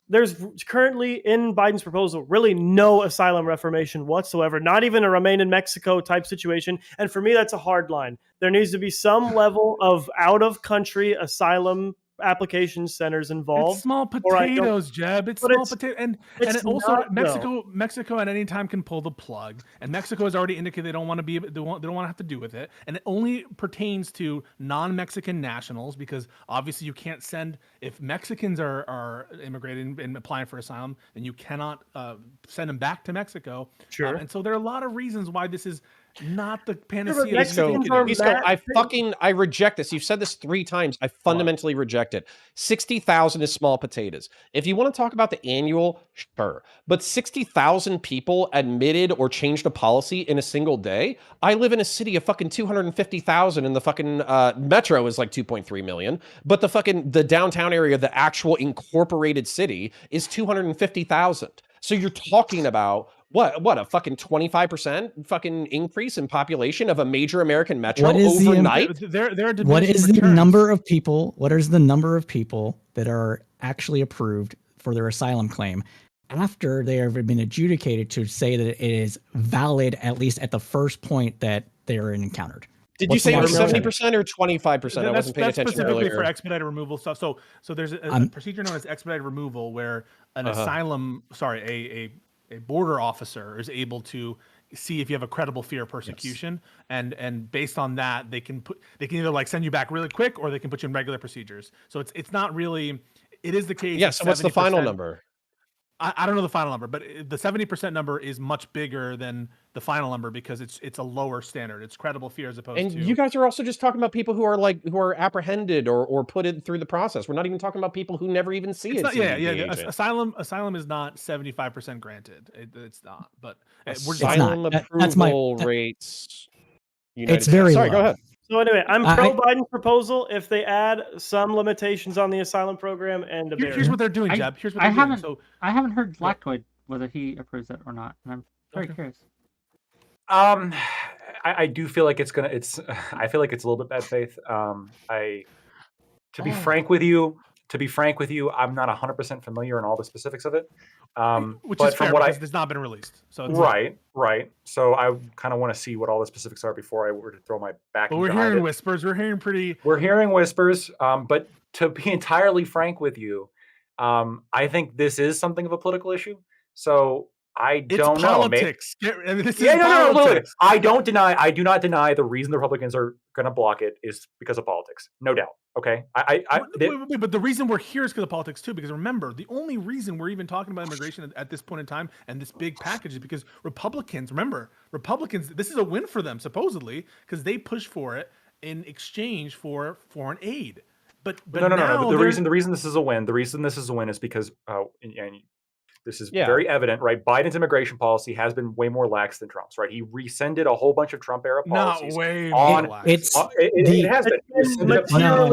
there's currently in Biden's proposal really no asylum reformation whatsoever, not even a remain in Mexico type situation. And for me, that's a hard line. There needs to be some level of out of country asylum application centers involved. It's small potatoes, Jeb. It's small potatoes, and also Mexico at any time can pull the plug. And Mexico has already indicated they don't want to have to do with it. And it only pertains to non-Mexican nationals, because obviously you can't send, if Mexicans are immigrating and applying for asylum, then you cannot send them back to Mexico. Sure. And so there are a lot of reasons why this is not the panacea. I reject this. You've said this 3 times. I fundamentally reject it. 60,000 is small potatoes. If you want to talk about the annual, sure. But 60,000 people admitted or changed a policy in a single day. I live in a city of fucking 250,000, and the fucking metro is like 2.3 million. But the downtown area, the actual incorporated city, is 250,000. So you're talking about what a fucking 25% fucking increase in population of a major American metro overnight. What is the number of people? What is the number of people that are actually approved for their asylum claim after they have been adjudicated to say that it is valid, at least at the first point that they are encountered? Did you say it was 70% or 25%? I wasn't paying attention specifically earlier. For expedited removal stuff. So there's a procedure known as expedited removal where an a border officer is able to see if you have a credible fear of persecution, and based on that, they can either like send you back really quick, or they can put you in regular procedures. So it's not really. It is the case. Yeah. So what's the final number? I don't know the final number, but the 70% number is much bigger than the final number because it's a lower standard. It's credible fear as opposed to. And you guys are also just talking about people who are apprehended or put in through the process. We're not even talking about people who never even see it. Asylum is not 75% granted. It's not. But asylum approval rates. It's very Sorry, low. go ahead. So anyway, I'm pro Biden's proposal if they add some limitations on the asylum program and a barrier. Here's what they're doing, Jeb. Here's what they're doing. So I haven't heard _𝖲 whether he approves it or not, and I'm very curious. I do feel like I feel like it's a little bit bad faith. To be frank with you, I'm not 100% familiar in all the specifics of it. Which is fair because it's not been released. So it's right. So I kind of want to see what all the specifics are before I were to throw my back. But we're hearing whispers. We're hearing whispers. But to be entirely frank with you, I think this is something of a political issue. So I don't know. Politics. Politics. I do not deny the reason the Republicans are going to block it is because of politics. No doubt. Okay. But the reason we're here is because of politics too. Because remember, the only reason we're even talking about immigration at this point in time and this big package is because Republicans, this is a win for them supposedly because they push for it in exchange for foreign aid. But no. The reason this is a win is because this is very evident, right? Biden's immigration policy has been way more lax than Trump's, right? He rescinded a whole bunch of Trump-era policies. Not way more lax. It has been.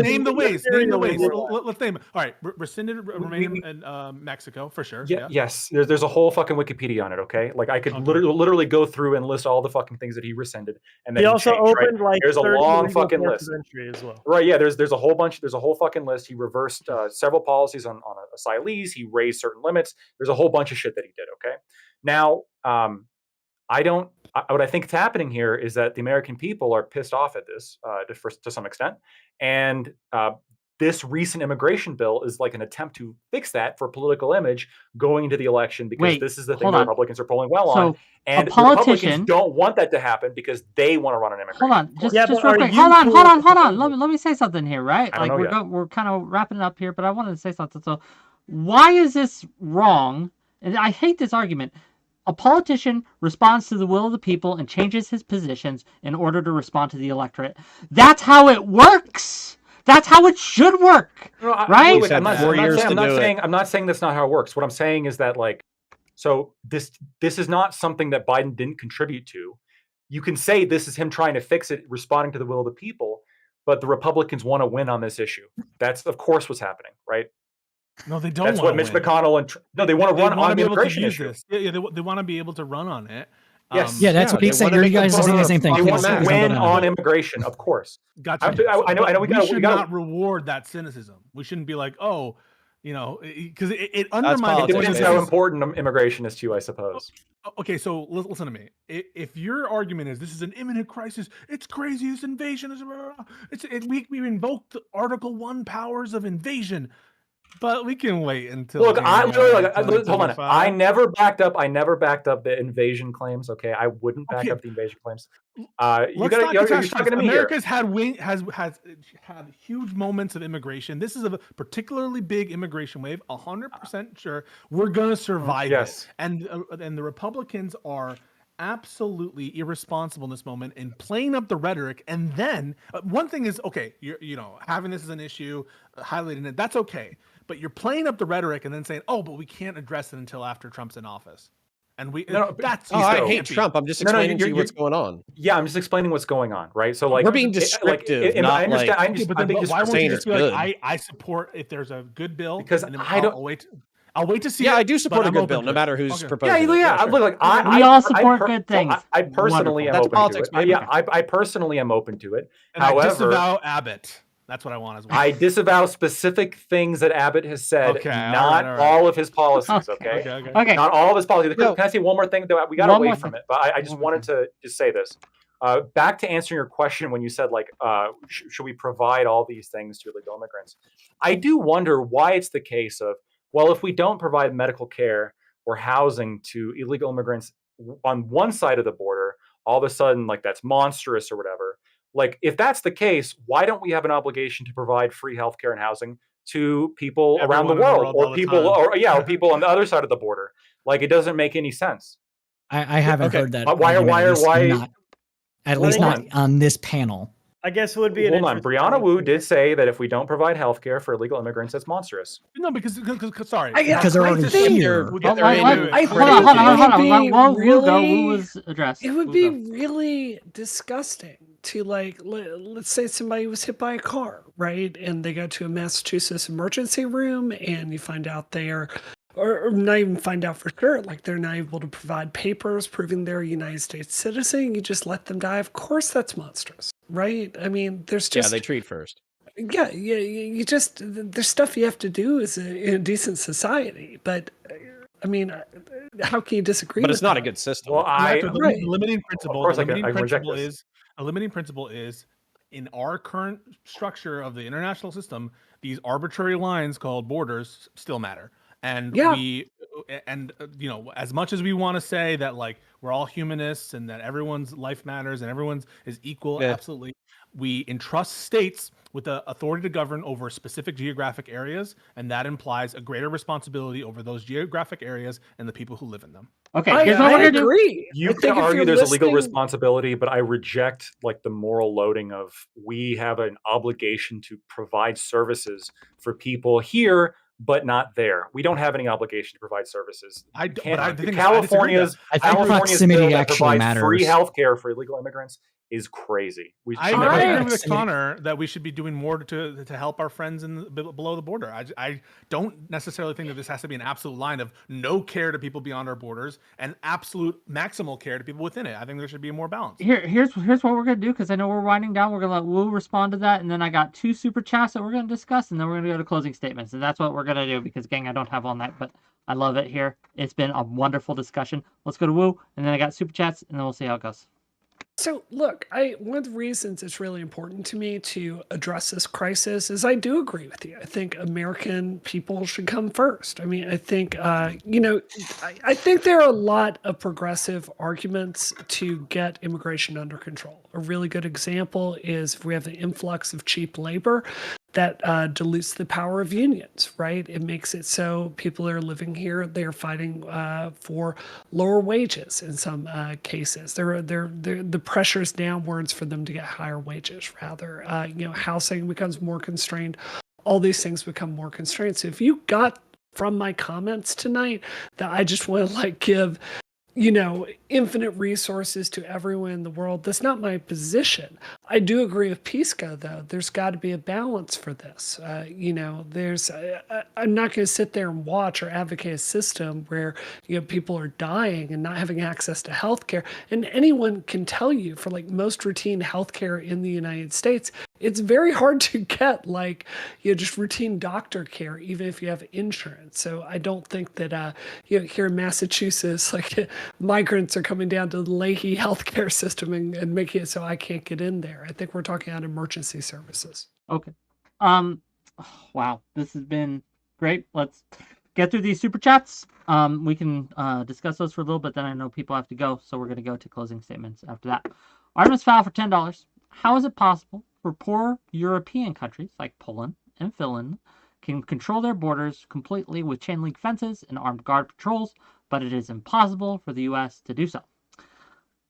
Name the ways. Let's name it. All right, rescinded remain in Mexico for sure. Yes, there's a whole fucking Wikipedia on it. Okay, like I could literally go through and list all the fucking things that he rescinded, and then he also opened like there's a long fucking list. As well. Right? Yeah, there's a whole bunch. There's a whole fucking list. He reversed several policies on asylees. He raised certain limits. There's a whole bunch of shit that he did. Okay. Now, what I think is happening here is that the American people are pissed off at this to some extent. And this recent immigration bill is like an attempt to fix that for political image going into the election because this is the thing the Republicans are polling well on. And Republicans don't want that to happen because they want to run an immigration. Hold on. Just real quick. Hold on. Let me say something here, right? Like we're kind of wrapping it up here, but I wanted to say something. So why is this wrong? And I hate this argument. A politician responds to the will of the people and changes his positions in order to respond to the electorate. That's how it works. That's how it should work, right? I'm not saying that's not how it works. What I'm saying is that so this is not something that Biden didn't contribute to. You can say this is him trying to fix it, responding to the will of the people, but the Republicans want to win on this issue. That's of course what's happening, right? No, they don't. That's what Mitch McConnell they want to run on the immigration issue. Yeah, they want to be able to run on it, Yes. Yeah, that's what he's saying. You guys are saying the same thing. He wants to win on immigration, of course. Gotcha. I know. We should not reward that cynicism. We shouldn't be like, oh, because it undermines. It depends how important immigration is to you, I suppose. Okay, so listen to me. If your argument is this is an imminent crisis, it's crazy. This invasion is. We invoked the Article 1 powers of invasion. But we can wait until. Look, I literally hold on. I never backed up the invasion claims. Okay, I wouldn't back up the invasion claims. You're talking to me here. America's had huge moments of immigration. This is a particularly big immigration wave. 100% sure we're gonna survive it. And the Republicans are absolutely irresponsible in this moment in playing up the rhetoric. And then one thing is, okay, having this as an issue, highlighting it, that's okay. But you're playing up the rhetoric and then saying, "Oh, but we can't address it until after Trump's in office." And I hate Trump. I'm just explaining to you what's going on. Yeah, I'm just explaining what's going on, right? So like we're being descriptive. I understand. But why won't you just be like, I support if there's a good bill because I'll wait to see. Yeah, I do support a good bill, no matter who's proposing. Yeah. Look, like we all support good things. I personally am open to it. Yeah, I personally am open to it. However, I disavow Abbott. That's what I want as well. I disavow specific things that Abbott has said, not all of his policies, okay? Not all of his policies. Can I say one more thing? We got away from it, but I just wanted to just say this. Back to answering your question when you said, like, should we provide all these things to illegal immigrants? I do wonder why it's the case of, well, if we don't provide medical care or housing to illegal immigrants on one side of the border, all of a sudden, like, that's monstrous or whatever. Like, if that's the case, why don't we have an obligation to provide free healthcare and housing to people around the world, or people on the other side of the border? Like, it doesn't make any sense. I haven't heard that. Why? At least not on this panel. I guess it would be. Hold on, 𝕵𝖎𝖙 did say that if we don't provide healthcare for illegal immigrants, that's monstrous. No, because sorry, because they're already here. Hold on. Who was addressed? It would be really disgusting to, like, let's say somebody was hit by a car, right? And they go to a Massachusetts emergency room, and you find out or not even find out for sure, like, they're not able to provide papers proving they're a United States citizen. You just let them die. Of course, that's monstrous, right? I mean, there's just they treat first. Yeah. You just there's stuff you have to do as in a decent society, but. I mean, how can you disagree? But it's not a good system. Well, the limiting principle. A limiting principle is in our current structure of the international system. These arbitrary lines called borders still matter, and as much as we want to say that, like, we're all humanists and that everyone's life matters and everyone's is equal, absolutely, we entrust states with the authority to govern over specific geographic areas, and that implies a greater responsibility over those geographic areas and the people who live in them. Okay, I agree. You can argue there's a legal responsibility, but I reject, like, the moral loading of we have an obligation to provide services for people here, but not there. We don't have any obligation to provide services. California's bill that provides free healthcare for illegal immigrants is crazy. I agree with Connor that we should be doing more to help our friends below the border. I don't necessarily think that this has to be an absolute line of no care to people beyond our borders and absolute maximal care to people within it. I think there should be more balance. Here's what we're gonna do, because I know we're winding down. We're gonna let Wu respond to that, and then I got 2 super chats that we're gonna discuss, and then we're gonna go to closing statements, and that's what we're gonna do, because gang, I don't have all night, but I love it here. It's been a wonderful discussion. Let's go to Wu, and then I got super chats, and then we'll see how it goes. So look, one of the reasons it's really important to me to address this crisis is I do agree with you. I think American people should come first. I mean, I think, I think there are a lot of progressive arguments to get immigration under control. A really good example is if we have an influx of cheap labor, that dilutes the power of unions, right? It makes it so people that are living here, they're fighting for lower wages in some cases. The pressure's downwards for them to get higher wages, rather. Housing becomes more constrained. All these things become more constrained. So if you got from my comments tonight that I just want to, like, give infinite resources to everyone in the world. That's not my position. I do agree with 𝕵𝖎𝖙, though. There's got to be a balance for this. I'm not going to sit there and watch or advocate a system where people are dying and not having access to healthcare. And anyone can tell you, for like most routine healthcare in the United States, it's very hard to get just routine doctor care, even if you have insurance. So I don't think that here in Massachusetts, migrants are coming down to the 𝕾𝖍𝖎 healthcare system and making it so I can't get in there. I think we're talking about emergency services. Okay. Wow, this has been great. Let's get through these super chats. We can discuss those for a little bit. Then I know people have to go, so we're going to go to closing statements after that. Artemis Fowl for $10. How is it possible for poor European countries like Poland and Finland can control their borders completely with chain link fences and armed guard patrols, but it is impossible for the U.S. to do so?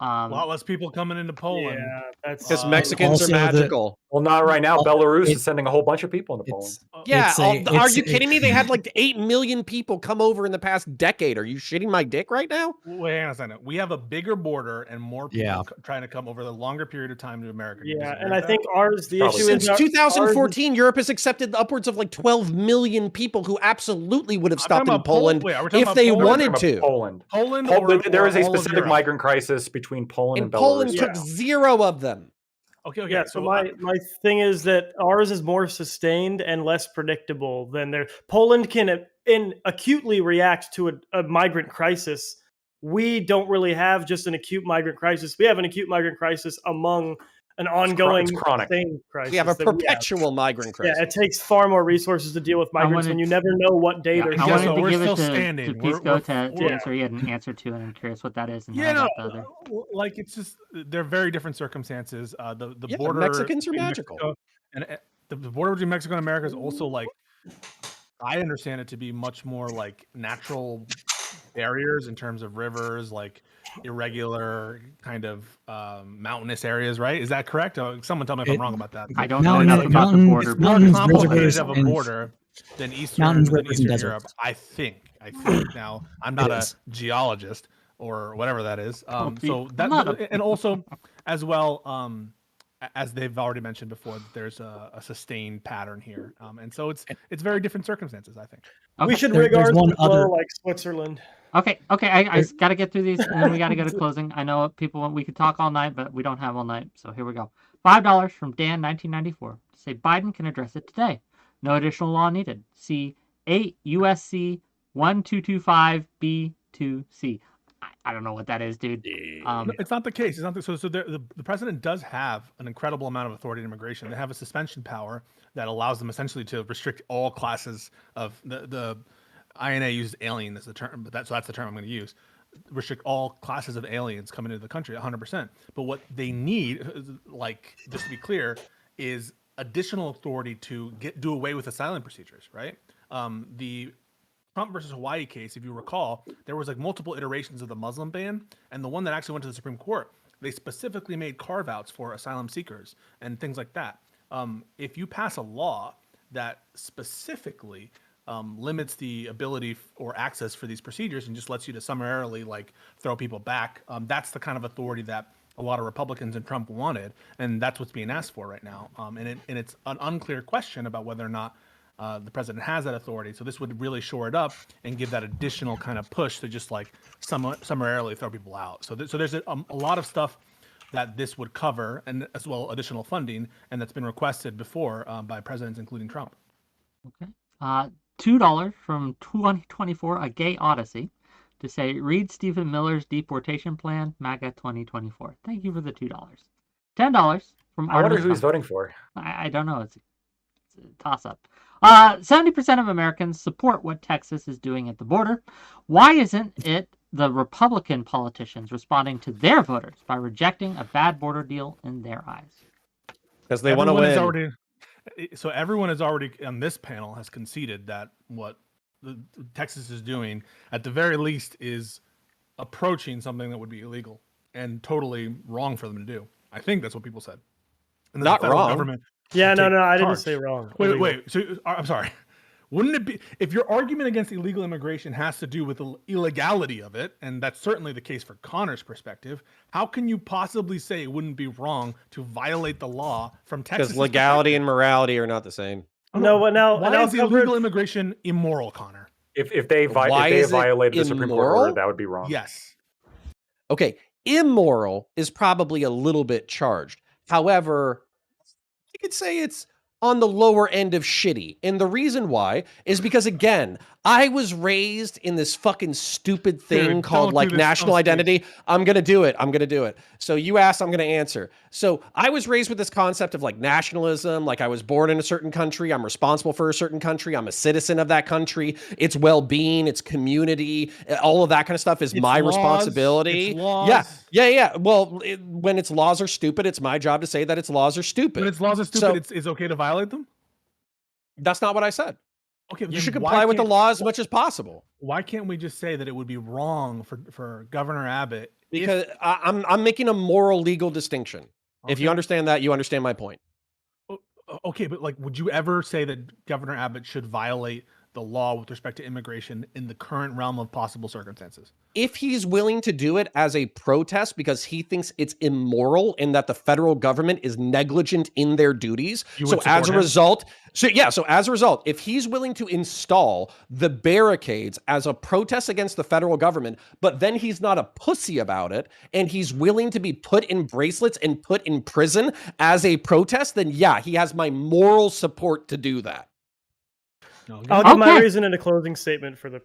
A lot less people coming into Poland. Yeah, that's Because Mexicans are Also magical. Well, not right now. Belarus is sending a whole bunch of people into Poland. Yeah, It's are you kidding me? They had like 8 million people come over in the past decade. Are you shitting my dick right now? Wait, hang on a second. We have a bigger border and more people Yeah. trying to come over the longer period of time to America. You Yeah, disagree and with I that? think the Probably. issue is Since 2014, Europe has accepted upwards of like 12 million people who absolutely would have I'm stopped talking in about Poland. Poland Wait, are we talking if about they Poland? wanted We're talking to. about Poland. Poland, There is a or all of specific Europe? migrant crisis between Poland and And Belarus. Poland took Yeah. 0 of them. Okay. Yeah, so my thing is that ours is more sustained and less predictable than there. Poland can acutely react to a migrant crisis. We don't really have just an acute migrant crisis. We have an acute migrant crisis among an ongoing It's chronic. same crisis. We have a that perpetual migrant crisis. Yeah, it takes far more resources to deal with migrants when you never know what day they're I Yeah, wanted so to we're give it still to standing. 𝕵𝖎𝖏 to We're- answer. He had an answer to, and I'm curious what that is. And Yeah, then I no, got the other. like it's just they're very different circumstances. The Yeah, border Mexicans are between magical. Mexico and the border between Mexico and America is also like, I understand it to be much more like natural barriers in terms of rivers, like irregular kind of mountainous areas, right? Is that correct? Someone tell me if I'm wrong about that. I don't know enough about the border. It's more mountains, complicated rivers, of a and- border than Mountains, Eastern rivers, and Europe. deserts. I think. Now, I'm not a geologist or whatever that is. So that, and also as well, as they've already mentioned before, there's a sustained pattern here, and so it's very different circumstances, I think. We should There's regard one the flow other- like Switzerland. Okay. I got to get through these, and then we got to go to closing. I know people we could talk all night, but we don't have all night. So here we go. $5 from Dan, 1994. Say Biden can address it today. No additional law needed. See 8 USC 1225B2C. I don't know what that is, dude. No, it's not the case. It's not the, so the president does have an incredible amount of authority in immigration. They have a suspension power that allows them essentially to restrict all classes of the INA uses alien as the term, but that's the term I'm going to use. Restrict all classes of aliens coming into the country 100%. But what they need, like just to be clear, is additional authority to do away with asylum procedures, right? The Trump versus Hawaii case, if you recall, there was like multiple iterations of the Muslim ban, and the one that actually went to the Supreme Court, they specifically made carve-outs for asylum seekers and things like that. If you pass a law that specifically limits the ability or access for these procedures and just lets you to summarily like throw people back, that's the kind of authority that a lot of Republicans and Trump wanted, and that's what's being asked for right now. And it's an unclear question about whether or not the president has that authority. So this would really shore it up and give that additional kind of push to just like summarily throw people out. So there's a lot of stuff that this would cover, and as well additional funding, and that's been requested before by presidents, including Trump. Okay. $2 from 2024, A Gay Odyssey, to say, read Stephen Miller's deportation plan, MAGA 2024. Thank you for the $2. $10 from I wonder Artemis who he's Fowl. voting for. I don't know. It's a toss-up. 70% of Americans support what Texas is doing at the border. Why isn't it the Republican politicians responding to their voters by rejecting a bad border deal in their eyes? Because they want to win. Everyone is already on this panel has conceded that what Texas is doing, at the very least, is approaching something that would be illegal and totally wrong for them to do. I think that's what people said. And Not the federal wrong. government Yeah, no, I didn't charge. say wrong. Wait. So I'm sorry. Wouldn't it be, if your argument against illegal immigration has to do with the illegality of it, and that's certainly the case for Connor's perspective, how can you possibly say it wouldn't be wrong to violate the law from Texas? Because legality and morality are not the same. No, but now why is illegal immigration immoral, Connor? If they violated the Supreme Court order, that would be wrong. Yes. Okay, immoral is probably a little bit charged. However, you could say it's on the lower end of shitty. And the reason why is because, again, I was raised in this fucking stupid thing called like national identity. I'm going to do it. I'm going to do it. So you asked, I'm going to answer. So I was raised with this concept of like nationalism. Like I was born in a certain country. I'm responsible for a certain country. I'm a citizen of that country. Its well-being, its community, all of that kind of stuff is my responsibility. Yeah. Well, when its laws are stupid, it's my job to say that its laws are stupid. When its laws are stupid, it's okay to violate them? That's not what I said. Okay, you should comply with the law as much as possible. Why can't we just say that it would be wrong for Governor Abbott? Because I'm making a moral legal distinction. Okay. If you understand that, you understand my point. Okay, but like, would you ever say that Governor Abbott should violate the law with respect to immigration in the current realm of possible circumstances? If he's willing to do it as a protest because he thinks it's immoral and that the federal government is negligent in their duties. So as a result, if he's willing to install the barricades as a protest against the federal government, but then he's not a pussy about it and he's willing to be put in bracelets and put in prison as a protest, then yeah, he has my moral support to do that. I'll give my reason in a closing statement for the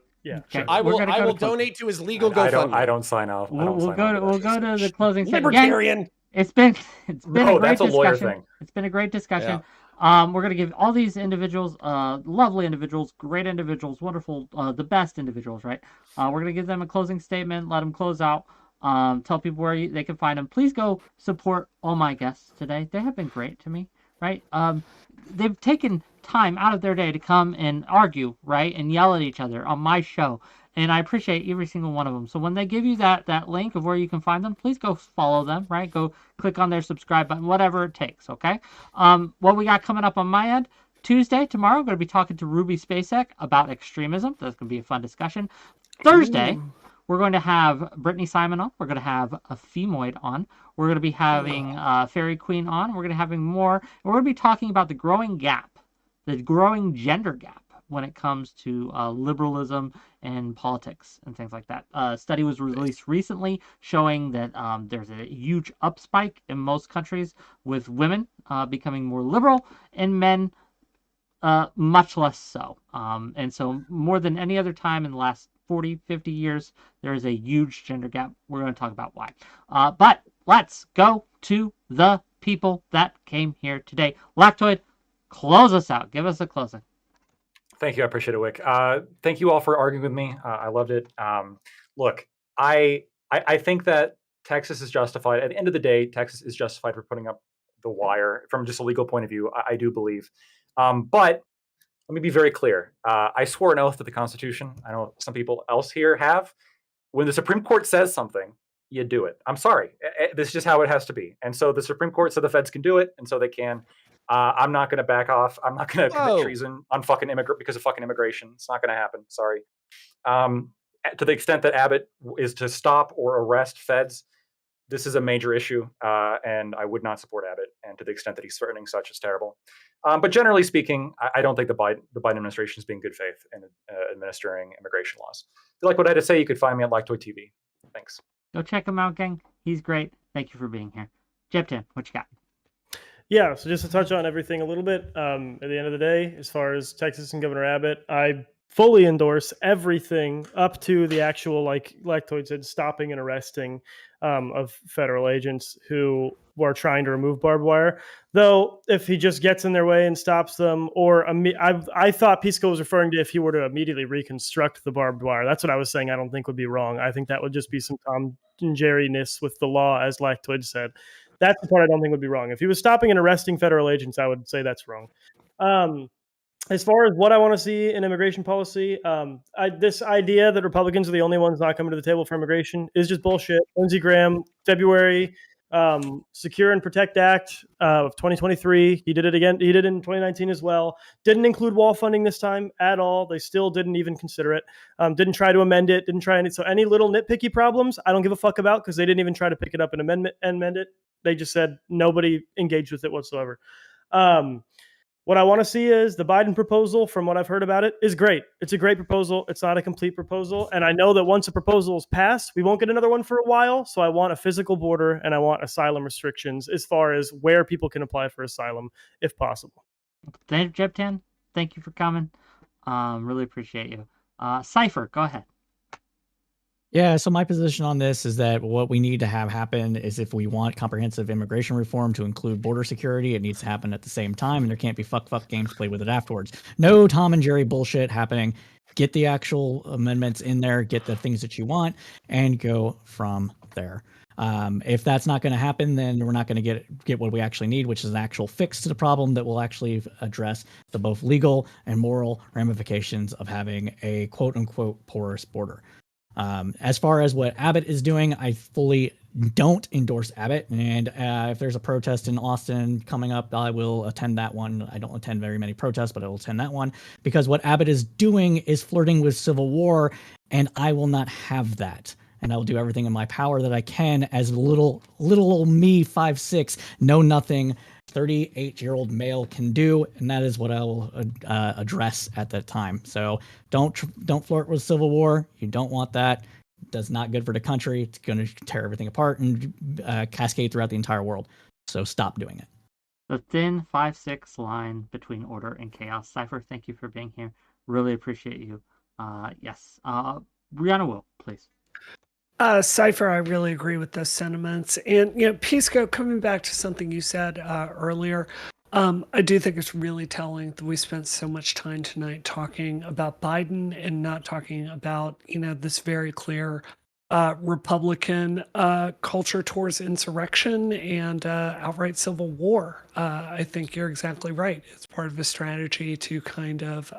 Sure. I will donate to his legal GoFundMe. I don't sign off. We'll go to the closing statement. Libertarian. It's been a great that's a lawyer discussion. thing. It's been a great discussion. Yeah. We're gonna give all these individuals, lovely individuals, great individuals, wonderful, the best individuals, right? We're gonna give them a closing statement, let them close out, tell people where they can find them. Please go support all my guests today. They have been great to me, right? They've taken time out of their day to come and argue, right, and yell at each other on my show, and I appreciate every single one of them. So when they give you that link of where you can find them, please go follow them, right? Go click on their subscribe button, whatever it takes, okay? What we got coming up on my end, Tuesday, tomorrow, I'm going to be talking to 𝕵𝖎𝖎 about extremism. That's going to be a fun discussion. Thursday, we're going to have 𝕵𝖎𝖎𝖙 on. We're going to have a 𝕲𝖍𝖏 on. We're going to be having Fairy Queen on. We're going to be having more. And we're going to be talking about the growing gap, the growing gender gap when it comes to liberalism and politics and things like that. A study was released recently showing that there's a huge upspike in most countries with women becoming more liberal and men much less so. And so more than any other time in the last 40, 50 years, there is a huge gender gap. We're going to talk about why. But let's go to the people that came here today. Lactoid, close us out. Give us a closing. Thank you. I appreciate it, Wick. Thank you all for arguing with me. I loved it. Look, I think that Texas is justified. At the end of the day, Texas is justified for putting up the wire from just a legal point of view. I do believe. But let me be very clear. I swore an oath to the Constitution. I know some people else here have. When the Supreme Court says something, you do it. I'm sorry. This is just how it has to be. And so the Supreme Court said the feds can do it, and so they can. I'm not going to back off. I'm not going to commit treason on because of fucking immigration. It's not going to happen. Sorry. To the extent that Abbott is to stop or arrest feds, this is a major issue, and I would not support Abbott. And to the extent that he's threatening such, is terrible. But generally speaking, I don't think the Biden administration is being good faith in administering immigration laws. If you like what I had to say, you could find me at WhickTV. Thanks. Go check him out, gang. He's great. Thank you for being here. Jepton, what you got? Yeah, so just to touch on everything a little bit, at the end of the day, as far as Texas and Governor Abbott, I fully endorse everything up to the actual, like Lactoid said, stopping and arresting of federal agents who are trying to remove barbed wire. Though, if he just gets in their way and stops them, or I thought Pisco was referring to if he were to immediately reconstruct the barbed wire. That's what I was saying. I don't think would be wrong. I think that would just be some Tom and Jerry-ness with the law, as Lactoid said. That's the part I don't think would be wrong. If he was stopping and arresting federal agents, I would say that's wrong. As far as what I want to see in immigration policy, this idea that Republicans are the only ones not coming to the table for immigration is just bullshit. Lindsey Graham, February Secure and Protect Act of 2023. He did it again. He did it in 2019 as well. Didn't include wall funding this time at all. They still didn't even consider it. Didn't try to amend it. Didn't try any. So any little nitpicky problems, I don't give a fuck about, because they didn't even try to pick it up and amend it. They just said nobody engaged with it whatsoever. What I want to see is the Biden proposal, from what I've heard about it, is great. It's a great proposal. It's not a complete proposal. And I know that once a proposal is passed, we won't get another one for a while. So I want a physical border and I want asylum restrictions as far as where people can apply for asylum, if possible. Thank you, Jeptan. Thank you for coming. Really appreciate you. Cypher, go ahead. Yeah, so my position on this is that what we need to have happen is, if we want comprehensive immigration reform to include border security, it needs to happen at the same time, and there can't be fuck games played with it afterwards. No Tom and Jerry bullshit happening. Get the actual amendments in there, get the things that you want, and go from there. If that's not going to happen, then we're not going to get what we actually need, which is an actual fix to the problem that will actually address the both legal and moral ramifications of having a quote-unquote porous border. As far as what Abbott is doing, I fully don't endorse Abbott. And if there's a protest in Austin coming up, I will attend that one. I don't attend very many protests, but I will attend that one, because what Abbott is doing is flirting with civil war, and I will not have that. And I will do everything in my power that I can as little old me, 5'6", know nothing, 38-year-old male can do, and that is what I will address at that time. So don't flirt with civil war. You don't want that. That's not good for the country. It's going to tear everything apart and cascade throughout the entire world. So stop doing it. The thin 5-6 line between order and chaos. Cypher, thank you for being here. Really appreciate you. Yes. Brianna Will, please. Cypher, I really agree with those sentiments. And, Pisco, coming back to something you said earlier, I do think it's really telling that we spent so much time tonight talking about Biden and not talking about, this very clear Republican culture towards insurrection and outright civil war. I think you're exactly right. It's part of a strategy to kind of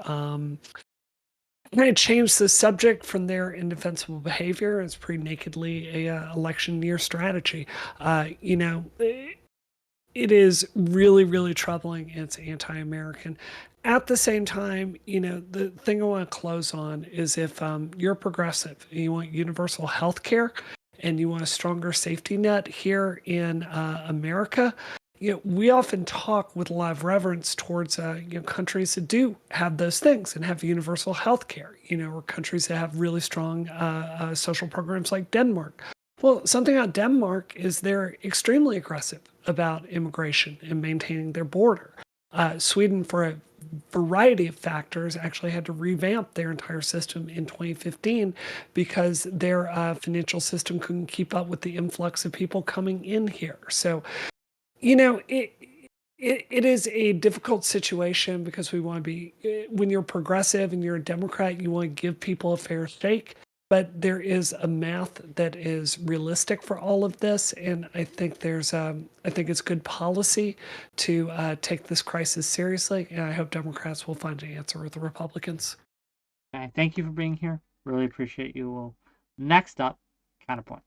change the subject from their indefensible behavior. It's pretty nakedly a election year strategy. It is really, really troubling. It's anti-American. At the same time, the thing I want to close on is, if you're progressive and you want universal health care and you want a stronger safety net here in America, we often talk with a lot of reverence towards countries that do have those things and have universal health care, or countries that have really strong social programs like Denmark. Well, something about Denmark is they're extremely aggressive about immigration and maintaining their border. Sweden, for a variety of factors, actually had to revamp their entire system in 2015 because their financial system couldn't keep up with the influx of people coming in here. So, it is a difficult situation, because we want to be, when you're progressive and you're a Democrat, you want to give people a fair shake. But there is a math that is realistic for all of this, and I think I think it's good policy to take this crisis seriously, and I hope Democrats will find an answer with the Republicans. Okay, thank you for being here. Really appreciate you. Well, next up, counterpoints.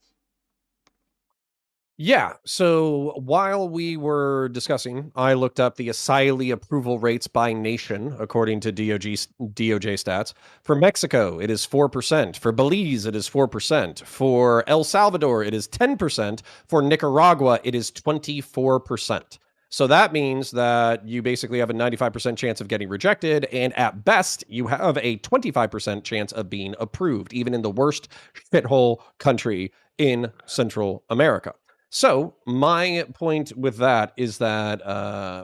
Yeah. So while we were discussing, I looked up the asylee approval rates by nation, according to DOJ stats. For Mexico, it is 4%. For Belize, it is 4%. For El Salvador, it is 10%. For Nicaragua, it is 24%. So that means that you basically have a 95% chance of getting rejected, and at best, you have a 25% chance of being approved, even in the worst shithole country in Central America. So my point with that is that,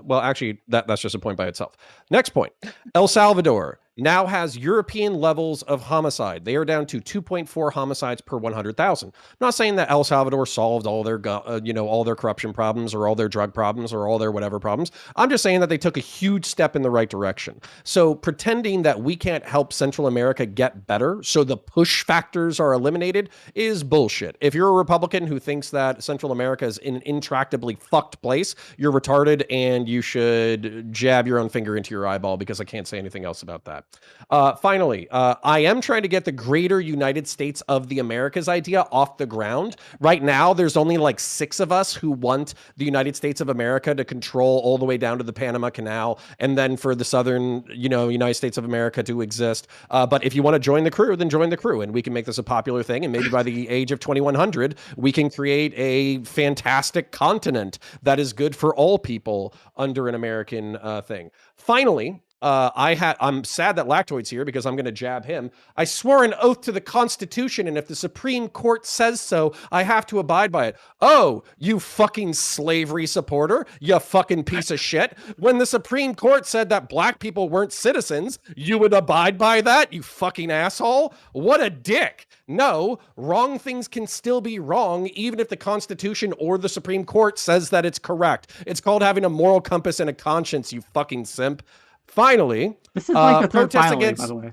well, actually, that's just a point by itself. Next point, El Salvador now has European levels of homicide. They are down to 2.4 homicides per 100,000. I'm not saying that El Salvador solved all their, all their corruption problems or all their drug problems or all their whatever problems. I'm just saying that they took a huge step in the right direction. So pretending that we can't help Central America get better so the push factors are eliminated is bullshit. If you're a Republican who thinks that Central America is an intractably fucked place, you're retarded and you should jab your own finger into your eyeball, because I can't say anything else about that. that. Finally, I am trying to get the greater United States of the Americas idea off the ground. Right now, there's only like 6 of us who want the United States of America to control all the way down to the Panama Canal, and then for the southern, United States of America to exist. But if you want to join the crew, then join the crew, and we can make this a popular thing. And maybe by the age of 2100, we can create a fantastic continent that is good for all people under an American thing. Finally, I'm sad that Lactoid's here because I'm going to jab him. I swore an oath to the Constitution, and if the Supreme Court says so, I have to abide by it. Oh, you fucking slavery supporter, you fucking piece of shit. When the Supreme Court said that black people weren't citizens, you would abide by that, you fucking asshole? What a dick. No, wrong things can still be wrong, even if the Constitution or the Supreme Court says that it's correct. It's called having a moral compass and a conscience, you fucking simp. Finally, this is like the third protest finally, against. by the way.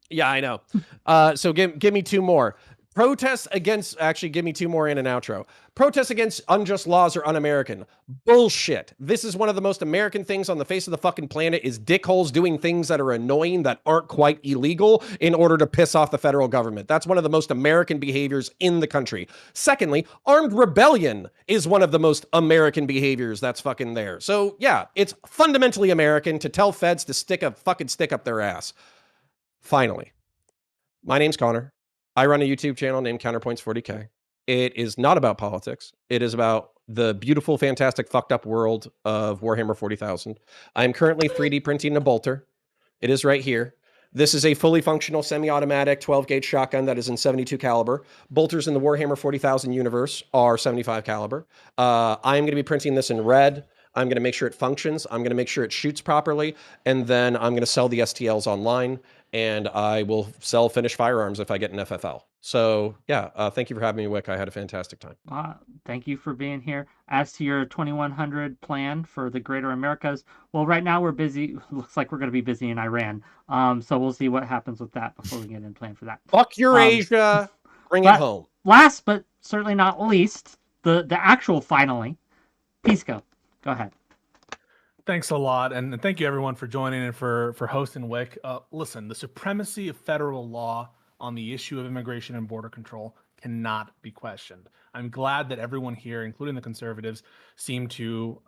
Yeah, I know. So give me 2 more. Protests against. Actually, give me 2 more in an outro. Protests against unjust laws are un-American. Bullshit. This is one of the most American things on the face of the fucking planet. Is dickholes doing things that are annoying that aren't quite illegal in order to piss off the federal government. That's one of the most American behaviors in the country. Secondly, armed rebellion is one of the most American behaviors that's fucking there. So yeah, it's fundamentally American to tell feds to stick a fucking stick up their ass. Finally, my name's Connor. I run a YouTube channel named Counterpoints 40K. It is not about politics. It is about the beautiful, fantastic, fucked up world of Warhammer 40,000. I'm currently 3D printing a bolter. It is right here. This is a fully functional semi-automatic 12-gauge shotgun that is in 72 caliber. Bolters in the Warhammer 40,000 universe are 75 caliber. I'm going to be printing this in red. I'm going to make sure it functions. I'm going to make sure it shoots properly. And then I'm going to sell the STLs online. And I will sell finished firearms if I get an FFL. So yeah, thank you for having me, Whick. I had a fantastic time. Thank you for being here. As to your 2100 plan for the Greater Americas, well, right now we're busy. Looks like we're going to be busy in Iran. So we'll see what happens with that before we get in plan for that. Fuck Eurasia. Bring it home. Last but certainly not least, the actual finally, Pisco. Go ahead. Thanks a lot, and thank you everyone for joining and for hosting Whick. Listen, the supremacy of federal law on the issue of immigration and border control cannot be questioned. I'm glad that everyone here, including the conservatives, seem to,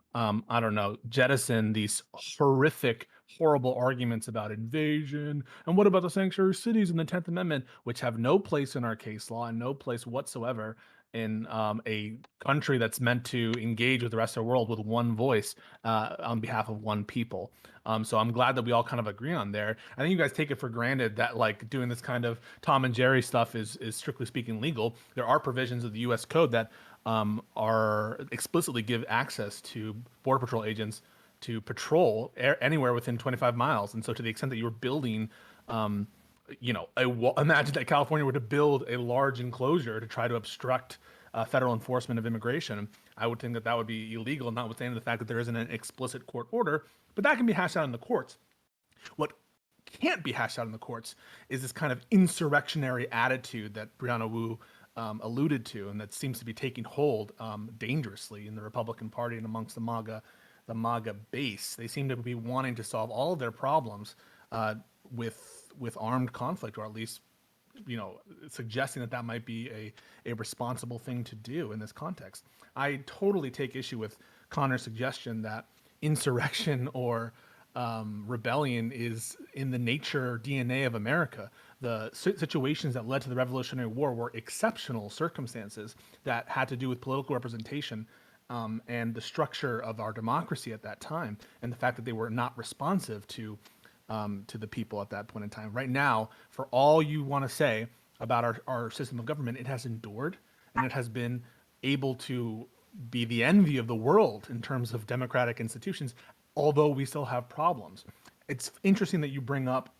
jettison these horrific, horrible arguments about invasion and what about the sanctuary cities and the 10th Amendment, which have no place in our case law and no place whatsoever in a country that's meant to engage with the rest of the world with one voice on behalf of one people. So I'm glad that we all kind of agree on there. I think you guys take it for granted that like doing this kind of Tom and Jerry stuff is strictly speaking legal. There are provisions of the U.S. Code that are explicitly give access to Border Patrol agents to patrol anywhere within 25 miles. And so to the extent that you were building imagine that California were to build a large enclosure to try to obstruct federal enforcement of immigration. I would think that would be illegal, notwithstanding the fact that there isn't an explicit court order, but that can be hashed out in the courts. What can't be hashed out in the courts is this kind of insurrectionary attitude that 𝕵𝖎𝖙 alluded to, and that seems to be taking hold dangerously in the Republican Party and amongst the MAGA base. They seem to be wanting to solve all of their problems with armed conflict, or at least, suggesting that might be a responsible thing to do in this context. I totally take issue with Connor's suggestion that insurrection or rebellion is in the nature or DNA of America. The situations that led to the Revolutionary War were exceptional circumstances that had to do with political representation and the structure of our democracy at that time, and the fact that they were not responsive to the people at that point in time. Right now, for all you want to say about our system of government, it has endured and it has been able to be the envy of the world in terms of democratic institutions, although we still have problems. It's interesting that you bring up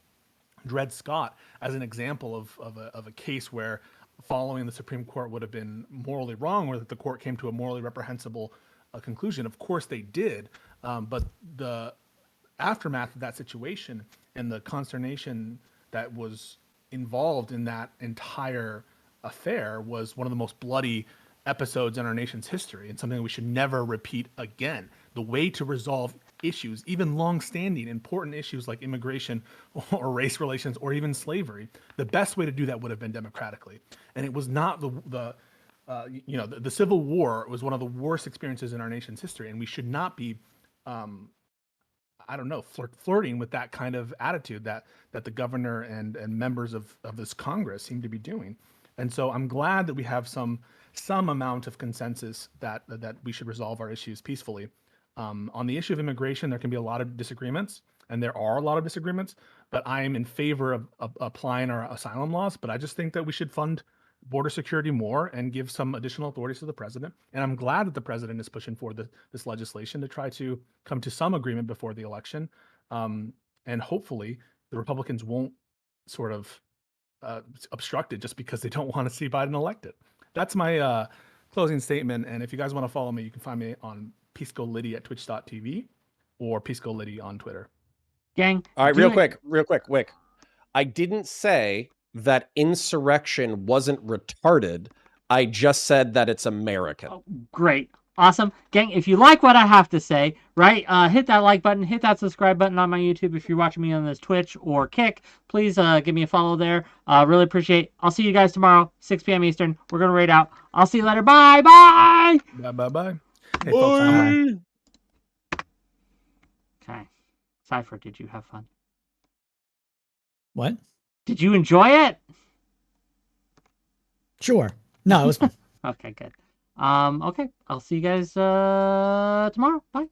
Dred Scott as an example of a case where following the Supreme Court would have been morally wrong, or that the court came to a morally reprehensible conclusion. Of course they did, but the aftermath of that situation and the consternation that was involved in that entire affair was one of the most bloody episodes in our nation's history, and something that we should never repeat again. The way to resolve issues, even long-standing important issues like immigration or race relations or even slavery, the best way to do that would have been democratically. And it was not the Civil War was one of the worst experiences in our nation's history, and we should not be, flirting with that kind of attitude that the governor and members of this Congress seem to be doing. And so I'm glad that we have some amount of consensus that we should resolve our issues peacefully. On the issue of immigration, there can be a lot of disagreements, and there are a lot of disagreements, but I am in favor of applying our asylum laws. But I just think that we should fund border security more and give some additional authorities to the president. And I'm glad that the president is pushing for this legislation to try to come to some agreement before the election. And hopefully the Republicans won't sort of obstruct it just because they don't want to see Biden elected. That's my closing statement. And if you guys want to follow me, you can find me on 𝕵𝖎𝖙𝖘𝖍𝑔𝖜 at twitch.tv or 𝕵𝖎𝖙𝖘𝖍𝖙 on Twitter. Gang. All right, real quick, Wick. I didn't say that insurrection wasn't retarded. I just said that it's American. Oh, great. Awesome. Gang, if you like what I have to say, right, hit that like button, hit that subscribe button on my YouTube. If you're watching me on this Twitch or Kick, please give me a follow there. Really appreciate it. I'll see you guys tomorrow, 6 p.m. Eastern. We're going to raid out. I'll see you later. Bye. Bye. Bye. Hey, folks, okay. Cypher, did you have fun? What? Did you enjoy it? Sure. No, it was fun. Okay, good. Okay, I'll see you guys tomorrow. Bye.